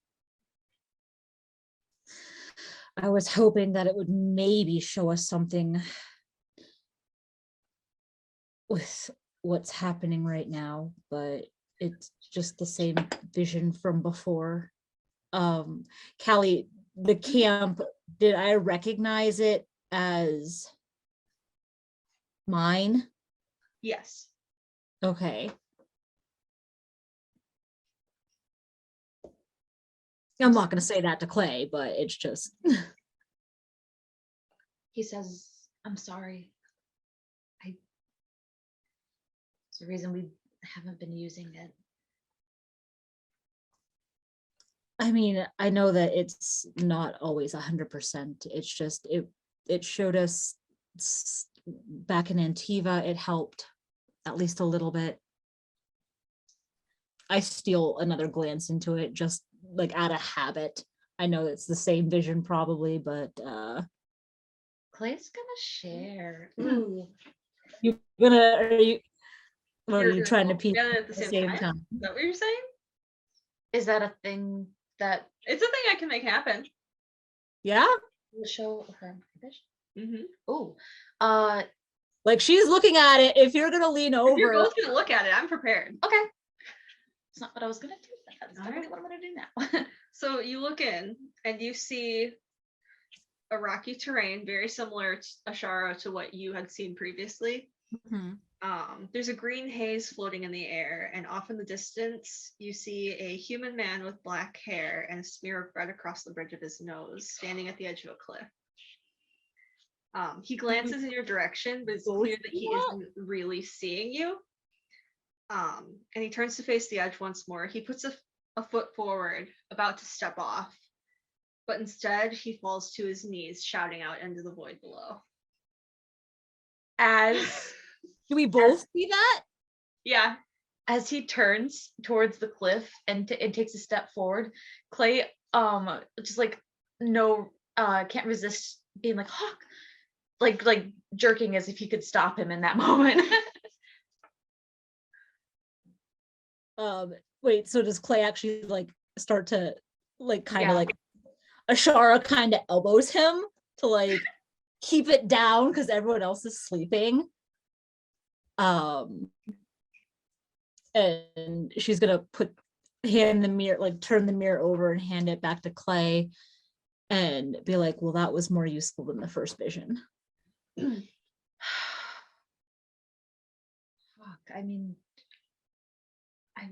I was hoping that it would maybe show us something with what's happening right now, but it's just the same vision from before. Callie, the camp, did I recognize it as mine? Yes. Okay. I'm not going to say that to Clay, but it's just. He says, I'm sorry. It's the reason we haven't been using it. I mean, I know that it's not always 100%. It's just it showed us back in Antiva, it helped at least a little bit. I steal another glance into it just like out of habit. I know it's the same vision probably, but Clay's gonna share. Ooh. you gonna are you what are You're you gonna trying to look piece at it at the same time? Is that what you're saying? Is that a thing that It's a thing I can make happen. Yeah? will show her vision? Mm-hmm. Ooh. Like she's looking at it. If you're gonna lean If you're over, both gonna look at it, I'm prepared. Okay. It's not what I was gonna do. That's All definitely right. what I'm gonna do now. So you look in and you see a rocky terrain very similar to Ashara to what you had seen previously. Mhm. There's a green haze floating in the air, and off in the distance you see a human man with black hair and a smear of red across the bridge of his nose standing at the edge of a cliff. He glances in your direction, but it's clear that he isn't really seeing you. And he turns to face the edge once more. He puts a foot forward, about to step off, but instead he falls to his knees, shouting out into the void below. As do we both see that? Yeah. as he turns towards the cliff and takes a step forward, Clay just like can't resist being like Hawk, like jerking as if he could stop him in that moment. Wait, so does Clay actually like start to like kind of Yeah. like Ashara kind of elbows him to like keep it down because everyone else is sleeping. And she's gonna hand the mirror, like turn the mirror over and hand it back to Clay and be like, well, that was more useful than the first vision. Fuck, I mean, I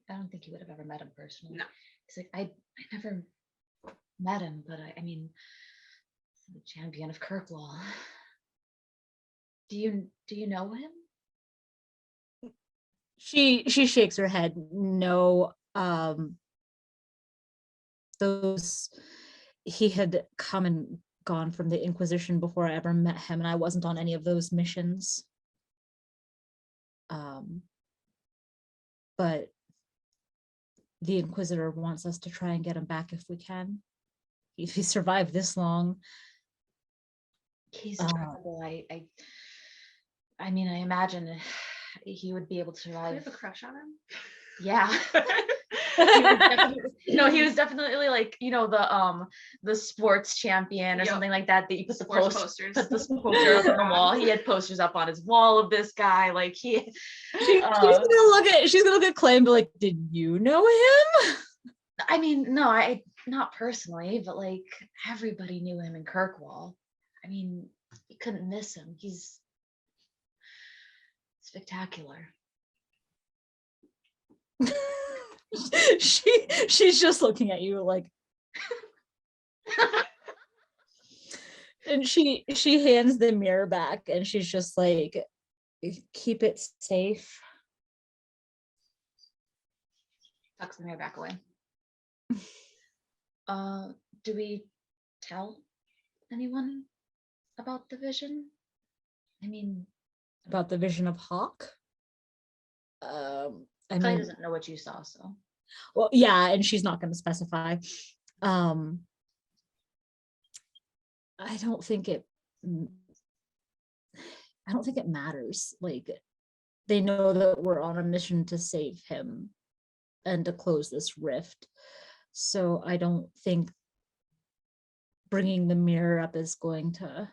don't think you would have ever met him personally. No. He's like, I never met him, but I mean, the champion of Kirkwall. Do you know him? She shakes her head. No, those he had come and gone from the Inquisition before I ever met him, and I wasn't on any of those missions. But the Inquisitor wants us to try and get him back if we can. If he survived this long. He's terrible. I mean, I imagine he would be able to Do you survive. have a crush on him? Yeah. He was definitely like, the sports champion or Yep. something like that you put the Sports posters posters. put the poster up on the wall. He had posters up on his wall of this guy, like She's gonna look at Clay and be like, did you know him? I mean, no, I not personally, but like everybody knew him in Kirkwall. I mean, you couldn't miss him. He's spectacular. She's just looking at you like and she hands the mirror back and she's just like, keep it safe. Tucks the mirror back away. Do we tell anyone about the vision? I mean, About the vision of Hawk? I Clay mean, doesn't know what you saw, so well, yeah, and she's not going to specify. I don't think it matters. Like, they know that we're on a mission to save him and to close this rift. So I don't think bringing the mirror up is going to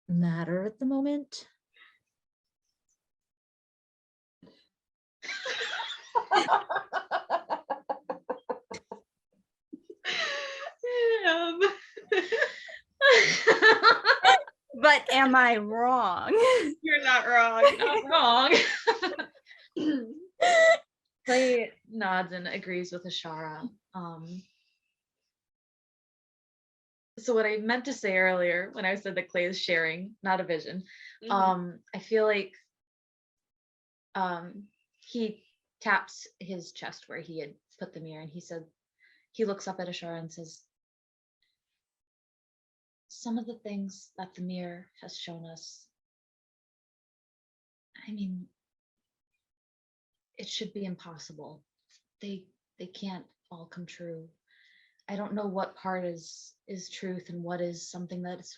matter at the moment. But am I wrong? You're not wrong. not wrong. Clay nods and agrees with Ashara. So what I meant to say earlier when I said that Clay is sharing, not a vision, Mhm. I feel like he taps his chest where he had put the mirror, and he looks up at Ashara and says, some of the things that the mirror has shown us, I mean, it should be impossible. They can't all come true. I don't know what part is truth and what is something that's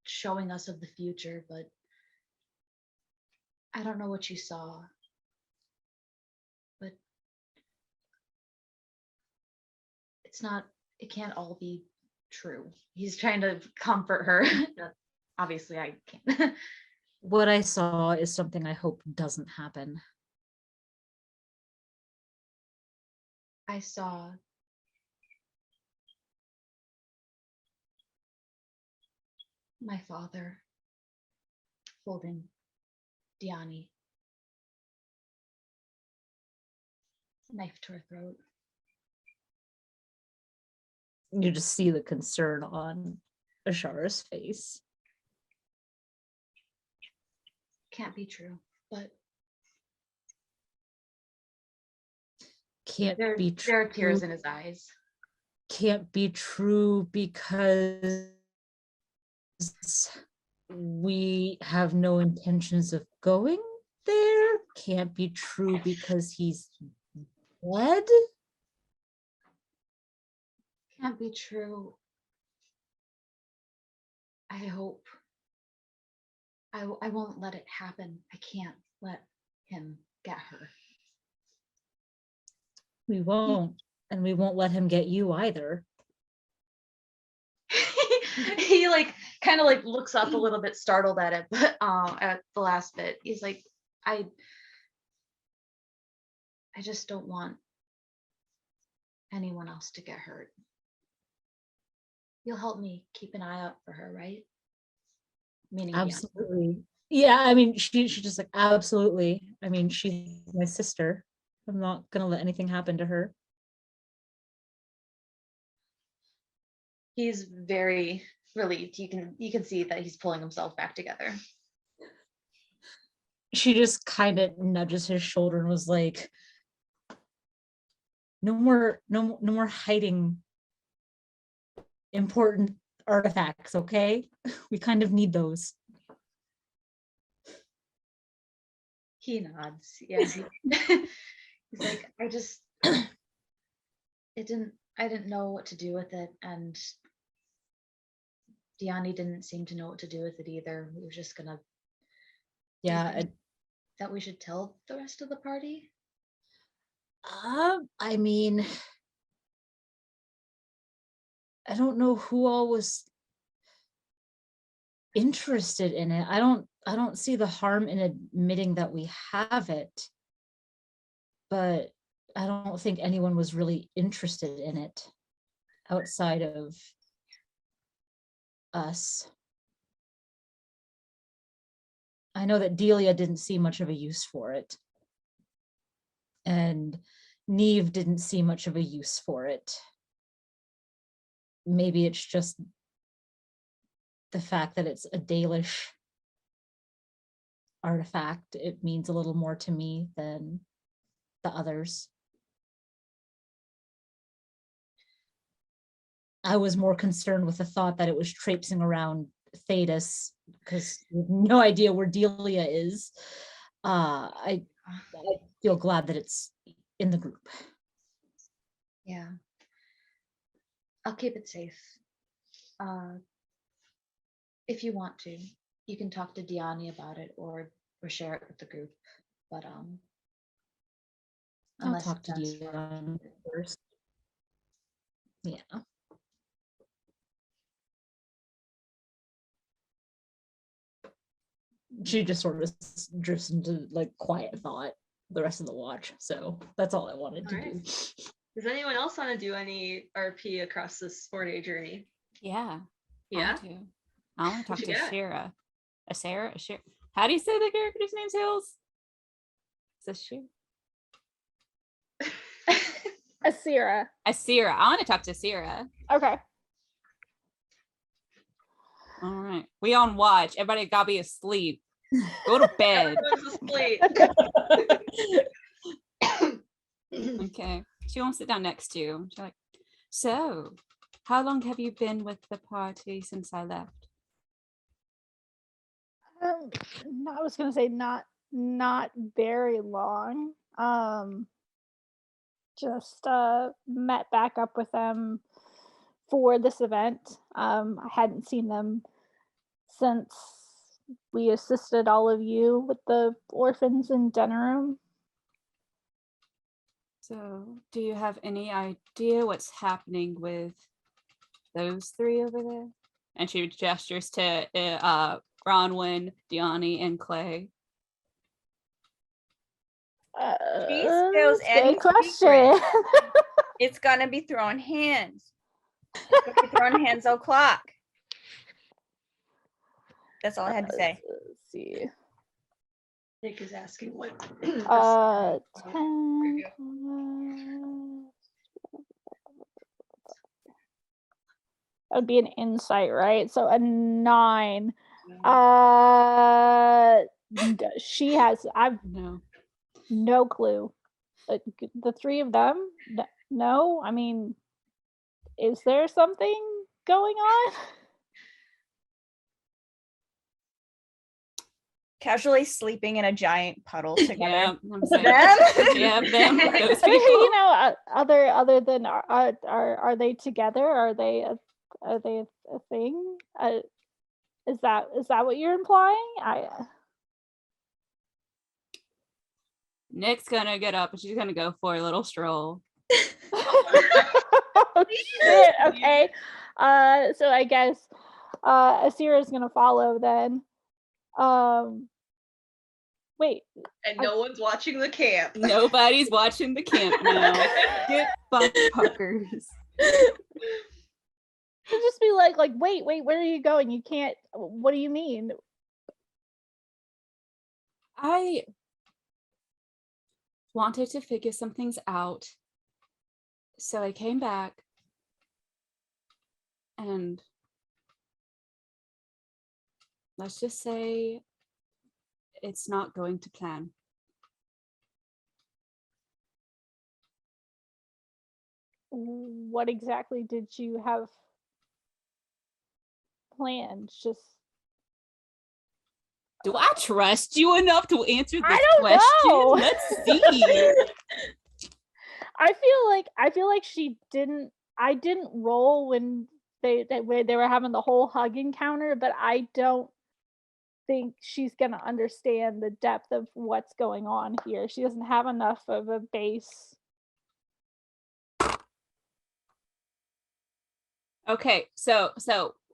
showing us of the future, but I don't know what you saw. But it can't all be true. He's trying to comfort her. Obviously, I can't. What I saw is something I hope doesn't happen. I saw my father holding Diani, knife to her throat. You just see the concern on Ashara's face. Can't be true, but Can't there be are tears true. in his eyes. Can't be true because we have no intentions of going there. Can't be true because he's dead. Can't be true. I hope. I won't let it happen. I can't let him get her. We won't, and we won't let him get you either. He like kind of like looks up a little bit startled at it, but at the last bit, he's like, I just don't want anyone else to get hurt. You'll help me keep an eye out for her, right? Meaning Bianca. Absolutely. Yeah, I mean, she's just like, absolutely. I mean, she's my sister. I'm not gonna let anything happen to her. He's very relieved. You can see that he's pulling himself back together. She just kind of nudges his shoulder and was like, no more hiding important artifacts, okay? We kind of need those. He nods. Yeah. He's like, I didn't know what to do with it, and Diani didn't seem to know what to do with it either. We were just gonna. Yeah. That we should tell the rest of the party? I mean, I don't know who all was interested in it. I don't see the harm in admitting that we have it, but I don't think anyone was really interested in it outside of us. I know that Delia didn't see much of a use for it, and Neve didn't see much of a use for it. Maybe it's just the fact that it's a Dalish artifact. It means a little more to me than the others. I was more concerned with the thought that it was traipsing around Thedas, because we have no idea where Delia is. I feel glad that it's in the group. Yeah. I'll keep it safe. If you want to, you can talk to Diani about it or share it with the group. But I'll talk to Diani first. Yeah. She just sort of drifts into like quiet thought the rest of the watch. So that's all I wanted to do. Does anyone else want to do any RP across this 4-day journey? Yeah. Yeah. I want to talk What to you got? Shira. Ashara. How do you say the character's name, Hills? Is this Asira. Asira. I want to talk to Asira. Okay. All right. We on watch. Everybody gotta be asleep. Go to bed. Everyone's asleep. Okay. She won't sit down next to you. She's like, so, how long have you been with the party since I left? I was gonna say not very long. Just met back up with them for this event. I hadn't seen them since we assisted all of you with the orphans in Denerim. So, do you have any idea what's happening with those three over there? And she gestures to Bronwyn, Diani, and Clay. She spills That's a any good question. secret, it's gonna be thrown hands. It's gonna be thrown hands o'clock. That's all I had to say. Let's see. Nick is asking what. 10 that would be an insight, right? So a 9. She has. I've no clue. The three of them. No, I mean, is there something going on? Casually sleeping in a giant puddle together. Yeah, I'm Them? yeah, them. Those I mean, people. you know, other than are they together? Are they a thing? Is that what you're implying? Nick's gonna get up and she's gonna go for a little stroll. Oh, shit. Okay. So I guess Asira's gonna follow then. Wait. And no one's watching the camp. Nobody's watching the camp now. Get bump puckers. It'll just be like, wait, where are you going? You can't. What do you mean? I wanted to figure some things out. So I came back and let's just say it's not going to plan. What exactly did you have planned? Just do I trust you enough to answer this I don't question? know. Let's see. I feel like I didn't roll when they were having the whole hug encounter, but I don't think she's gonna understand the depth of what's going on here. She doesn't have enough of a base. Okay, so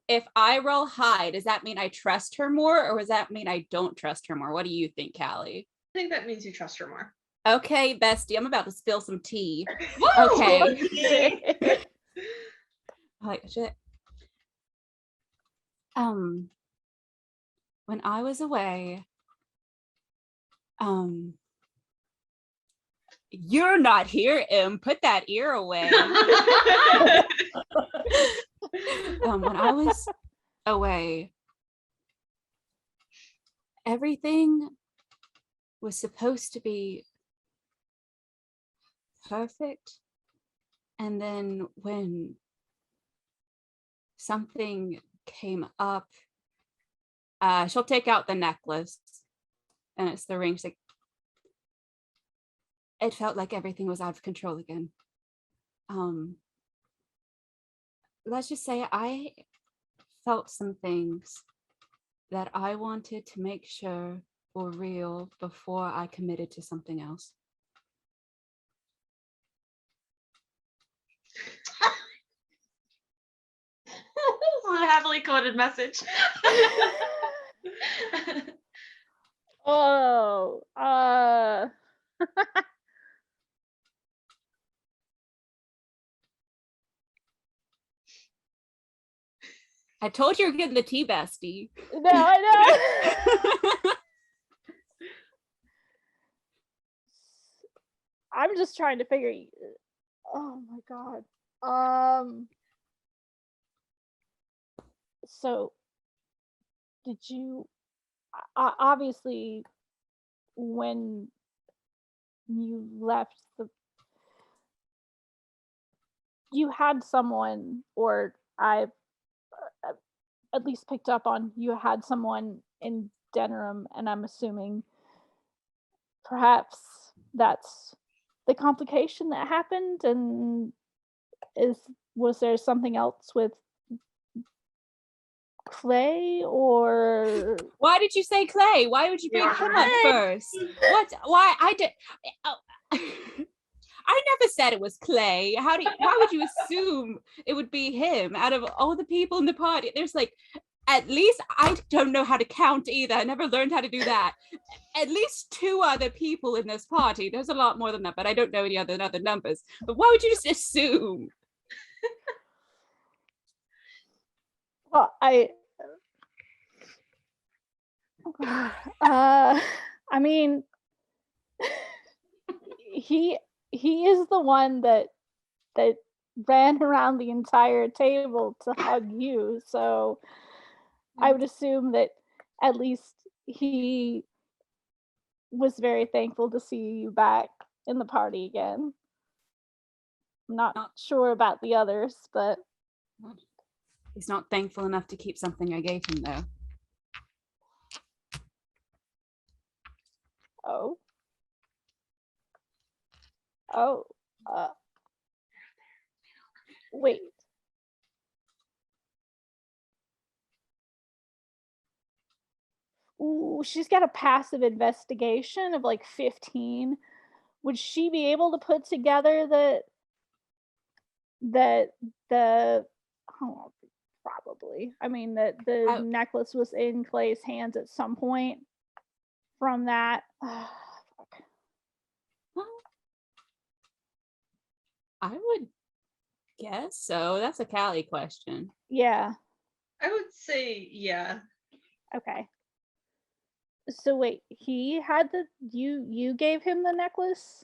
if I roll high, does that mean I trust her more, or does that mean I don't trust her more? What do you think, Callie? I think that means you trust her more. Okay, bestie, I'm about to spill some tea. Whoa! Okay. Like shit. When I was away, you're not here, put that ear away. When I was away, everything was supposed to be perfect. And then when something came up, she'll take out the necklace and it's the ring. She's like, it felt like everything was out of control again. Let's just say I felt some things that I wanted to make sure were real before I committed to something else. This is a heavily coded message. Oh, I told you you're getting the tea, bestie. no, I know. I'm just trying to figure. Oh my god. So, did you? Obviously, when you left you had someone, or I at least picked up on you had someone in Denerim, and I'm assuming perhaps that's the complication that happened. And was there something else with Clay, or Why did you say Clay? Why would you bring him up first? What? Why? I did. Oh, I never said it was Clay. Why would you assume it would be him out of all the people in the party? There's like, at least, I don't know how to count either. I never learned how to do that. At least 2 other people in this party. There's a lot more than that, but I don't know any other numbers. But why would you just assume? well, I mean, he is the one that ran around the entire table to hug you, so I would assume that at least he was very thankful to see you back in the party again. I'm not sure about the others, but He's not thankful enough to keep something I gave him, though. Wait. Ooh, she's got a passive investigation of like 15. Would she be able to put together the oh, probably. I mean that the necklace was in Clay's hands at some point from that. Fuck. I would guess so. That's a Callie question. Yeah. I would say yeah. Okay. So wait, he had you gave him the necklace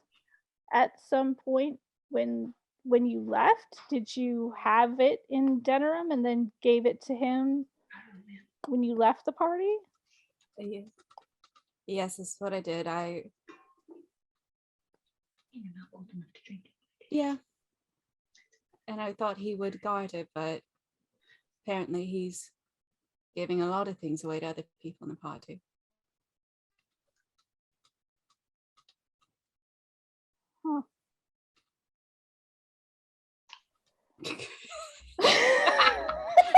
at some point when you left? Did you have it in Denerim and then gave it to him when you left the party? Yes, that's what I did. You're not old enough to drink it. Yeah. And I thought he would guard it, but apparently he's giving a lot of things away to other people in the party. Huh.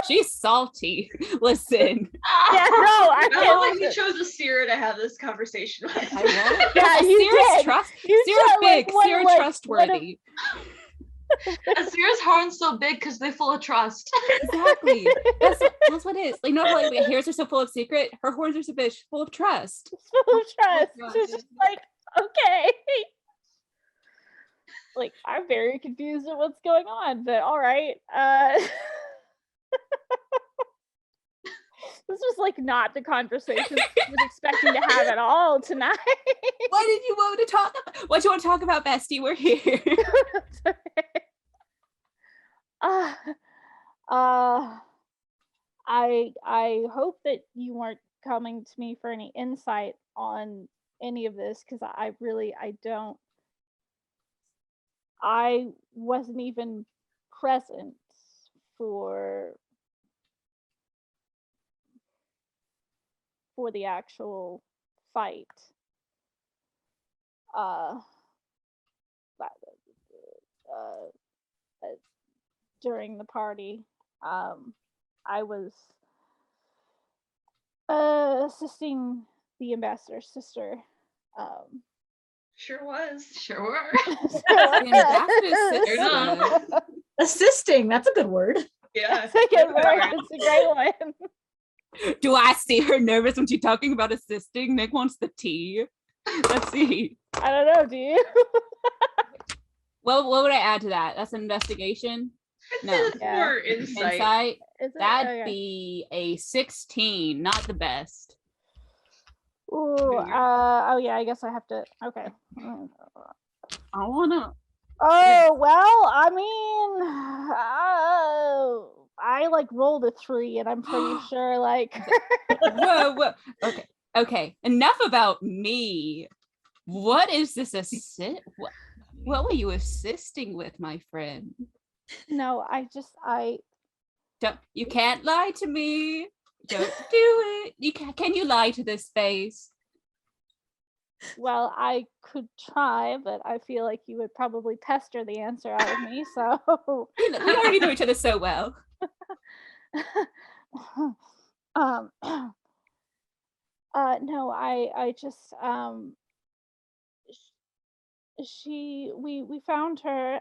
She's salty. Listen. Yeah, no, I love that you chose Asira to have this conversation with. I won't. Yeah, you did. Asira's big. Asira trustworthy. Asira's horn's so big because they're full of trust. Exactly. That's what it is. Like, not like my hairs are so full of secret. Her horns are so big, full of trust. Full of trust. She's just like, okay. Like, I'm very confused at what's going on, but all right. This was like not the conversation I was expecting to have at all tonight. What did you want to talk about? What do you want to talk about, bestie? We're here. I hope that you weren't coming to me for any insight on any of this, because I don't. I wasn't even present for the actual fight. During the party, I was assisting the ambassador's sister. Sure was. Sure were. The ambassador's sister. Assisting, that's a good word. Yeah. It's a good word. It's a great one. Do I see her nervous when she's talking about assisting? Nick wants the tea. Let's see. I don't know, do you? Well, what would I add to that? That's an investigation? No. It's more insight. Insight? Is it? That'd Okay. be a 16, not the best. Ooh, oh yeah, I guess I have to, okay. I wanna. Oh, well, I mean, I like rolled a 3 and I'm pretty sure like. Whoa. Okay. Enough about me. What is this what were you assisting with, my friend? No, I You can't lie to me. Don't do it. Can you lie to this face? well, I could try, but I feel like you would probably pester the answer out of me, so We already know each other so well. um no, I just we found her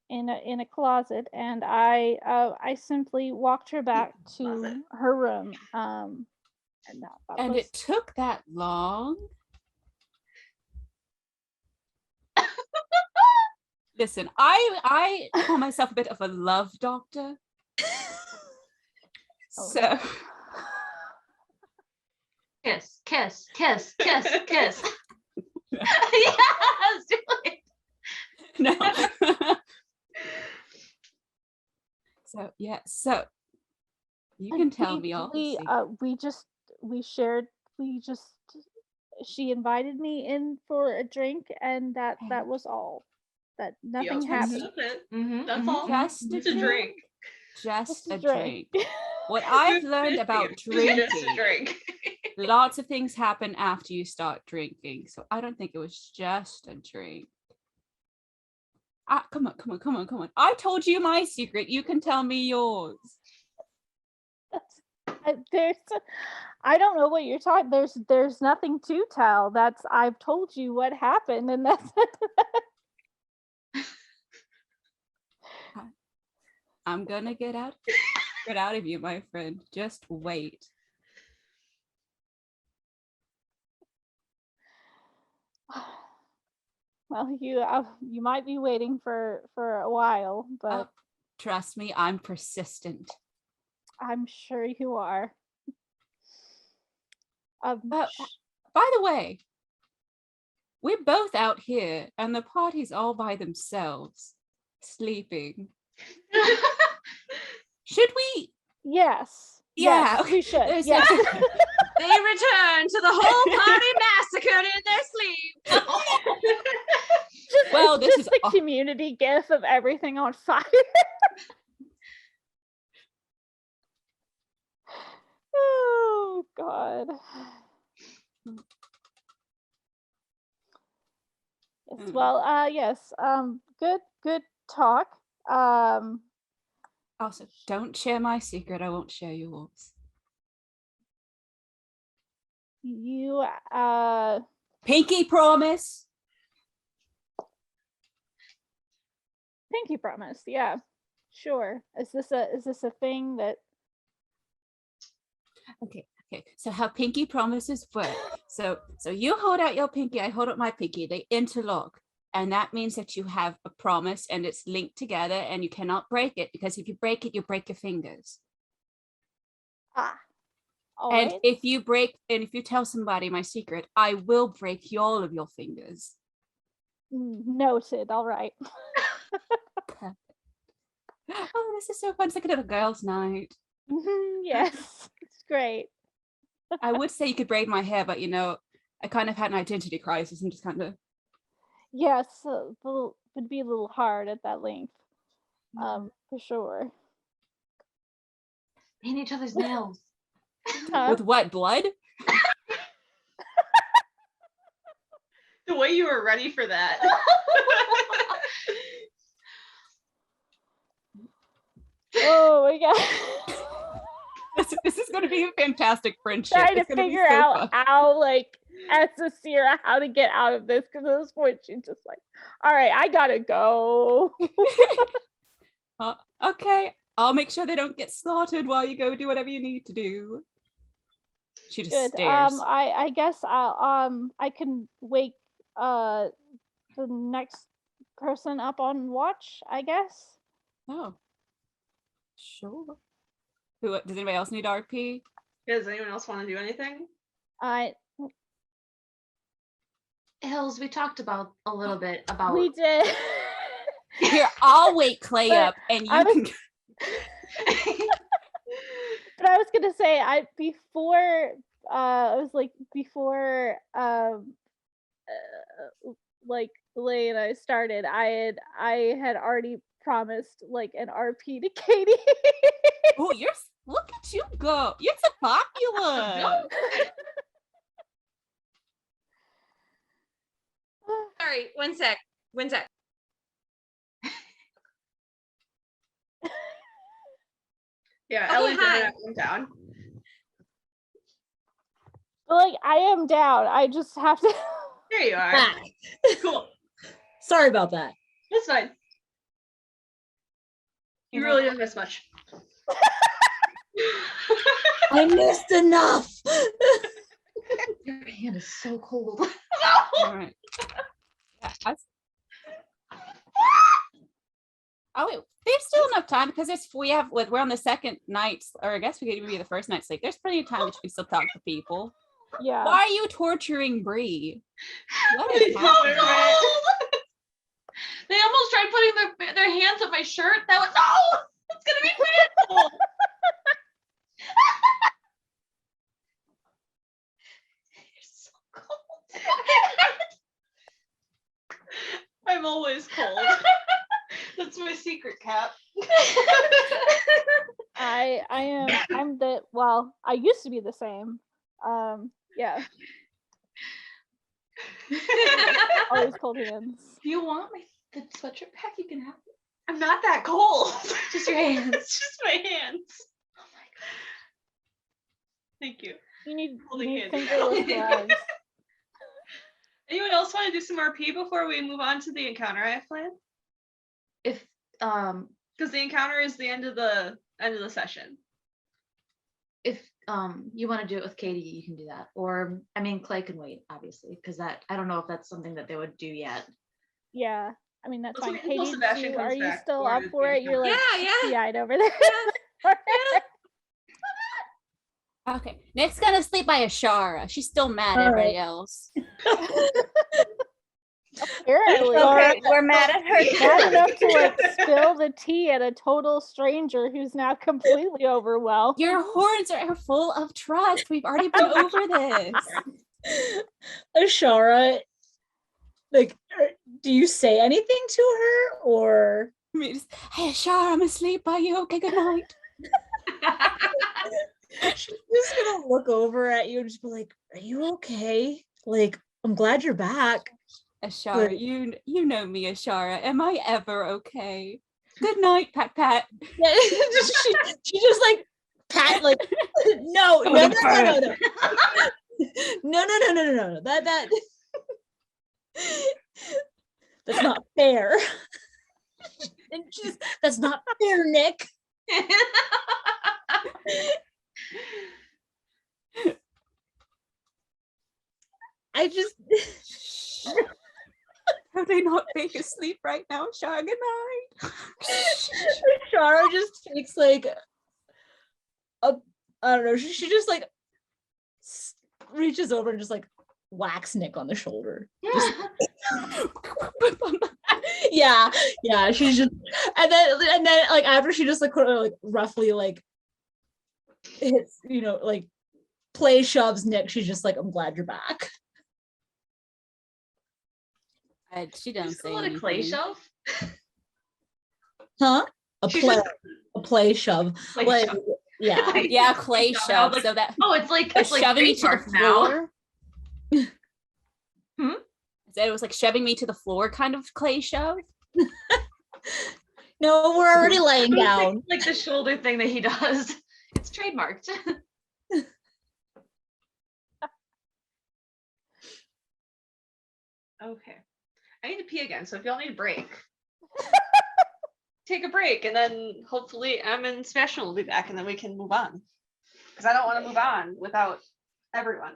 in a closet, and I simply walked her back Closet. to her room, and that And was it took that long? Listen, I call myself a bit of a love doctor. Oh. So Kiss, kiss, kiss, kiss, kiss. Yes, do it. no. So yeah, so you can tell me all. the secrets. we just she invited me in for a drink, and that was all. That nothing Yep. happened. That's it. Mhm, That's mhm, all. Just It's a drink. Just Just a a drink. drink. What I've learned about Just a drinking, drink. lots of things happen after you start drinking. So I don't think it was just a drink. Come on. I told you my secret. You can tell me yours. There's I don't know what you're talking. There's nothing to tell. I've told you what happened, and that's I'm gonna get out of you, my friend. Just wait. well, you might be waiting for a while, but Trust me, I'm persistent. I'm sure you are. Um, By the way, we're both out here and the party's all by themselves, sleeping. Should we? yes. Yeah, Yes, we should. there's Yes. They return to the whole party massacred in their sleep. Well, It's this just is the community gif of everything on fire. Oh God. Yes. Well. Yes. Good talk. Also, don't share my secret. I won't share yours. You. Pinky promise. Pinky promise. Yeah. Sure. Is this a thing that? Okay. So how pinky promises work? So you hold out your pinky, I hold out my pinky. They interlock, and that means that you have a promise, and it's linked together, and you cannot break it, because if you break it, you break your fingers. All And right. if you tell somebody my secret, I will break all of your fingers. Noted. All right. Oh, this is so fun. It's like a little girls' night. Yes. It's great. I would say you could braid my hair, but I kind of had an identity crisis and just kind of. Yes. Would be a little hard at that length. For sure. Paint each other's nails. With what, blood? The way you were ready for that. Oh my God. This is going to be a fantastic friendship. Trying to It's gonna be figure so out fun. how, like, as a Sierra, how to get out of this, because at this point she's just like, all right, I gotta go. Okay, I'll make sure they don't get slaughtered while you go do whatever you need to do. She just Good. stares. I guess I can wake the next person up on watch, I guess. Oh, sure. Does anybody else need RP? Does anyone else want to do anything? Hills, we talked about a little bit about. We did. Here, I'll wake Clay But up, and you I was- can. But I was gonna say, before like Lay and I started, I had already promised like an RP to Katie. Oh, look at you go. You're so popular. Sorry, one sec. Yeah, Okay, Ellie's hi. internet went down. But like I am down. I just have to. There you are. Back. Cool. Sorry about that. That's fine. You really didn't miss much. I missed enough. Your hand is so cold. All right. Yeah, oh wait, there's still enough time because we're on the second night, or I guess we could even be the first night's sleep. There's plenty of time that you can still talk to people. Yeah. Why are you torturing Bree? What is It's happening? They almost tried putting their hands up my shirt. That was it's gonna be painful. You're so cold. I'm always cold. That's my secret cap. I used to be the same. Yeah. Always cold hands. If you want the sweatshirt pack, you can have it. I'm not that cold. Just your hands. It's just my hands. Oh my Thank you. You need Holding hands. fingerless gloves. Anyone else want to do some RP before we move on to the encounter I have planned? If Because the encounter is the end of the session. if you want to do it with Katie, you can do that. Or I mean, Clay can wait, obviously, because that I don't know if that's something that they would do yet. Yeah. I mean, that's Let's fine. wait until Katie, Sebastian comes are you back still for up the for it? You're like Yeah. eyed over there. Okay, Nick's gonna sleep by Ashara. She's still mad at everybody else. Apparently. Okay, we're mad at her. Bad enough to like spill the tea at a total stranger who's now completely overwhelmed. Your horns are full of trust. We've already been over this. Ashara, like, do you say anything to her or? I mean, hey, Ashara, I'm asleep. Are you okay? Good night. She's just gonna look over at you and just be like, "Are you okay? Like, I'm glad you're back." Ashara, you know me, Ashara. Am I ever okay? Good night, pat pat. Yeah, she just like pat like no. That that's not fair. And that's not fair, Nick. I just Are they not being asleep right now, Ashara? Good night. Shara just takes like I don't know. She just like reaches over and just like whacks Nick on the shoulder. Just, yeah. She's just and then like after she just like roughly like hits, like play shoves Nick. She's just like, "I'm glad you're back." She doesn't say Call it a clay anything. shove? Huh? A She's play, just- a play shove. Play Like, shove. yeah. Yeah, clay Shove. shove. Like, So that it's like shoving me to the trademark now. floor. Hmm? I said it was like shoving me to the floor, kind of clay shove. No, we're already laying It's down. like the shoulder thing that he does. It's trademarked. Okay. I need to pee again, so if y'all need a break, take a break, and then hopefully Em and Sebastian will be back, and then we can move on. Because I don't want to move on without everyone.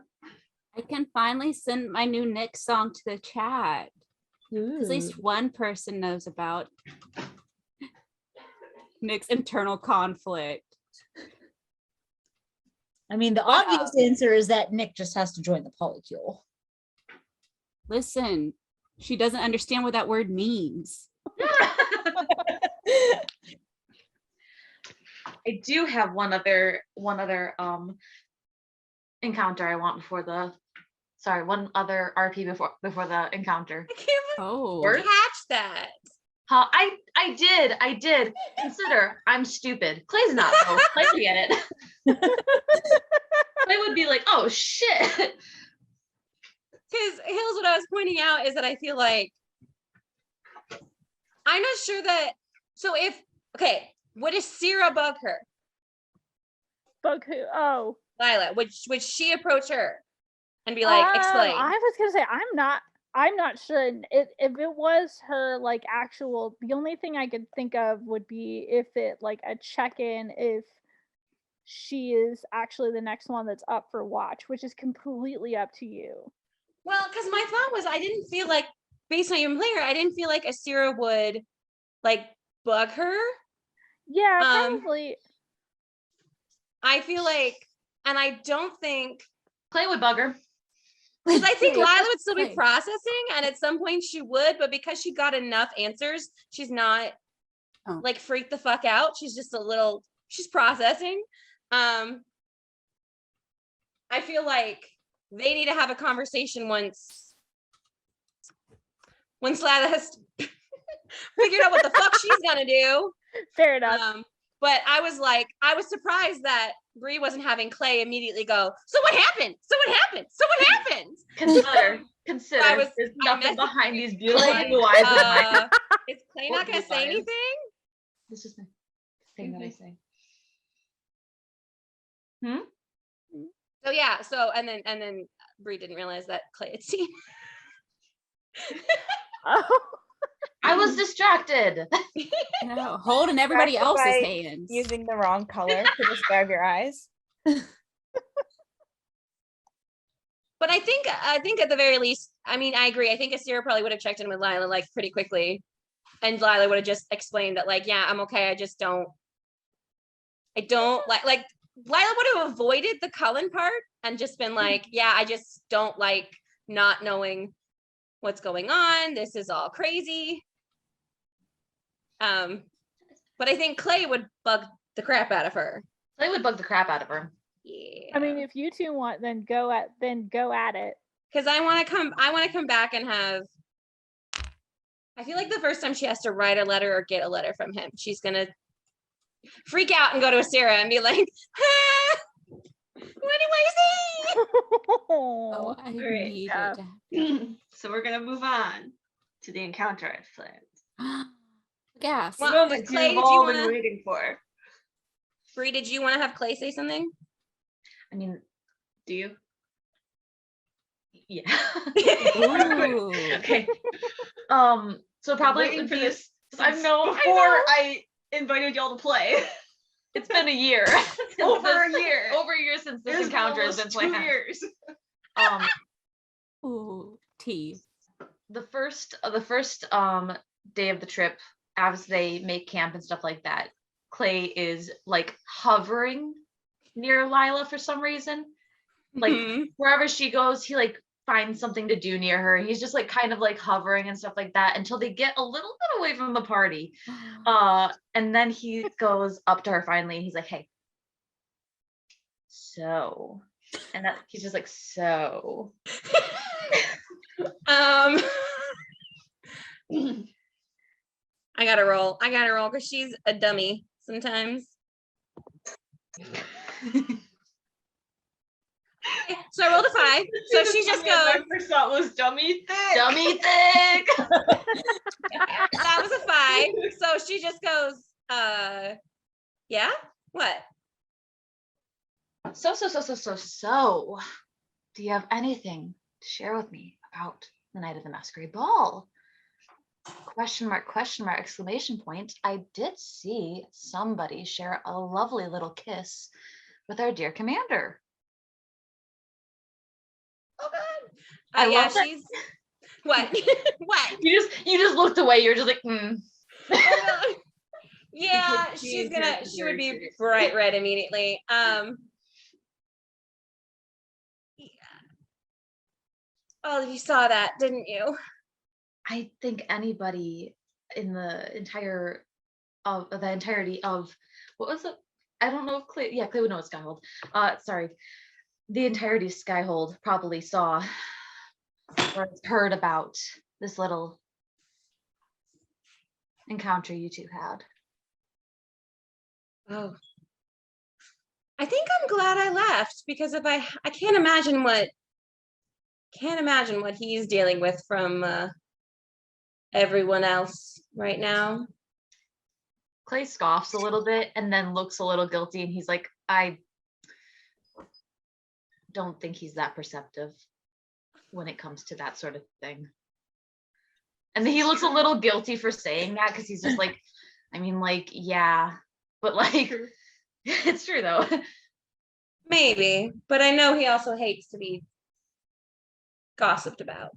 I can finally send my new Nick song to the chat. At least one person knows about Nick's internal conflict. I mean, the obvious answer is that Nick just has to join the polycule. Listen, she doesn't understand what that word means. I do have one other encounter I want one other RP before the encounter. I can't Oh, catch that. Huh, I did. Consider I'm stupid. Clay's not though. Clay would get it. Clay would be like, oh shit. Because Hills, what I was pointing out is that I feel like I'm not sure that. So would Asira bug her? Bug who? Oh, Lila, would she approach her and be like, explain? I was gonna say I'm not sure. If it was her like actual, the only thing I could think of would be if it like a check-in if she is actually the next one that's up for watch, which is completely up to you. Well, because my thought was I didn't feel like, based on your player, I didn't feel like Asira would like bug her. Yeah, probably. I feel like, and I don't think Clay would bug her. because I think Yeah, Lila would still be Clay. processing, and at some point she would, but because she got enough answers, she's not Oh. like freaked the fuck out. She's just she's processing. I feel like they need to have a conversation once Lila has figured out what the fuck she's gonna do. Fair enough. But I was surprised that Bree wasn't having Clay immediately go, so what happened? So what happened? So what happened? Consider I was- there's I nothing messaged behind these Clay, beautiful blue eyes of mine. Is Clay What not gonna blue say eyes? anything? This is the thing that I say. So yeah, so and then Bree didn't realize that Clay had seen. Oh. I was distracted. Holding everybody else's By hands. Using the wrong color to describe your eyes. But I think at the very least, I mean, I agree. I think Asira probably would have checked in with Lila like pretty quickly, and Lila would have just explained that like, yeah, I'm okay. I don't like Lila would have avoided the Cullen part and just been like, yeah, I just don't like not knowing what's going on. This is all crazy. But I think Clay would bug the crap out of her. Clay would bug the crap out of her. Yeah. I mean, if you two want, then go at it. Because I want to come back and have. I feel like the first time she has to write a letter or get a letter from him, she's gonna freak out and go to Asira and be like, ah, "What do I see?" Oh, I Alright, need yeah. it. So we're gonna move on to the encounter I've planned. Gas. Well, The moment Clay, you've did all you been wanna- waiting for. Bree, did you want to have Clay say something? I mean, Do you? yeah. Ooh. Okay. So probably Waiting would for be this I since know, I before know. I invited y'all to play. it's been a year. since Over a this- year. Over a year since this It's encounter has been almost 2 planned. years. Ooh, tea. The first day of the trip, as they make camp and stuff like that, Clay is like hovering near Lila for some reason. Like Mhm. wherever she goes, he like finds something to do near her. He's just like kind of like hovering and stuff like that until they get a little bit away from the party. And then he goes up to her finally. He's like, "Hey, so," and that he's just like, "So." I gotta roll because she's a dummy sometimes. So I rolled a 5. So she just goes, My first thought was dummy thick. Dummy thick. that was a 5. So she just goes, yeah, what? So, do you have anything to share with me about the night of the masquerade ball? Question mark, exclamation point. I did see somebody share a lovely little kiss with our dear commander. Oh god. I Yeah, love that- she's what? What? You just looked away. You're just like, Yeah, Because she she's is gonna taken she very would be seriously. bright red immediately. Oh, you saw that, didn't you? I think anybody in the entirety of what was it? I don't know if Clay. Yeah, Clay would know it's Skyhold. Sorry, the entirety of Skyhold probably saw or heard about this little encounter you two had. Oh. I think I'm glad I left because if I can't imagine what he's dealing with from everyone else right now. Clay scoffs a little bit and then looks a little guilty, and he's like, I don't think he's that perceptive when it comes to that sort of thing. And then he looks a little guilty for saying that because he's just like, I mean, like, yeah, but like, it's true though. Maybe, but I know he also hates to be gossiped about.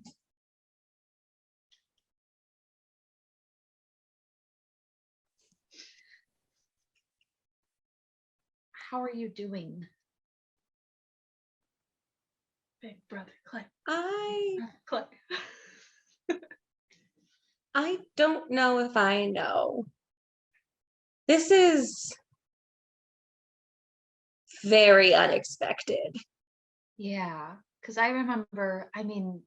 How are you doing, big brother Clay? Clay. I don't know if I know. This is very unexpected. Yeah, because I remember, I mean,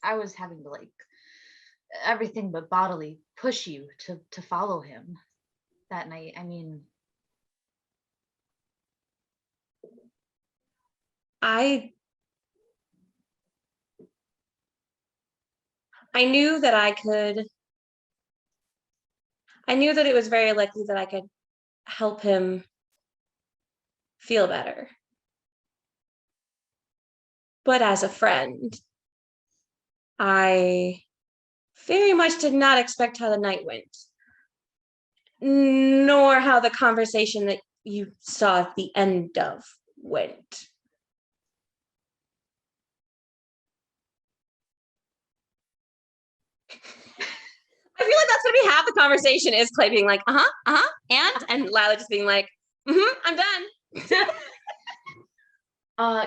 I was having to like everything but bodily push you to follow him that night. I mean, I knew that I knew that it was very likely that I could help him feel better. But as a friend, I very much did not expect how the night went, nor how the conversation that you saw at the end of went. I feel like that's gonna be half the conversation is Clay being like, and Lila just being like, I'm done.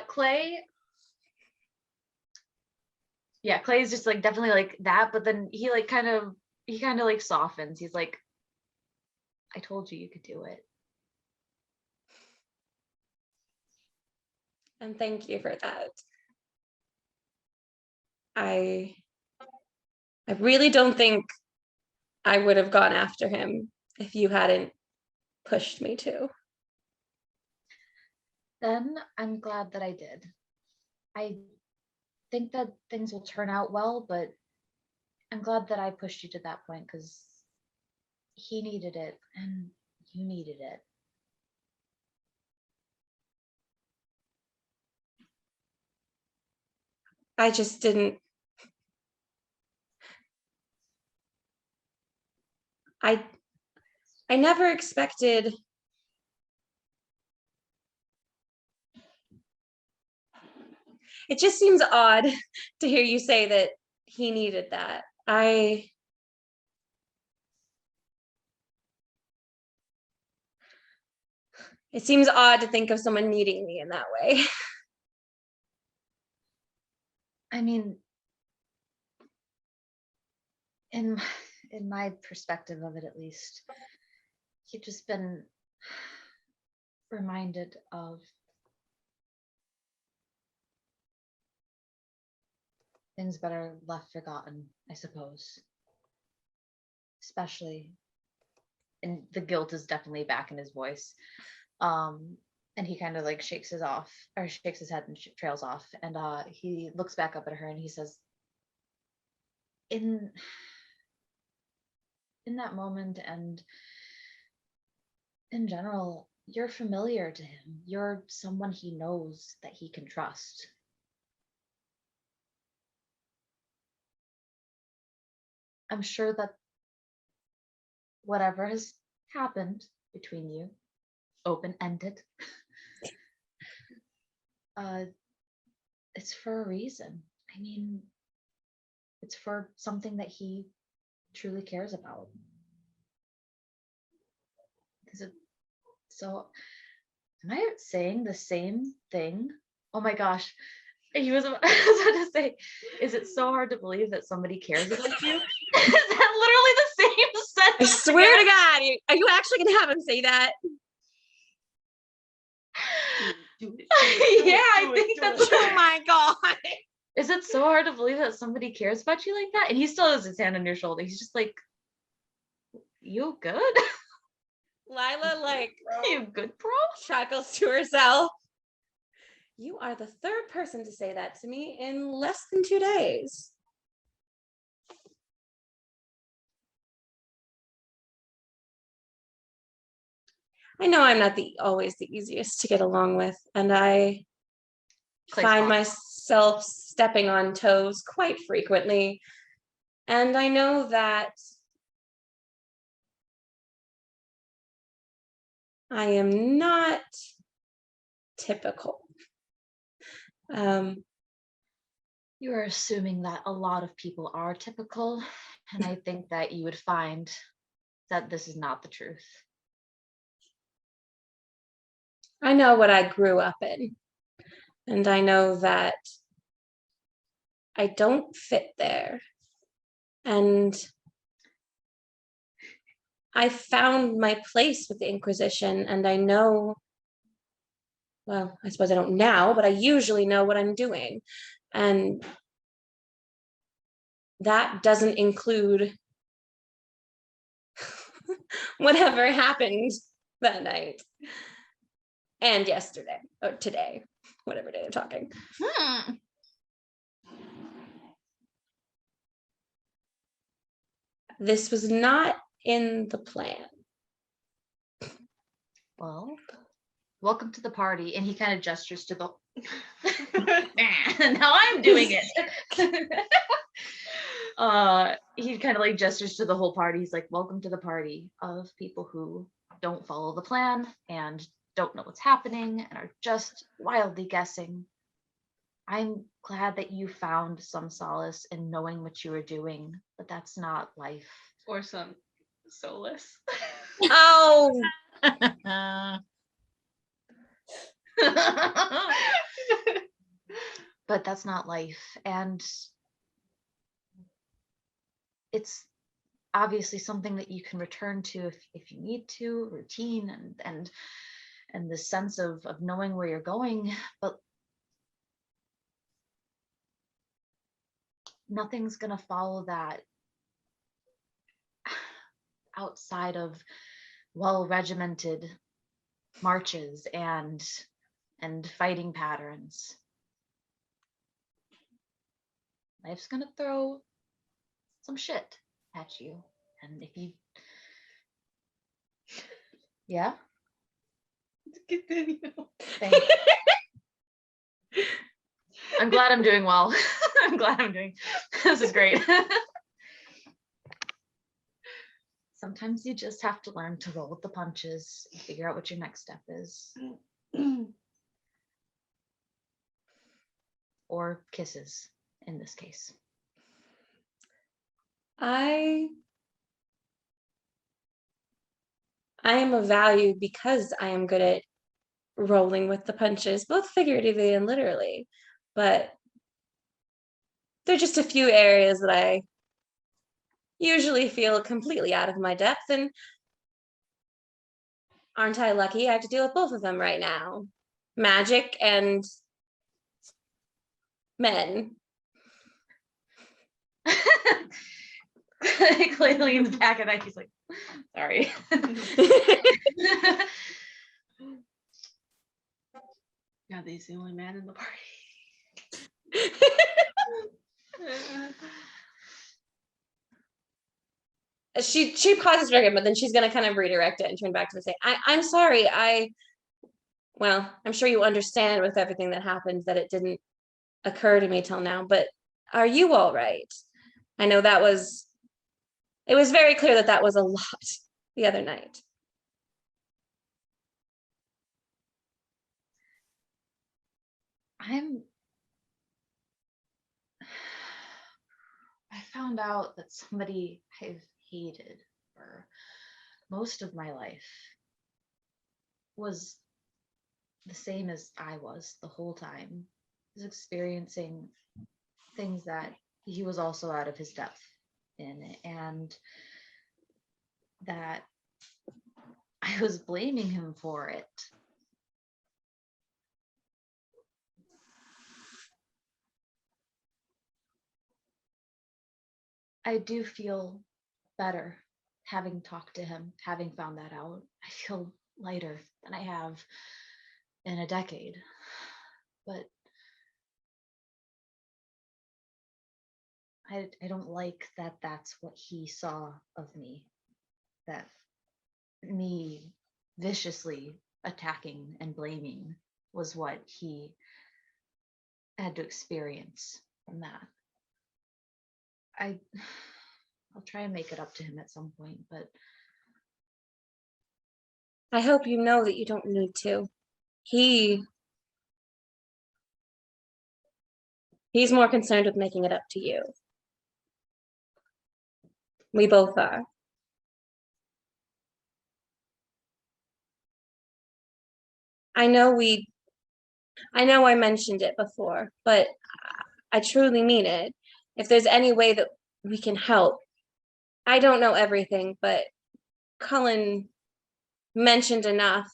Clay. Yeah, Clay's just like definitely like that, but then he kind of like softens. He's like, I told you could do it. And thank you for that. I really don't think I would have gone after him if you hadn't pushed me to. Then I'm glad that I did. I think that things will turn out well, but I'm glad that I pushed you to that point because he needed it and you needed it. I just didn't. I never expected. It just seems odd to hear you say that he needed that. It seems odd to think of someone needing me in that way. I mean, in my perspective of it, at least, you've just been reminded of things better left forgotten, I suppose. Especially, and the guilt is definitely back in his voice. And he kind of like shakes his head and trails off. And he looks back up at her and he says, in that moment and in general, you're familiar to him. You're someone he knows that he can trust. I'm sure that whatever has happened between you, open-ended, it's for a reason. I mean, it's for something that he truly cares about. So, am I saying the same thing? Oh my gosh. I was about to say, is it so hard to believe that somebody cares about you? Is that literally the same sentence? I swear to God, are you actually going to have him say that? Yeah, I think that's. Oh my God. Is it so hard to believe that somebody cares about you like that? And he still has his hand on your shoulder. He's just like, You good? Lila, like, You good, bro? chuckles to herself. You are the third person to say that to me in less than 2 days. I know I'm not always the easiest to get along with, and I find myself stepping on toes quite frequently. And I know that I am not typical. You are assuming that a lot of people are typical, and I think that you would find that this is not the truth. I know what I grew up in, and I know that I don't fit there. And I found my place with the Inquisition, and I know, well, I suppose I don't now, but I usually know what I'm doing. And that doesn't include whatever happened that night and yesterday or today, whatever day I'm talking. This was not in the plan. Well, welcome to the party. And he kind of gestures to the now I'm doing it. He kind of like gestures to the whole party. He's like, welcome to the party of people who don't follow the plan and don't know what's happening and are just wildly guessing. I'm glad that you found some solace in knowing what you were doing, but that's not life. Or some Solas. Oh, But that's not life. And it's obviously something that you can return to if you need to, routine and the sense of knowing where you're going, but nothing's gonna follow that outside of well-regimented marches and fighting patterns. Life's gonna throw some shit at you, and if you yeah, thanks. I'm glad I'm doing well. I'm glad I'm doing this is great. Sometimes you just have to learn to roll with the punches and figure out what your next step is. Or kisses in this case. I am of value because I am good at rolling with the punches, both figuratively and literally. But there are just a few areas that I usually feel completely out of my depth, and aren't I lucky? I have to deal with both of them right now. Magic and men. Clay leans back and he's like, sorry. Yeah, he's the only man in the party. She pauses for a second, but then she's gonna kind of redirect it and turn back to me and say, I'm sorry. Well, I'm sure you understand with everything that happened that it didn't occur to me till now, but are you all right? I know it was very clear that was a lot the other night. I found out that somebody I've hated for most of my life was the same as I was the whole time. He was experiencing things that he was also out of his depth in, and that I was blaming him for it. I do feel better having talked to him, having found that out, I feel lighter than I have in a decade. But I don't like that that's what he saw of me. That me viciously attacking and blaming was what he had to experience from that. I'll try and make it up to him at some point, but I hope you know that you don't need to. He's more concerned with making it up to you. We both are. I know I mentioned it before, but I truly mean it. If there's any way that we can help, I don't know everything, but Cullen mentioned enough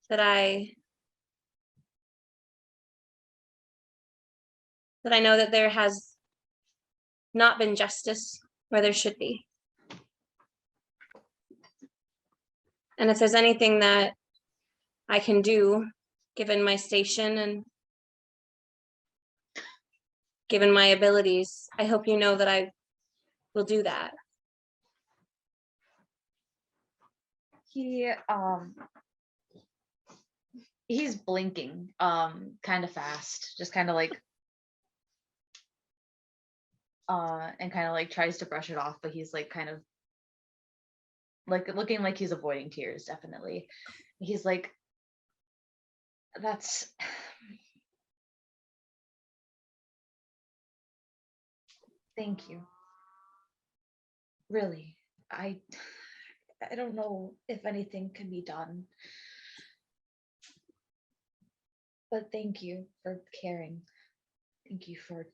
that I know that there has not been justice where there should be. And if there's anything that I can do, given my station and given my abilities, I hope you know that I will do that. He's blinking kind of fast, just kind of like and kind of like tries to brush it off, but he's like kind of like looking like he's avoiding tears, definitely. He's like, that's thank you. Really, I don't know if anything can be done, but thank you for caring. Thank you for.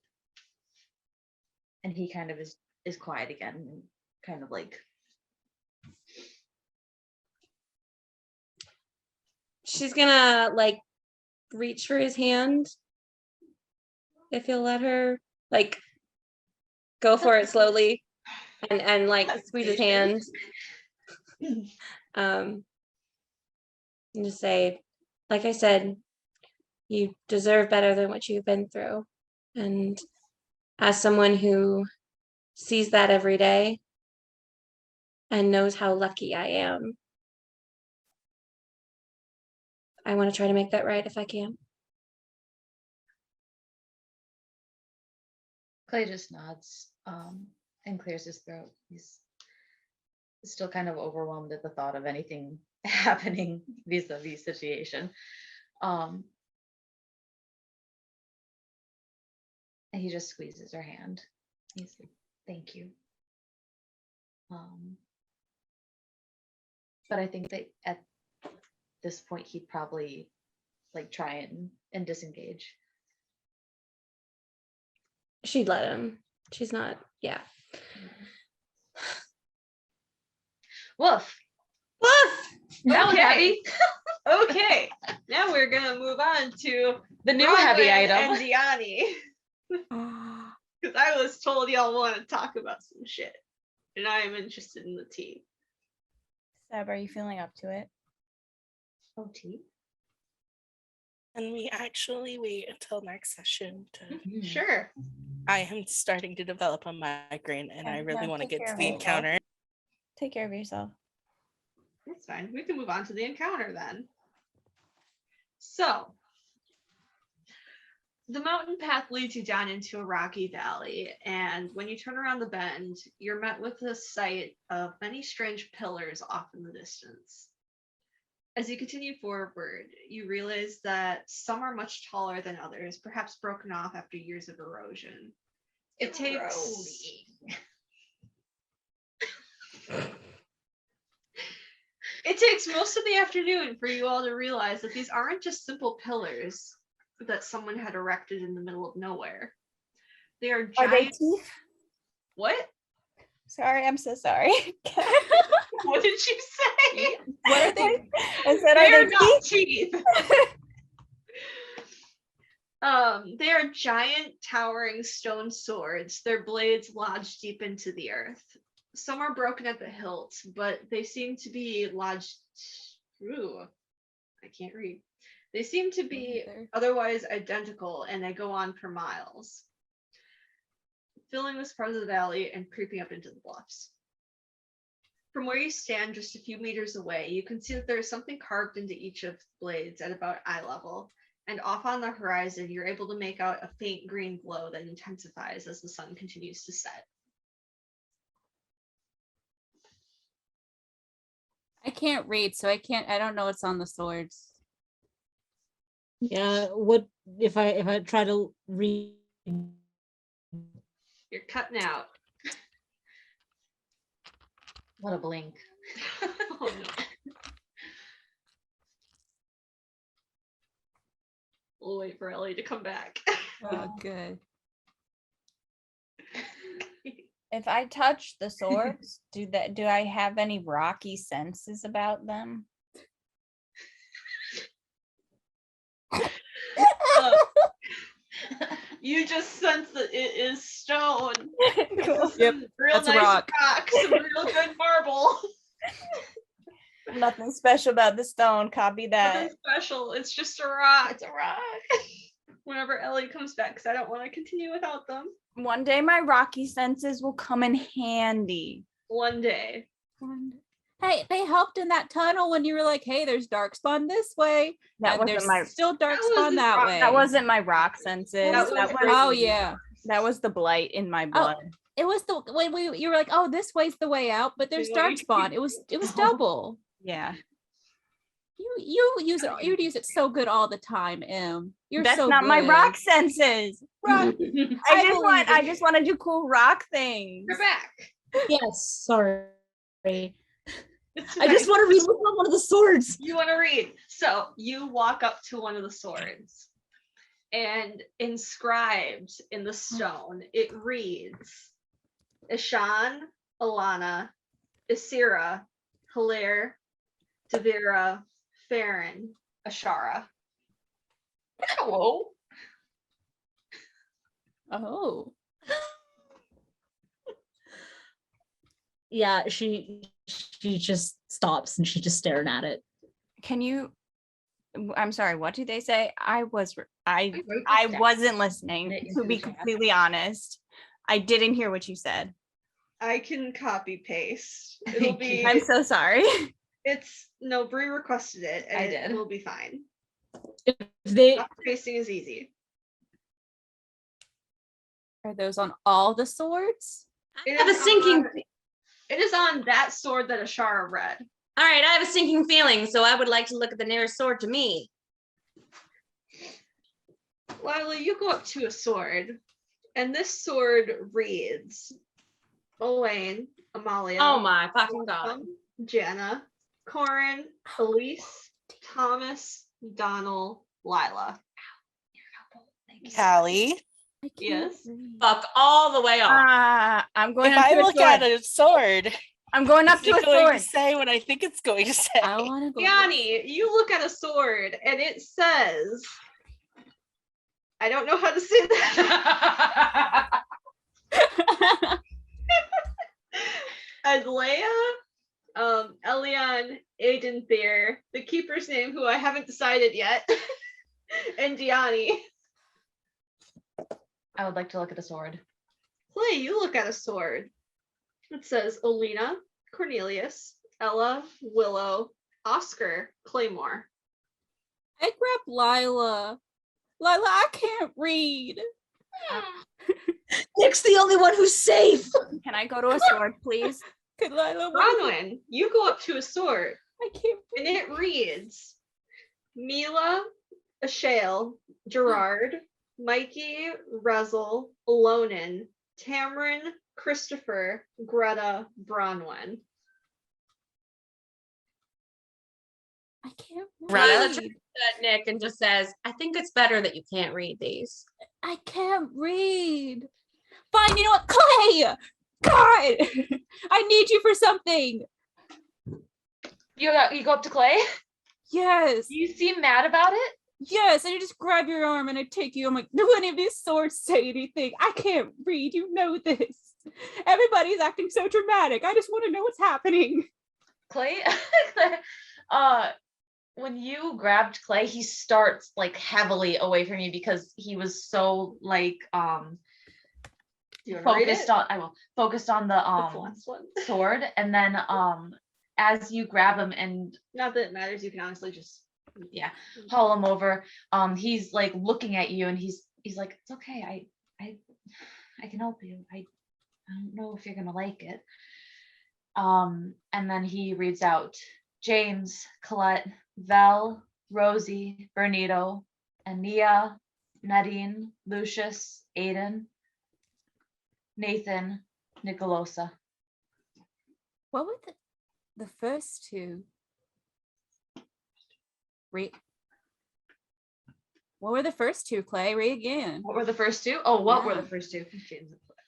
And he kind of is quiet again, and kind of like. She's gonna like reach for his hand, if he'll let her, like go for it slowly and like squeeze his hand. And just say, like I said, you deserve better than what you've been through. And as someone who sees that every day and knows how lucky I am, I want to try to make that right if I can. Clay just nods and clears his throat. He's still kind of overwhelmed at the thought of anything happening vis-a-vis situation. And he just squeezes her hand. He's like, thank you. But I think that at this point he'd probably like try and disengage. She'd let him. She's not, yeah. Woof. Woof! That was Okay. heavy. Okay, now we're gonna move on to The new heavy Bronwyn item. and Diani. Because I was told y'all want to talk about some shit, and I am interested in the tea. Seb, are you feeling up to it? Oh, tea. And we actually wait until next session to. Sure. I am starting to develop a migraine, and I really Yeah, want to take get care to of the yourself. encounter. Take care of yourself. That's fine. We can move on to the encounter then. So, the mountain path leads you down into a rocky valley, and when you turn around the bend, you're met with the sight of many strange pillars off in the distance. As you continue forward, you realize that some are much taller than others, perhaps broken off after years of erosion. It takes most of the afternoon for you all to realize that these aren't just simple pillars that someone had erected in the middle of nowhere. They are giant. Are they teeth? What? Sorry, I'm so sorry. What did you say? What are they? I said, They are are they not teeth? teeth. They are giant, towering stone swords. Their blades lodge deep into the earth. Some are broken at the hilt, but they seem to be lodged. Ooh, I can't read. They seem to be otherwise identical, and they go on for miles, filling this part of the valley and creeping up into the bluffs. From where you stand just a few meters away, you can see that there is something carved into each of the blades at about eye level, and off on the horizon, you're able to make out a faint green glow that intensifies as the sun continues to set. I can't read, so I don't know what's on the swords. Yeah, what if I try to read? You're cutting out. What a blink. Oh no. We'll wait for Ellie to come back. Oh, good. If I touch the swords, do I have any rocky senses about them? You just sense that it is stone. Yep, Real that's a nice rock. some real good marble. Nothing special about the stone. Copy that. Nothing special. It's just a rock. It's a rock. Whenever Ellie comes back, because I don't want to continue without them. One day my rocky senses will come in handy. One day. Hey, they helped in that tunnel when you were like, "Hey, there's darkspawn this way." That and wasn't there's still darkspawn that way. That wasn't my rock senses. That was crazy. Oh yeah, that was the blight in my blood. it was the when you were like, "Oh, this way's the way out," but there's darkspawn. It was double. Yeah. You use it so good all the time, Em. That's so not my good. rock senses. Rock. I just want to do cool rock things. You're back. Yes, sorry. It's I just fine. want to read what's on one of the swords. You want to read. So you walk up to one of the swords, and inscribed in the stone, it reads Ishan, Alana, Isira, Hilaire, Devira, Farron, Ashara. Hello. Oh. Yeah, she just stops and she's just staring at it. Can you? I'm sorry. What do they say? I wasn't listening. To be completely honest, I didn't hear what you said. I can copy paste. It'll be. I'm so sorry. Bree requested it, and I did. It will be fine. If they Pasting is easy. Are those on all the swords? I have a sinking. It is on that sword that Ashara read. All right, I have a sinking feeling, so I would like to look at the nearest sword to me. Lila, you go up to a sword, and this sword reads Elaine, Amalia. Oh my fucking god. Jana, Corin, Elise, Thomas, Donald, Lila. Callie. Yes. Fuck all the way off. I'm going If up I to a look sword. at a sword, I'm going up is to a it going sword. to say what I think it's going to say? I want to go. Yanni, you look at a sword, and it says, I don't know how to say that. Adlea, Elion, Aiden Thayer, the keeper's name, who I haven't decided yet, and Diani. I would like to look at a sword. Clay, you look at a sword. It says Alina, Cornelius, Ella, Willow, Oscar, Claymore. I grab Lila. Lila, I can't read. Nick's the only one who's safe. Can I go to a sword, please? Could Lila? Bronwyn, you go up to a sword, I can't. and it reads Mila, Ashale, Gerard, Mikey, Rezel, Lonan, Tamron, Christopher, Greta, Bronwyn. I can't Lila read. turns at Nick and just says, I think it's better that you can't read these. I can't read. Fine, you know what? Clay! God! I need you for something. You go up to Clay? Yes. You seem mad about it? Yes, and I just grab your arm and I take you. I'm like, do any of these swords say anything? I can't read. You know this. Everybody's acting so dramatic. I just want to know what's happening. Clay, when you grabbed Clay, he starts like heavily away from you because he was so like You wanna read focused it? on focused on the last one. sword, and then as you grab him and Not that it matters. You can honestly just. haul him over, he's like looking at you and he's like, it's okay, I can help you. I don't know if you're gonna like it. And then he reads out James, Colette, Val, Rosie, Bernito, Ania, Nadine, Lucius, Aiden, Nathan, Nicolosa. What were the first two? What were the first two, Clay? Read again. What were the first two? Oh, what were the Yeah. first two?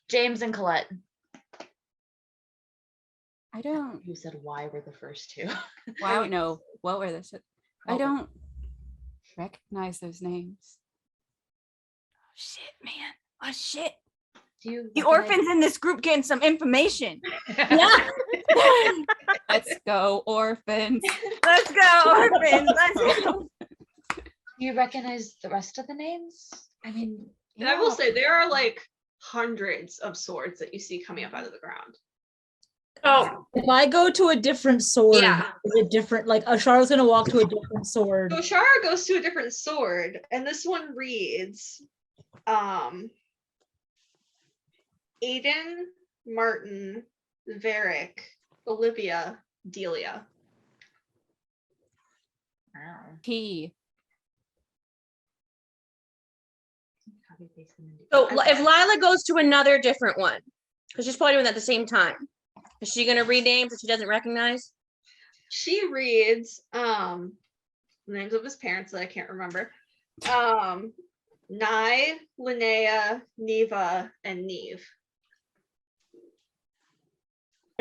James and Colette. I don't. You said why were the first two? Wow, no. What were the? I Oh. don't recognize those names. Oh shit, man. Oh shit. Do you The recognize- orphans in this group getting some information. Yeah. Let's go, orphans. Let's go, orphans. Let's go. Do you recognize the rest of the names? I mean, And I will say there are like hundreds of swords that you see coming up out of the ground. Oh, If I go to a different sword, Yeah. is it different? Like Ashar's gonna walk to a different sword. So Shara goes to a different sword, and this one reads Aiden, Martin, Varric, Olivia, Delia. wow. P. Copy paste them into- so if Lila goes to another different one, because she's probably doing that at the same time, is she gonna read names that she doesn't recognize? She reads names of his parents that I can't remember. Nye, Linnea, Neva, and Neve.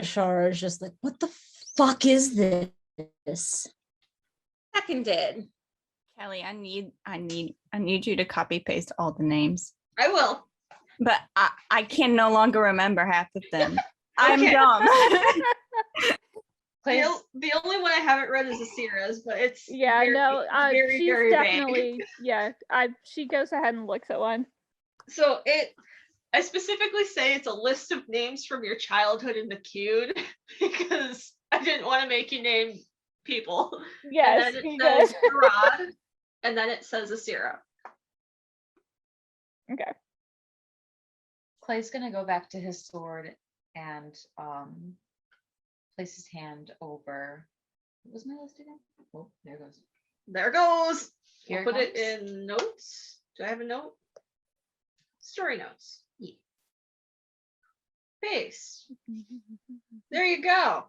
Ashara is just like, what the fuck is this? Seconded. Kelly, I need you to copy paste all the names. I will. But I can no longer remember half of them. I'm Okay. dumb. Clay's, The only one I haven't read is Asira's, but it's Yeah, very, no, very, she's very vague. definitely she goes ahead and looks at one. So I specifically say it's a list of names from your childhood in the queued because I didn't want to make you name people. Yes, And then he it does. says Gerard, and then it says Asira. Okay. Clay's gonna go back to his sword and place his hand over. What was my list again? Oh, there it goes. There goes. Here I'll put it comes. in notes. Do I have a note? Story notes. Yeah. Paste. There you go.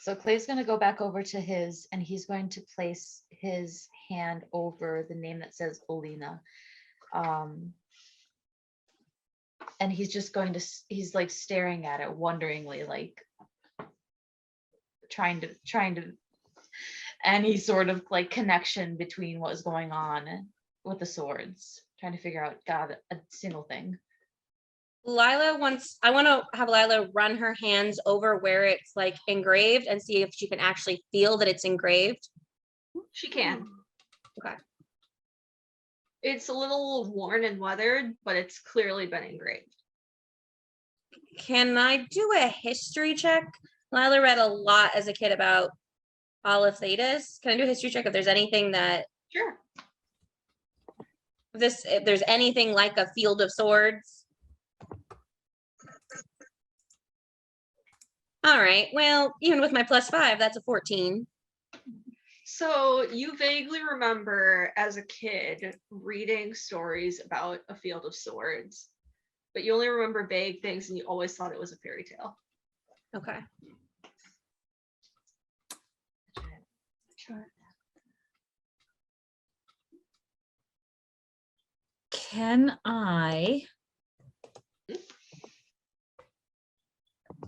So Clay's gonna go back over to his, and he's going to place his hand over the name that says Olina. And he's just going to, he's like staring at it wonderingly, like trying to any sort of like connection between what was going on with the swords, trying to figure out a single thing. Lila wants, I want to have Lila run her hands over where it's like engraved and see if she can actually feel that it's engraved. She can. Okay. It's a little worn and weathered, but it's clearly been engraved. Can I do a history check? Lila read a lot as a kid about Olive Thetis. Can I do a history check if there's anything that Sure. if there's anything like a field of swords? All right. Well, even with my +5, that's a 14. So you vaguely remember as a kid reading stories about a field of swords, but you only remember vague things and you always thought it was a fairy tale. Okay. Can I,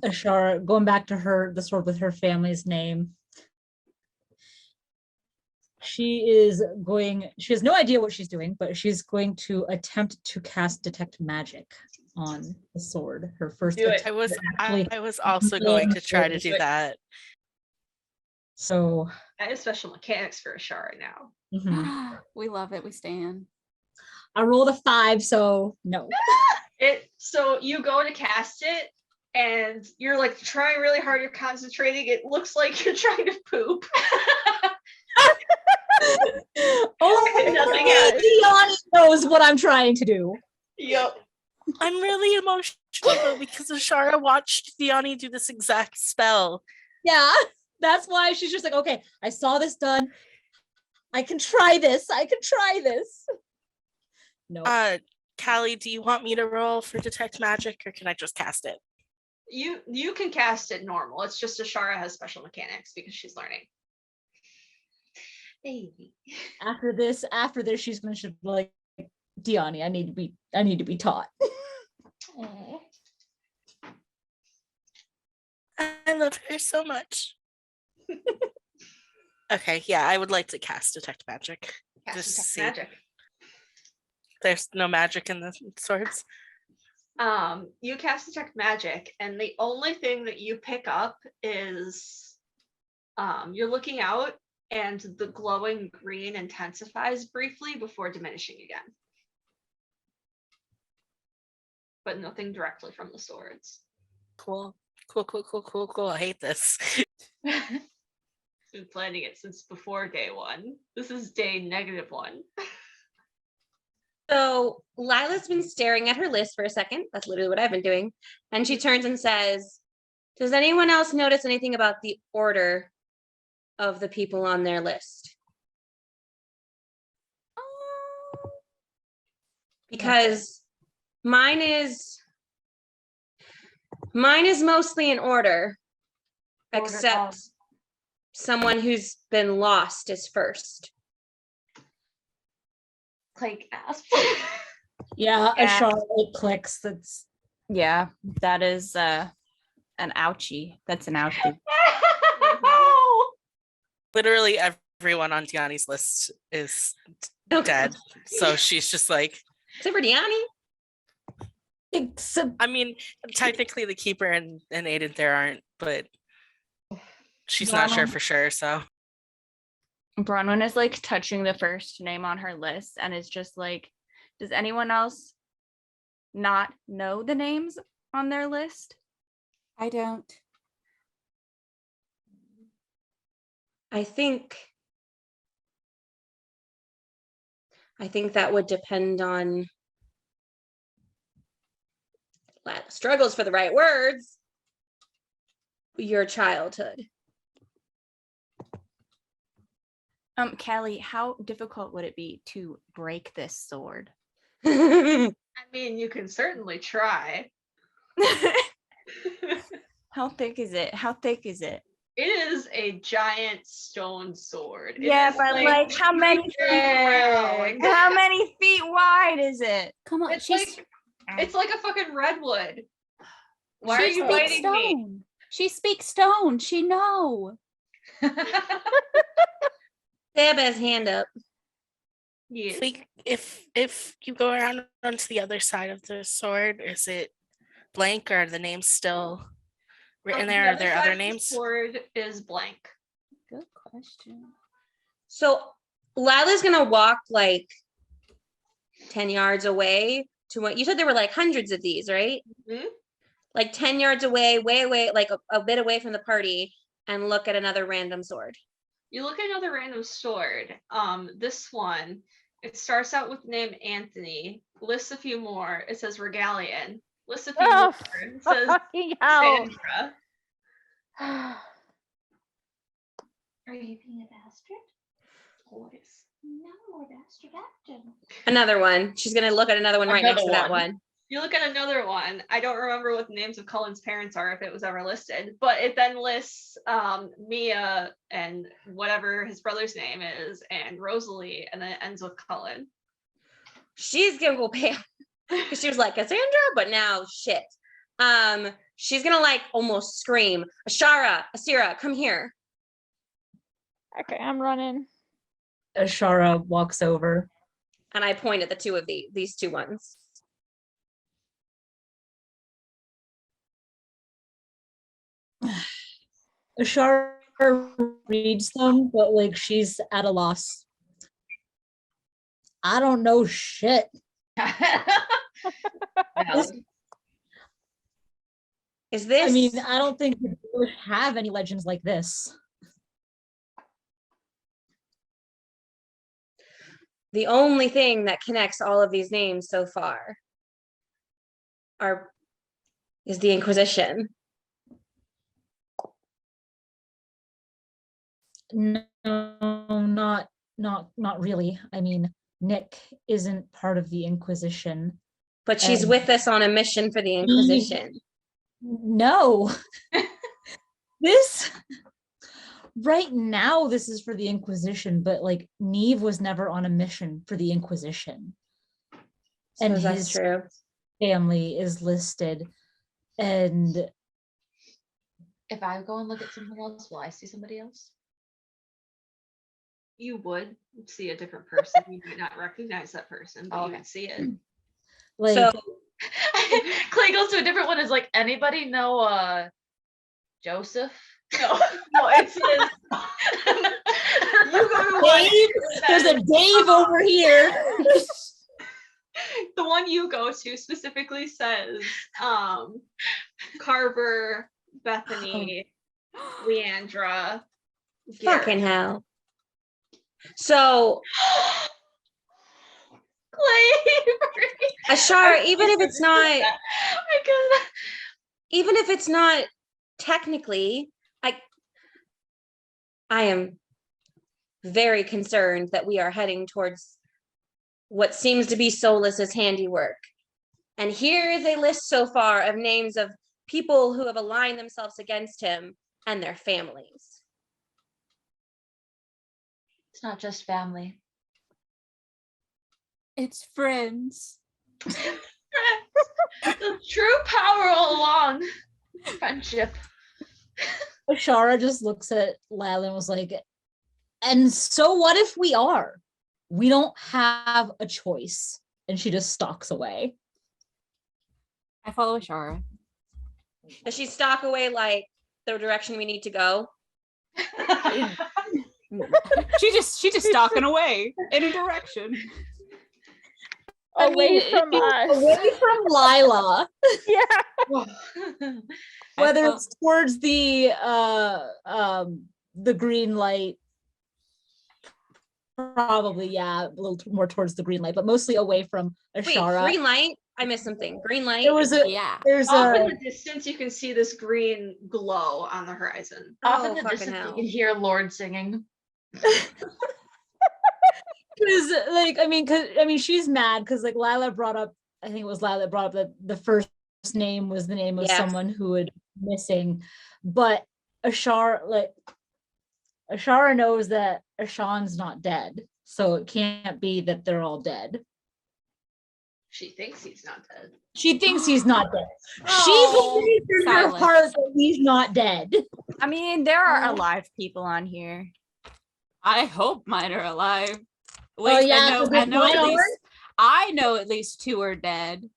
Ashara, going back to the sword with her family's name, she has no idea what she's doing, but she's going to attempt to cast detect magic on the sword. Her first Do it. attempt. I was also going to try to do that. So I have special mechanics for Ashara now. We love it. We stand. I rolled a 5, so no. So you go to cast it and you're like trying really hard, you're concentrating. It looks like you're trying to poop. Nothing else. Dion knows what I'm trying to do. Yep. I'm really emotional though because Ashara watched Diani do this exact spell. Yeah, that's why she's just like, okay, I saw this done. I can try this. No. Callie, do you want me to roll for detect magic or can I just cast it? You can cast it normal. It's just Ashara has special mechanics because she's learning. Baby. After this, she's gonna be like, Diani, I need to be taught. Aww. I love her so much. Okay, yeah, I would like to cast detect magic. Cast Just detect see. magic. There's no magic in the swords. You cast detect magic, and the only thing that you pick up is you're looking out, and the glowing green intensifies briefly before diminishing again. But nothing directly from the swords. Cool. I hate this. Been planning it since before day 1. This is day -1. So Lila's been staring at her list for a second. That's literally what I've been doing. And she turns and says, does anyone else notice anything about the order of the people on their list? Because mine is mostly in order except someone who's been lost is first. Clank asp. Yeah, Yeah. Ashara clicks. That's Yeah, that is an ouchie. That's an ouchie. Literally everyone on Diani's list is dead. So she's just like, except for Diani. except I mean, technically the keeper and Aiden there aren't, but she's not sure for sure, so. Bronwyn is like touching the first name on her list and is just like, does anyone else not know the names on their list? I don't. I think that would depend on struggles for the right words, your childhood. Callie, how difficult would it be to break this sword? I mean, you can certainly try. How thick is it? It is a giant stone sword. It Yeah, is but like how many feet big. how many feet wide is it? Come on. It's like a fucking redwood. Why are She you speaks biting me? stone. She speaks stone. She know. Deb has hand up. Yes. If you go around onto the other side of the sword, is it blank or are the names still written there? Are there other names? The sword is blank. Good question. So Lila's gonna walk like 10 yards away to what you said. There were like hundreds of these, right? Mhm. Like 10 yards away, way away, like a bit away from the party, and look at another random sword. You look at another random sword. This one, it starts out with the name Anthony, lists a few more. It says Regalian, lists a few more. It says Sandra. Are you being a bastard? Always. No more bastard acting. Another one. She's gonna look at another one right next to that one. You look at another one. I don't remember what the names of Cullen's parents are if it was ever listed, but it then lists Mia and whatever his brother's name is, and Rosalie, and then it ends with Cullen. She's gonna go pale because she was like Cassandra, but now shit. She's gonna like almost scream, Ashara, Asira, come here. Okay, I'm running. Ashara walks over. And I point at the two of these two ones. Ashara reads them, but like she's at a loss. I don't know shit. Is this? I mean, I don't think we have any legends like this. The only thing that connects all of these names so far is the Inquisition. No, not really. I mean, Nick isn't part of the Inquisition. But she's And- with us on a mission for the Inquisition. No. This right now, this is for the Inquisition, but like Neve was never on a mission for the Inquisition. And that's his true. family is listed. And If I go and look at something else, will I see somebody else? You would see a different person. You might not recognize that person, but you Okay. would see it. like So Clay goes to a different one. Is like, anybody know Joseph? No, no, it says you go to one. Dave, there's a Dave over here. The one you go to specifically says Carver, Bethany, Leandra, fucking hell. So Clay. Ashara, even if it's not, Oh my God. even if it's not technically, I am very concerned that we are heading towards what seems to be Solas's handiwork. And here is a list so far of names of people who have aligned themselves against him and their families. It's not just family. It's friends. The true power all along. Friendship. Ashara just looks at Lila and was like, and so what if we are? We don't have a choice. And she just stalks away. I follow Ashara. Does she stalk away like the direction we need to go? She just stalking away in a direction. Away from us. Away from Lila. Yeah. Whether felt- it's towards the green light, probably, yeah, a little more towards the green light, but mostly away from Wait, Ashara. green light? I missed something. Green light? There was a Yeah. there's Off in a the distance, you can see this green glow on the horizon. Off Oh, in the fucking distance, you hell. can hear Lord singing. because she's mad because like Lila brought up, I think it was Lila that brought up that the first name was the name of Yes. someone who had missing, but Ashara knows that Ashan's not dead, so it can't be that they're all dead. She thinks he's not dead. She thinks he's not dead. Oh, She believes in her silence. heart that he's not dead. I mean, there are alive people on here. I hope mine are alive. Oh, yeah, I know, 'cause I if know mine at aren't- least I know at least 2 are dead.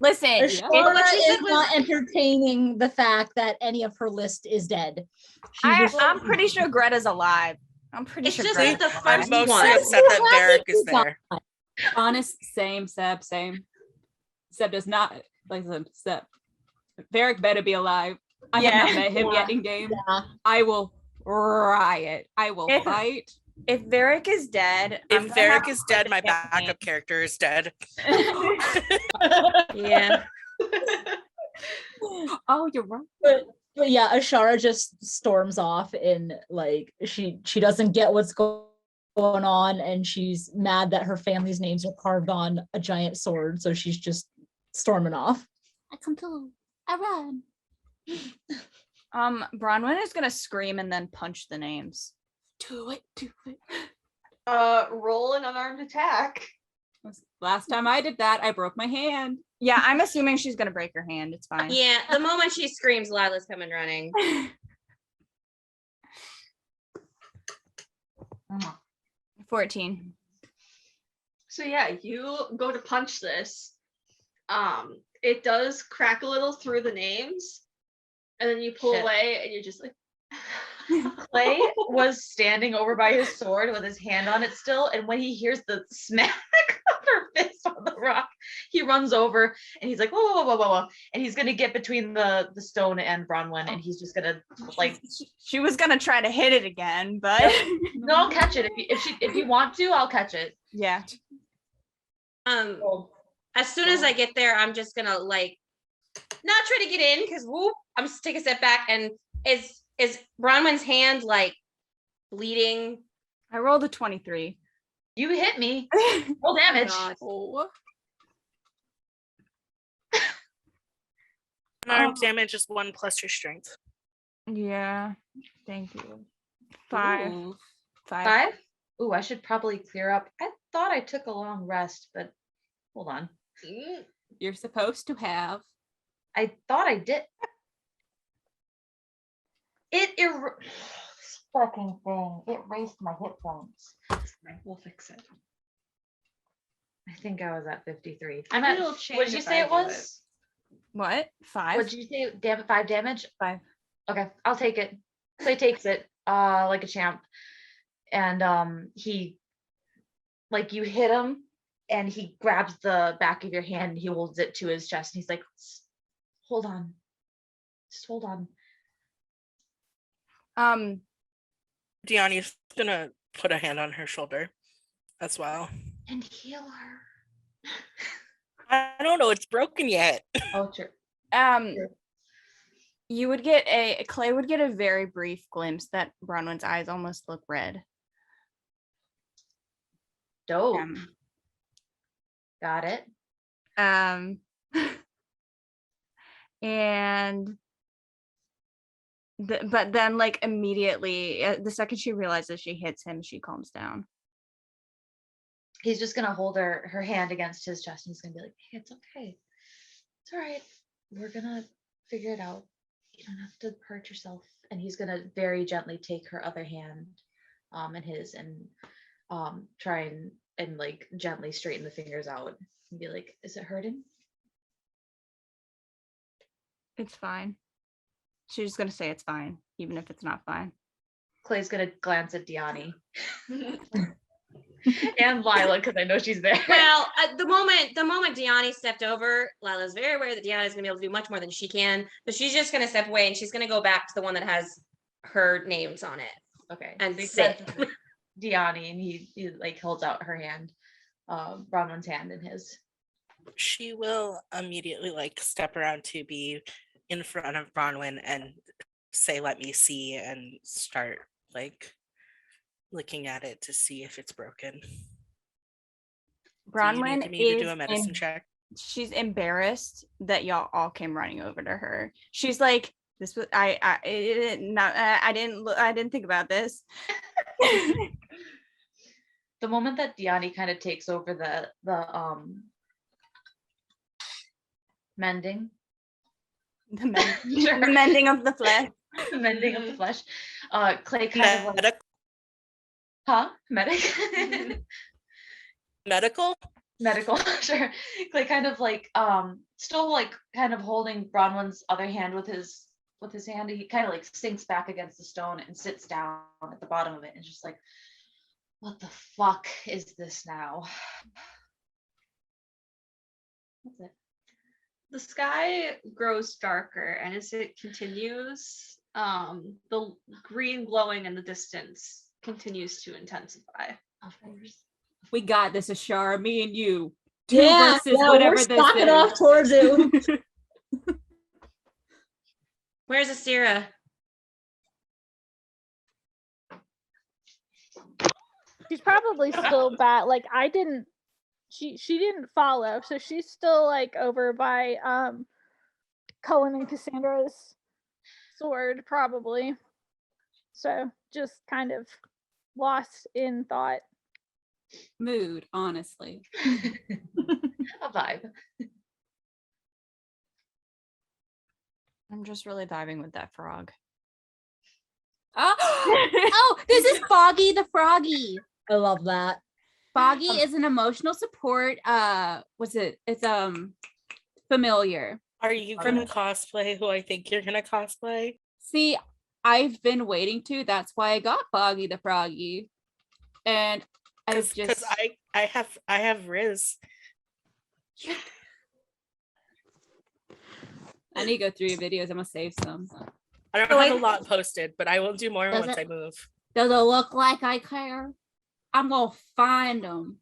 Listen, Ashara what she is said was- not entertaining the fact that any of her list is dead. She just- I'm pretty sure Greta's alive. I'm pretty It's sure just Greta's that the alive. first I'm mostly one. upset that Varric is there. Honest, same, Seb, same. Seb does not, like I said, Seb. Varric better be alive. I have not met him yet in game. Yeah. I will riot. I will If- fight. If Varric is dead, If I'm gonna have Varric is to dead, my play the campaign. backup character is dead. Yeah. Oh, you're right. But yeah, Ashara just storms off and like she doesn't get what's going on, and she's mad that her family's names are carved on a giant sword, so she's just storming off. I come to. I run. Bronwyn is gonna scream and then punch the names. Do it. Roll an unarmed attack. Last time I did that, I broke my hand. Yeah, I'm assuming she's gonna break her hand. It's fine. Yeah, the moment she screams, Lila's coming running. 14. So yeah, you go to punch this. It does crack a little through the names, and then you pull Shit. away, and you're just like, Clay was standing over by his sword with his hand on it still, and when he hears the smack of her fist on the rock, he runs over and he's like, whoa, whoa, whoa, whoa, whoa. And he's gonna get between the stone and Bronwyn, and he's just gonna like She was gonna try to hit it again, but no, I'll catch it. If you want to, I'll catch it. yeah. As soon as I get there, I'm just gonna like not try to get in because whoop, I'm just take a step back. And is Bronwyn's hand like bleeding? I rolled a 23. You hit me. Roll damage. oh. Unarmed damage is 1 plus your strength. Yeah. Thank you. 5. Ooh. 5? Ooh, I should probably clear up. I thought I took a long rest, but hold on. You're supposed to have. I thought I did. This fucking thing. It erased my hit points. We'll fix it. I think I was at 53. I bet it'll change What did you if say I it do was? What? 5? What did you say? 5 damage? 5. Okay, I'll take it. Clay takes it, like a champ. And he, like, you hit him, and he grabs the back of your hand, and he holds it to his chest, and he's like, hold on. Just hold on. Diani's gonna put a hand on her shoulder as well. And heal her. I don't know, it's broken yet. Oh, true. You would get Clay would get a very brief glimpse that Bronwyn's eyes almost look red. Dope. Got it. And but then like immediately the second she realizes she hits him, she calms down. He's just gonna hold her hand against his chest, and he's gonna be like, hey, it's okay. It's all right. We're gonna figure it out. You don't have to hurt yourself. And he's gonna very gently take her other hand in his and try and like gently straighten the fingers out and be like, is it hurting? It's fine. She's gonna say it's fine, even if it's not fine. Clay's gonna glance at Diani. And Lila, because I know she's there. Well, the moment Diani stepped over, Lila's very aware that Diani is gonna be able to do much more than she can. But she's just gonna step away, and she's gonna go back to the one that has her names on it. Okay. And So he sit. said Diani, and he like holds out her hand, Bronwyn's hand in his. She will immediately like step around to be in front of Bronwyn and say, let me see, and start like looking at it to see if it's broken. Bronwyn Do you need me to do a is medicine check? she's embarrassed that y'all all came running over to her. She's like, this was I didn't think about this. The moment that Diani kind of takes over the mending. The mending of the flesh. The mending of the flesh. Clay kind of like, medic. Medical, sure. Clay kind of like still like kind of holding Bronwyn's other hand with his hand. He kind of like sinks back against the stone and sits down at the bottom of it and just like, what the fuck is this now? That's it. The sky grows darker, and as it continues, the green glowing in the distance continues to intensify. We got this, Ashara. Me and you. Two Yeah, versus we're whatever this stalking is. off towards it. Where's Asira? She's probably still back. Like I didn't. She didn't follow, so she's still like over by Cullen and Cassandra's sword, probably. So just kind of lost in thought. Mood, honestly. A vibe. I'm just really vibing with that frog. Oh, this is Foggy the Froggy. I love that. Foggy is an emotional support. It's familiar. Are you gonna cosplay who I think you're gonna cosplay? See, I've been waiting to. That's why I got Foggy the Froggy, and I've Because just I have Riz. I need to go through your videos. I'm gonna save some. I don't have a lot posted, but I will do more Does once it- I move. Does it look like I care? I'm gonna find them.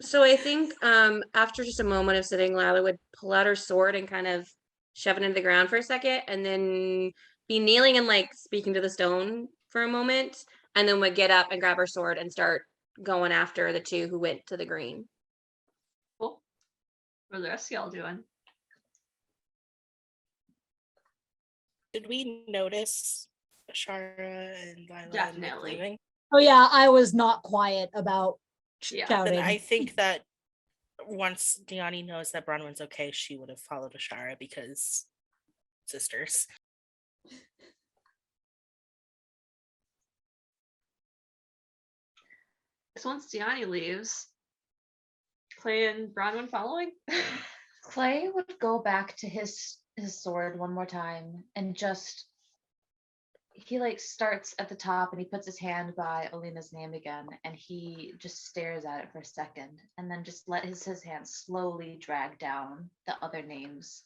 So I think after just a moment of sitting, Lila would pull out her sword and kind of shove it into the ground for a second, and then be kneeling and like speaking to the stone for a moment, and then would get up and grab her sword and start going after the two who went to the green. Cool. What are the rest of y'all doing? Did we notice Ashara and Lila and Nick Definitely. leaving? Oh yeah, I was not quiet about Yeah, shouting. Then I think that once Diani knows that Bronwyn's okay, she would have followed Ashara because sisters. So once Diani leaves, Clay and Bronwyn following? Clay would go back to his sword one more time and just he like starts at the top and he puts his hand by Alina's name again and he just stares at it for a second and then just let his hand slowly drag down the other names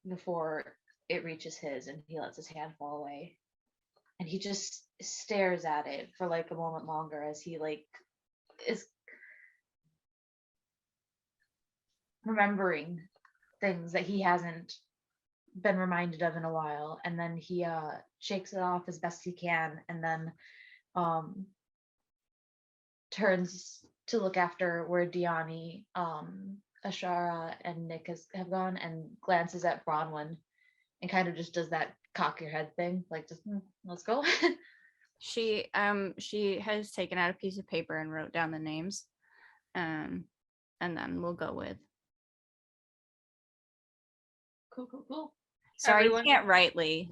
before it reaches his and he lets his hand fall away. And he just stares at it for like a moment longer as he like is remembering things that he hasn't been reminded of in a while, and then he shakes it off as best he can and then turns to look after where Diani, Ashara and Nick have gone and glances at Bronwyn and kind of just does that cock your head thing, like just let's go. She has taken out a piece of paper and wrote down the names. And then we'll go with. Cool. Sorry, Everyone- you can't write, Lee.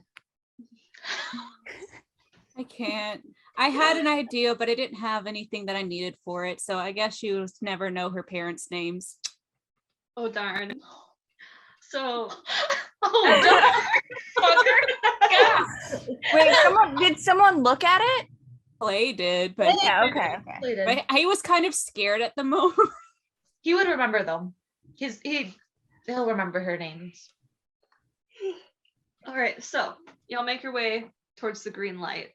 I can't. I had an idea, but I didn't have anything that I needed for it. So I guess you just never know her parents' names. Oh darn. So Wait, did someone look at it? Clay did, but Yeah, okay. Clay did. I was kind of scared at the moment. He would remember them. He'll remember her names. all right, so y'all make your way towards the green light.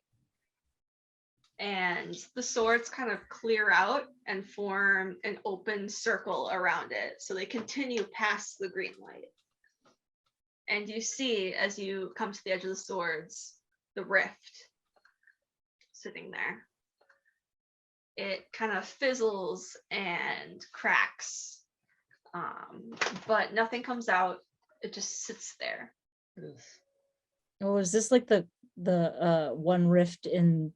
And the swords kind of clear out and form an open circle around it. So they continue past the green light. And you see, as you come to the edge of the swords, the rift sitting there. It kind of fizzles and cracks, but nothing comes out. It just sits there. Oh, is this like the one rift in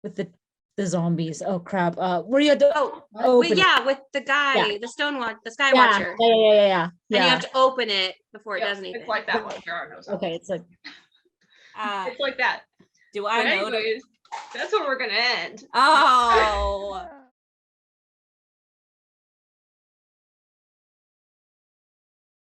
with the zombies? Oh crap! Where you had to Wait, yeah, with the guy, the stone watch, the sky watcher. Yeah. And you have to open it before it does anything. It's like that one. There are no zombies. Okay, it's like It's like that. Do But I know? anyways, that's where we're gonna end. Oh,